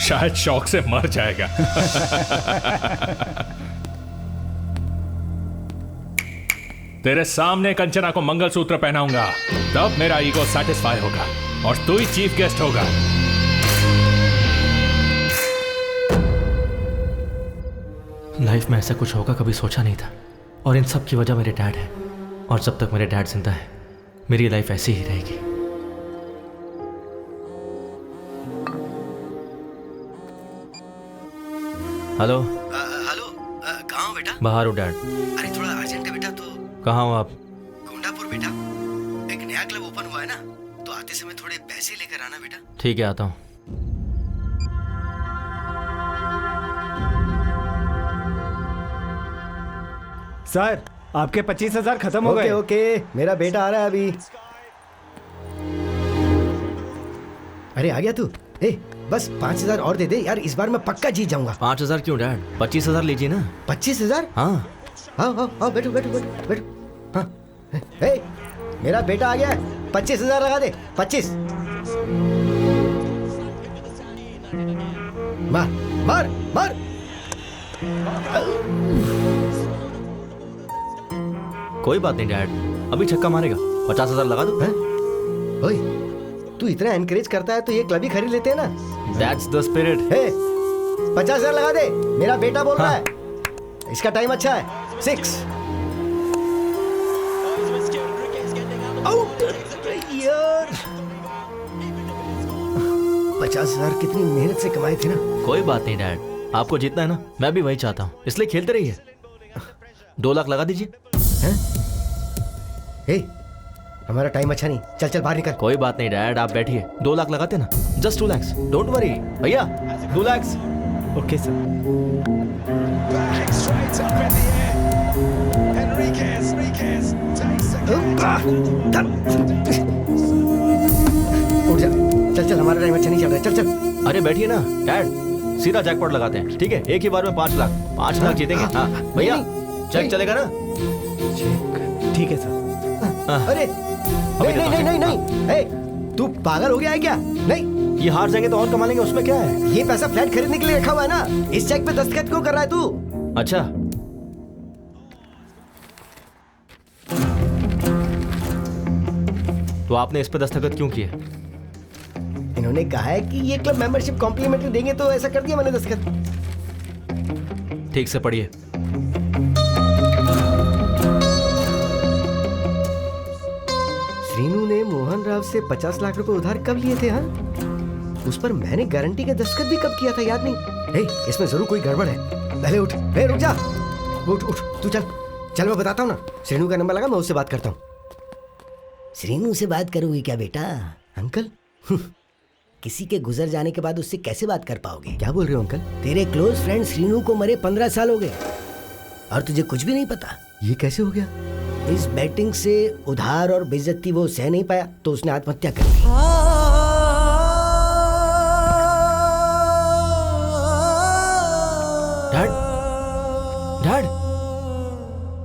शायद शौक से मर जाएगा। तेरे सामने कंचना को मंगलसूत्र पहनाऊंगा, तब मेरा ईगो सेटिस्फाई होगा और तू ही चीफ गेस्ट होगा। लाइफ में ऐसा कुछ होगा कभी सोचा नहीं था, और इन सब की वजह मेरे डैड है। और जब तक मेरे डैड जिंदा है, मेरी लाइफ ऐसी ही रहेगी। हेलो हेलो, कहाँ हो बेटा? बाहर हो डैड। अरे थोड़ा अर्जेंट है बेटा। तो कहाँ हो आप? गोंडापुर बेटा, एक नया क्लब ओपन हुआ है ना, तो आते समय थोड़े पैसे लेकर आना बेटा। ठीक है, आता हूँ। सर आपके 25,000 खत्म हो ओके गए। ओके, मेरा बेटा आ रहा है अभी। अरे आ गया तू? ए बस 5,000 और दे दे यार, इस बार मैं पक्का जीत जाऊंगा। 5,000 क्यों डैड? 25,000 लीजिए ना। 25,000? हाँ हाँ, बैठो बैठो बैठो बैठो। हाँ, ए मेरा बेटा आ गया है, 25,000 लगा दे। 25। मार मार मार। कोई बात नहीं डैड, अभी छक्का मारेगा। 50,000 लगा दो। ओए, तू इतना एनकरेज करता है तो ये क्लब ही खरीद लेते हैं ना। That's the spirit. 50,000 लगा दे, मेरा बेटा बोल रहा है। इसका टाइम अच्छा है। 6 आउट यार। 50,000 कितनी मेहनत से कमाए थे ना। कोई बात नहीं डैड, आपको जीतना है ना, मैं भी वही चाहता हूँ, इसलिए खेलते रहिए। 2 लाख लगा दीजिए। हमारा टाइम अच्छा नहीं, चल चल बाहर निकल। कोई बात नहीं डैड, आप बैठिए। 2 लाख लगाते ना, जस्ट 2 lakhs, डोंट वरी भैया। 2 lakhs। Okay sir. उठ जा, चल चल, हमारा टाइम अच्छा नहीं चल रहा है, चल चल। अरे बैठिए ना डैड, सीधा जैकपॉट लगाते हैं, ठीक है? एक ही बार में 5 लाख। 5 लाख जीतेंगे। हाँ भैया, चेक चलेगा ना? ठीक है सर। अरे नहीं नहीं नहीं नहीं नहीं, तू पागल हो गया है क्या? नहीं, ये हार जाएंगे तो और कमा लेंगे, उसमें क्या है? ये पैसा फ्लैट खरीदने के लिए रखा हुआ है ना। इस चेक पे दस्तखत क्यों कर रहा है तू? अच्छा, तो आपने इस पे दस्तखत क्यों किए? इन्होंने कहा है कि ये क्लब मेंबरशिप कॉम्प्लीमेंट्री देंगे, तो ऐसा कर दिया मैंने दस्तखत। ठीक से पढ़िए। श्रीनू ने मोहन राव से 50 लाख रुपए उधार कब लिए थे? हाँ, उस पर मैंने गारंटी का दस्तखत भी कब किया था, याद नहीं। इसमें जरूर कोई गड़बड़ है। पहले उठ, रुक जा, उठ उठ, तू चल चल, मैं बताता हूँ ना। श्रीनू का नंबर लगा, मैं उससे बात करता हूँ। श्रीनू से बात करोगी क्या बेटा? अंकल किसी के गुजर जाने के बाद उससे कैसे बात कर पाओगे? क्या बोल रहे हो अंकल? तेरे क्लोज फ्रेंड श्रीनू को मरे 15 साल हो गए और तुझे कुछ भी नहीं पता। ये कैसे हो गया? इस बैटिंग से उधार और बेइज्जती वो सह नहीं पाया तो उसने आत्महत्या कर ली। डैड, डैड,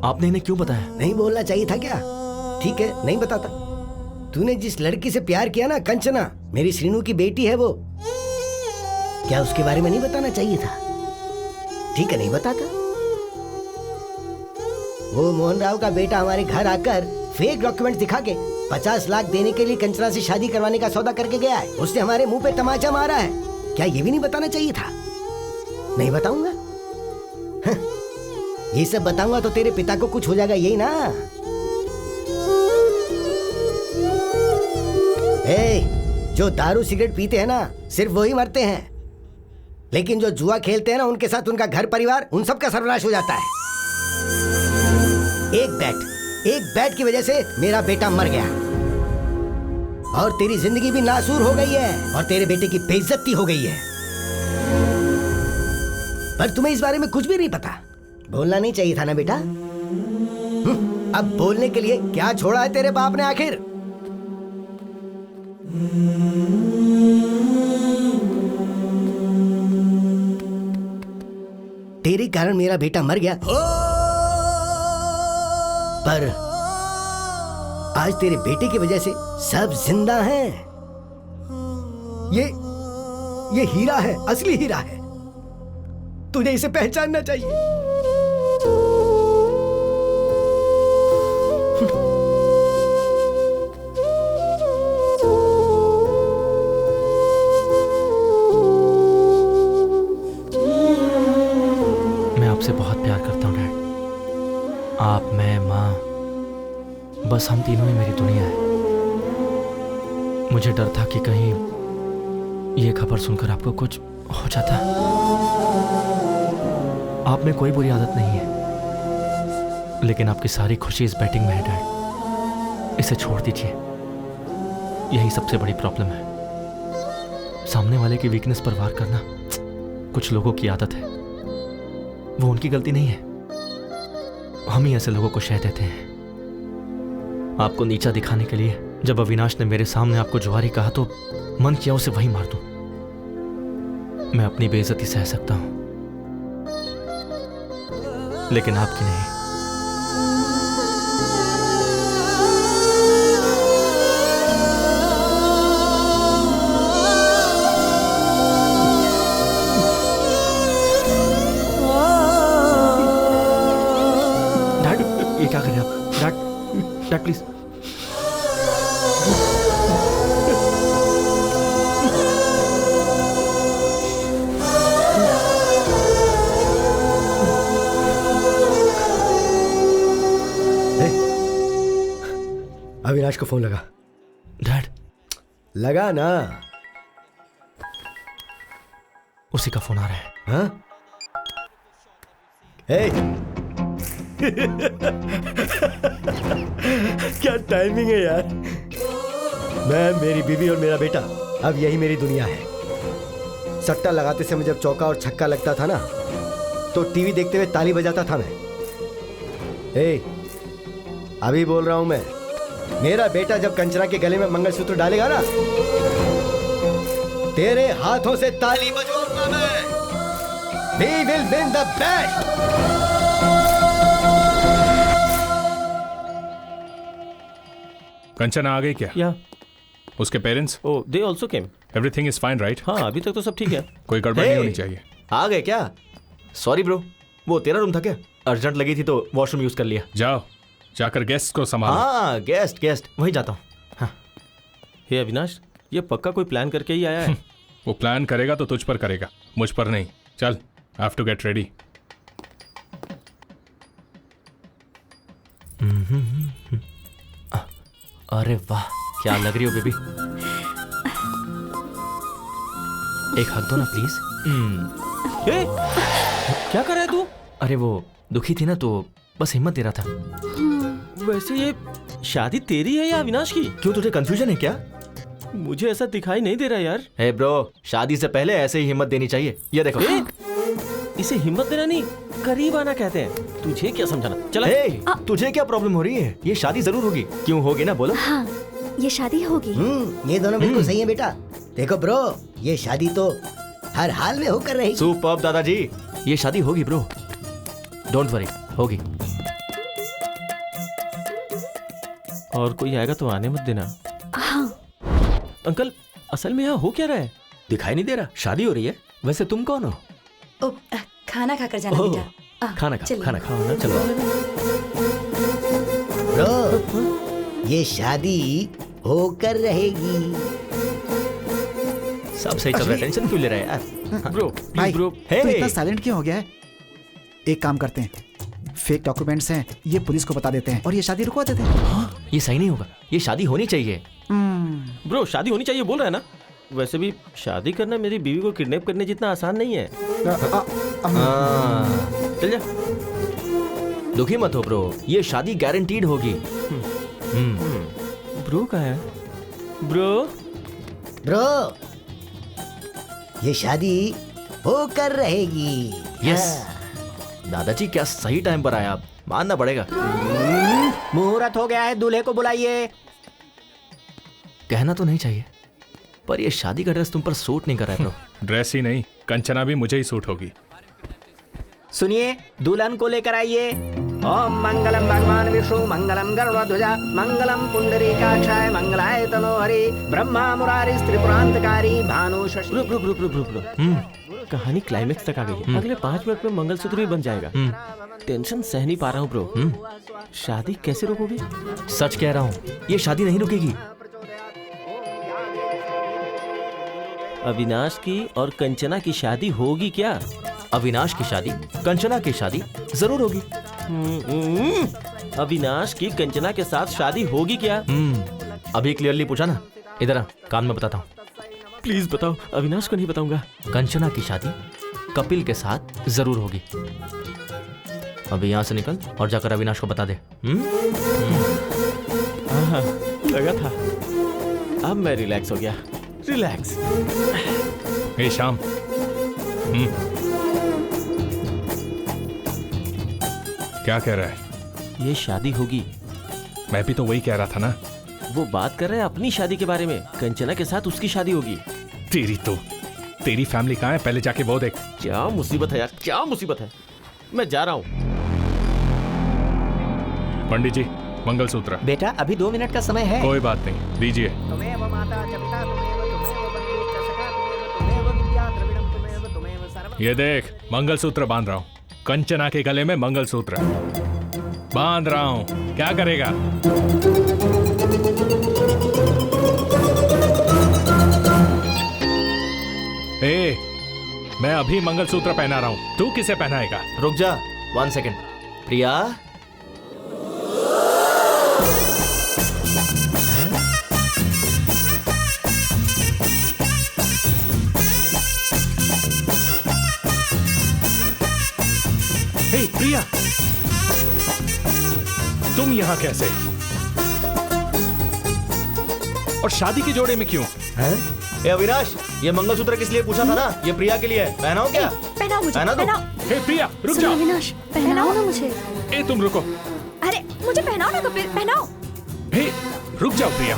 आपने इन्हें क्यों बताया? नहीं बोलना चाहिए था क्या? ठीक है, नहीं बताता। तूने जिस लड़की से प्यार किया ना, कंचना, मेरी श्रीनू की बेटी है वो। क्या उसके बारे में नहीं बताना चाहिए था? ठीक है, नहीं बताता। वो मोहन राव का बेटा हमारे घर आकर फेक डॉक्यूमेंट्स दिखा के 50 लाख देने के लिए कंचना से शादी करवाने का सौदा करके गया है। उसने हमारे मुंह पे तमाचा मारा है। क्या ये भी नहीं बताना चाहिए था? नहीं बताऊंगा। ये सब बताऊंगा तो तेरे पिता को कुछ हो जाएगा, यही ना? जो दारू सिगरेट पीते हैं ना, सिर्फ वही मरते हैं, लेकिन जो जुआ खेलते हैं ना, उनके साथ उनका घर परिवार, उन सब का सर्वनाश हो जाता है। एक बैट की वजह से मेरा बेटा मर गया और तेरी जिंदगी भी नासूर हो गई है और तेरे बेटे की बेइज्जती हो गई है। पर तुम्हें इस बारे में कुछ भी नहीं पता। बोलना नहीं चाहिए था ना बेटा? अब बोलने के लिए क्या छोड़ा है तेरे बाप ने आखिर? तेरे कारण मेरा बेटा मर गया, पर आज तेरे बेटे की वजह से सब जिंदा हैं। ये हीरा है, असली हीरा है। तुझे इसे पहचानना चाहिए। आपसे बहुत प्यार करता हूँ डैड। आप, मैं, माँ, बस हम तीनों ही मेरी दुनिया है। मुझे डर था कि कहीं ये खबर सुनकर आपको कुछ हो जाता। आप में कोई बुरी आदत नहीं है, लेकिन आपकी सारी खुशी इस बैटिंग में है डैड। इसे छोड़ दीजिए, यही सबसे बड़ी प्रॉब्लम है। सामने वाले की वीकनेस पर वार करना कुछ लोगों की आदत है, वो उनकी गलती नहीं है। हम ही ऐसे लोगों को शह देते हैं। आपको नीचा दिखाने के लिए जब अविनाश ने मेरे सामने आपको जुआरी कहा तो मन किया उसे वही मार दूं। मैं अपनी बेइज्जती सह सकता हूं, लेकिन आपकी नहीं। डैड, ये क्या कर रहे हैं आप? Dad, dad please. अविनाश को फोन लगा। डैड, लगा ना। उसी का फोन आ रहा है। हाँ? हे। क्या टाइमिंग है यार। मैं, मेरी बीवी और मेरा बेटा, अब यही मेरी दुनिया है। सट्टा लगाते समय जब चौका और छक्का लगता था ना, तो टीवी देखते हुए ताली बजाता था मैं। अभी बोल रहा हूं मैं, मेरा बेटा जब कंचना के गले में मंगलसूत्र डालेगा ना, तेरे हाथों से ताली बजवाऊंगा मैं। We will win the bet. Kanchana आ गई क्या? या उसके parents? Oh, they also came. Everything is fine right? हाँ, अभी तक तो सब ठीक है। कोई गड़बड़ नहीं होनी चाहिए। आ गए क्या? सॉरी ब्रो, वो तेरा रूम था क्या? अर्जेंट लगी थी तो वॉशरूम यूज कर लिया। जाओ, जाकर गेस्ट को संभालो। हाँ, गेस्ट वहीं जाता हूँ। हाँ। हे अविनाश, ये पक्का कोई प्लान करके ही आया है। वो प्लान करेगा तो तुझ पर करेगा, मुझ पर नहीं। चल, I have to get ready. अरे वाह, क्या लग रही हो बेबी। एक हक दो ना प्लीज। क्या कर रहा है तू? अरे वो दुखी थी ना तो बस हिम्मत दे रहा था। वैसे ये शादी तेरी है या अविनाश की? क्यों, तुझे कंफ्यूजन है क्या? मुझे ऐसा दिखाई नहीं दे रहा यार। हे ब्रो, शादी से पहले ऐसे ही हिम्मत देनी चाहिए। ये देखो। इसे हिम्मत देना नहीं, करीब आना कहते हैं। तुझे क्या समझाना? चला। तुझे क्या प्रॉब्लम हो रही है? ये शादी जरूर होगी। क्यों होगी ना, बोलो। हाँ, ये शादी होगी। ये दोनों बिल्कुल सही है बेटा। देखो ब्रो, ये शादी तो हर हाल में होकर रहेगी। सुपर्ब दादाजी, ये शादी होगी ब्रो, डोंट वरी, होगी। और कोई आएगा तो आने मत देना। हाँ। अंकल, असल में यहाँ हो क्या रहा है? दिखाई नहीं दे रहा? शादी हो रही है। वैसे तुम कौन हो? ओ, खाना खाकर जाना बेटा। खाना खाओ, खाना खाओ। चलो ब्रो, ये शादी होकर रहेगी। सब सही चल रहा है, टेंशन क्यों ले रहा है यार? ब्रो, भाई, ब्रो, तो इतना साइलेंट क्यों हो गया है? एक काम करते हैं, फेक डॉक्यूमेंट्स हैं, ये पुलिस को बता देते हैं और ये शादी रुकवा देते हैं। हाँ, ये सही नहीं होगा, ये शादी होनी चाहिए। ब्रो, शादी होनी चाहिए बोल रहा है ना? वैसे भी शादी करना मेरी बीवी को किडनैप करने जितना आसान नहीं है। चल जा। दुखी मत हो ब्रो, ये शादी गारंटीड होगी। ब्रो कहाँ है? ब्रो, ये शादी होकर रहेगी। यस। दादाजी क्या सही टाइम पर आया, आप मानना पड़ेगा। मुहूर्त हो गया है, दूल्हे को बुलाइए। कहना तो नहीं चाहिए, पर ये शादी का ड्रेस तुम पर सूट नहीं कर रहा है ब्रो। ड्रेस ही नहीं, कंचना भी मुझे ही सूट होगी। सुनिए, दुल्हन को लेकर आइए। ओम मंगलम भगवान विष्णु, मंगलम गरुड़ध्वजा, मंगलम पुंडरीकाक्षाय, मंगलाय तनोहरि, ब्रह्मा मुरारी त्रिपुरांतकारी, भानु शशि। ब्रो, कहानी क्लाइमेक्स तक आ गई है। अगले 5 मिनट में मंगलसूत्र भी बन जाएगा। टेंशन सह नहीं पा रहा हूँ ब्रो। शादी कैसे रोकोगे? सच कह रहा हूँ, ये शादी नहीं रुकेगी। अविनाश की और कंचना की शादी होगी क्या? अविनाश की शादी, कंचना की शादी जरूर होगी। अविनाश की कंचना के साथ शादी होगी क्या? अभी क्लियरली पूछा ना, इधर आ, कान में बताता हूँ। प्लीज बताओ। अविनाश को नहीं बताऊंगा। कंचना की शादी कपिल के साथ जरूर होगी। अभी यहाँ से निकल और जाकर अविनाश को बता दे। हाँ, लगा था। अब मैं रिलैक्स हो गया। रिलैक्स। हे श्याम, क्या कह रहा है? ये शादी होगी। मैं भी तो वही कह रहा था ना। वो बात कर रहे हैं अपनी शादी के बारे में, कंचना के साथ उसकी शादी होगी। तेरी फैमिली कहाँ है, पहले जाके वो देख। क्या मुसीबत है यार, क्या मुसीबत है। मैं जा रहा हूँ। पंडित जी, मंगलसूत्र। बेटा अभी 2 मिनट का समय है। कोई बात नहीं, दीजिए। तुमेव माता च पिता तुमेव बन्धुश्च सखा तुमेव विद्या द्रविणं तुमेव सर्वं। ये देख, मंगलसूत्र बांध रहा हूँ। कंचना के गले में मंगलसूत्र बांध रहा हूँ। क्या करेगा? ए, मैं अभी मंगलसूत्र पहना रहा हूँ, तू किसे पहनाएगा? रुक जा 1 सेकेंड। प्रिया, हे प्रिया, तुम यहाँ कैसे? और शादी के जोड़े में क्यों? हैं? ए अविनाश, ये मंगलसूत्र किस लिए पूछा था ना? ये प्रिया के लिए है। पहनाओ क्या? पहनाओ मुझे, पहना दो। पहनाओ। हे प्रिया, रुक सुनो जाओ। अविनाश, पहनाओ ना मुझे। ए तुम रुको। अरे मुझे पहनाओ ना कपिल, पहनाओ। हे रुक जाओ प्रिया।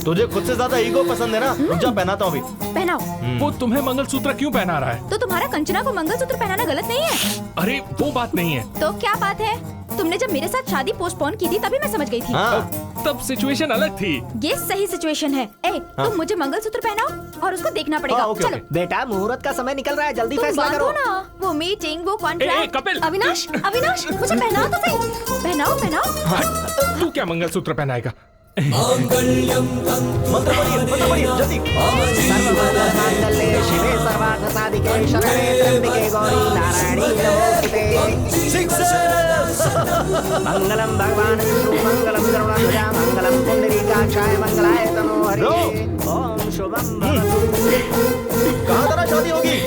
तुझे खुद से ज्यादा ईगो पसंद है ना? रुक जा, पहनाता हूँ अभी। पहनाओ। वो तुम्हें मंगलसूत्र क्यों पहना रहा है? तो तुम्हारा कंचना को मंगलसूत्र पहनाना गलत नहीं है? अरे वो बात नहीं है। तो क्या बात है? तुमने जब मेरे साथ शादी पोस्टपोन की थी तभी मैं समझ गई थी। तब सिचुएशन अलग थी। ये सही सिचुएशन है। तुम मुझे मंगलसूत्र पहनाओ और उसको देखना पड़ेगा। चलो। बेटा मुहूर्त का समय निकल रहा है, जल्दी तुम फैसला करो। बांधो ना, वो मीटिंग, वो कॉन्ट्रैक्ट। कपिल। अविनाश, अविनाश, मुझे पहनाओ तो सही। पहनाओ, पहनाओ। तू क्या मंगलसूत्र पहनाएगा? मंत्र पढ़िए जल्दी। सर्वमंगलमांगल्ये शिवे सर्वार्थसाधिके शरणे त्र्यंबके गौरी नारायणी नमोस्तुते। मंगलम भगवान विष्णु मंगलम गरुड़ध्वजा मंगलम पुंडरीकाक्षाय मंगलाय तनोहरि। ओम शुभम भवतु। कहा था ना शादी होगी।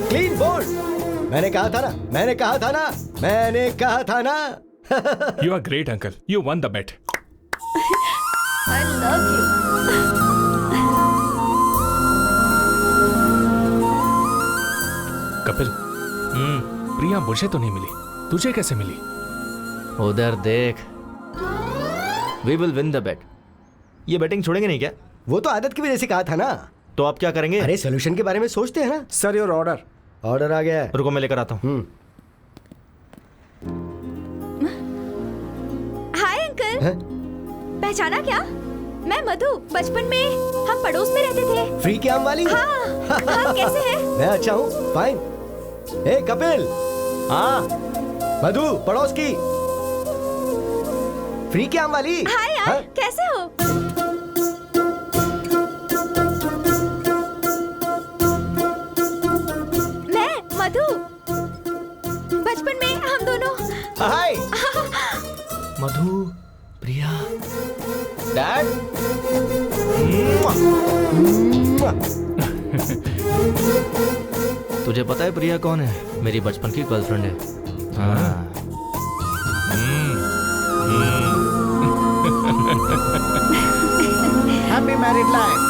Clean bowled. मैंने कहा था ना, मैंने कहा था ना, मैंने कहा था ना। You are great, uncle. You won the bet. I love you. Kapil, प्रिया मुझे तो नहीं मिली, तुझे कैसे मिली? उधर देख। We will win the bet. ये बैटिंग छोड़ेंगे नहीं क्या? वो तो आदत की वजह से कहा था ना। तो आप क्या करेंगे? अरे सोल्यूशन के बारे में सोचते हैं ना। Sir your order. ऑर्डर आ गया है। रुको मैं लेकर आता हूँ। Hi uncle. पहचाना क्या? मैं मधु। बचपन में हम पड़ोस में रहते थे। फ्री के आम वाली। हाँ, कैसे हैं? मैं अच्छा हूँ, फाइन। ए कपिल। हाँ मधु, पड़ोस की फ्री के आम वाली। हाय यार, कैसे हो? मैं मधु। बचपन में हम दोनों। हाय। मधु, प्रिया, डैड। तुझे पता है प्रिया कौन है? मेरी बचपन की गर्लफ्रेंड है। हाँ। Happy married life.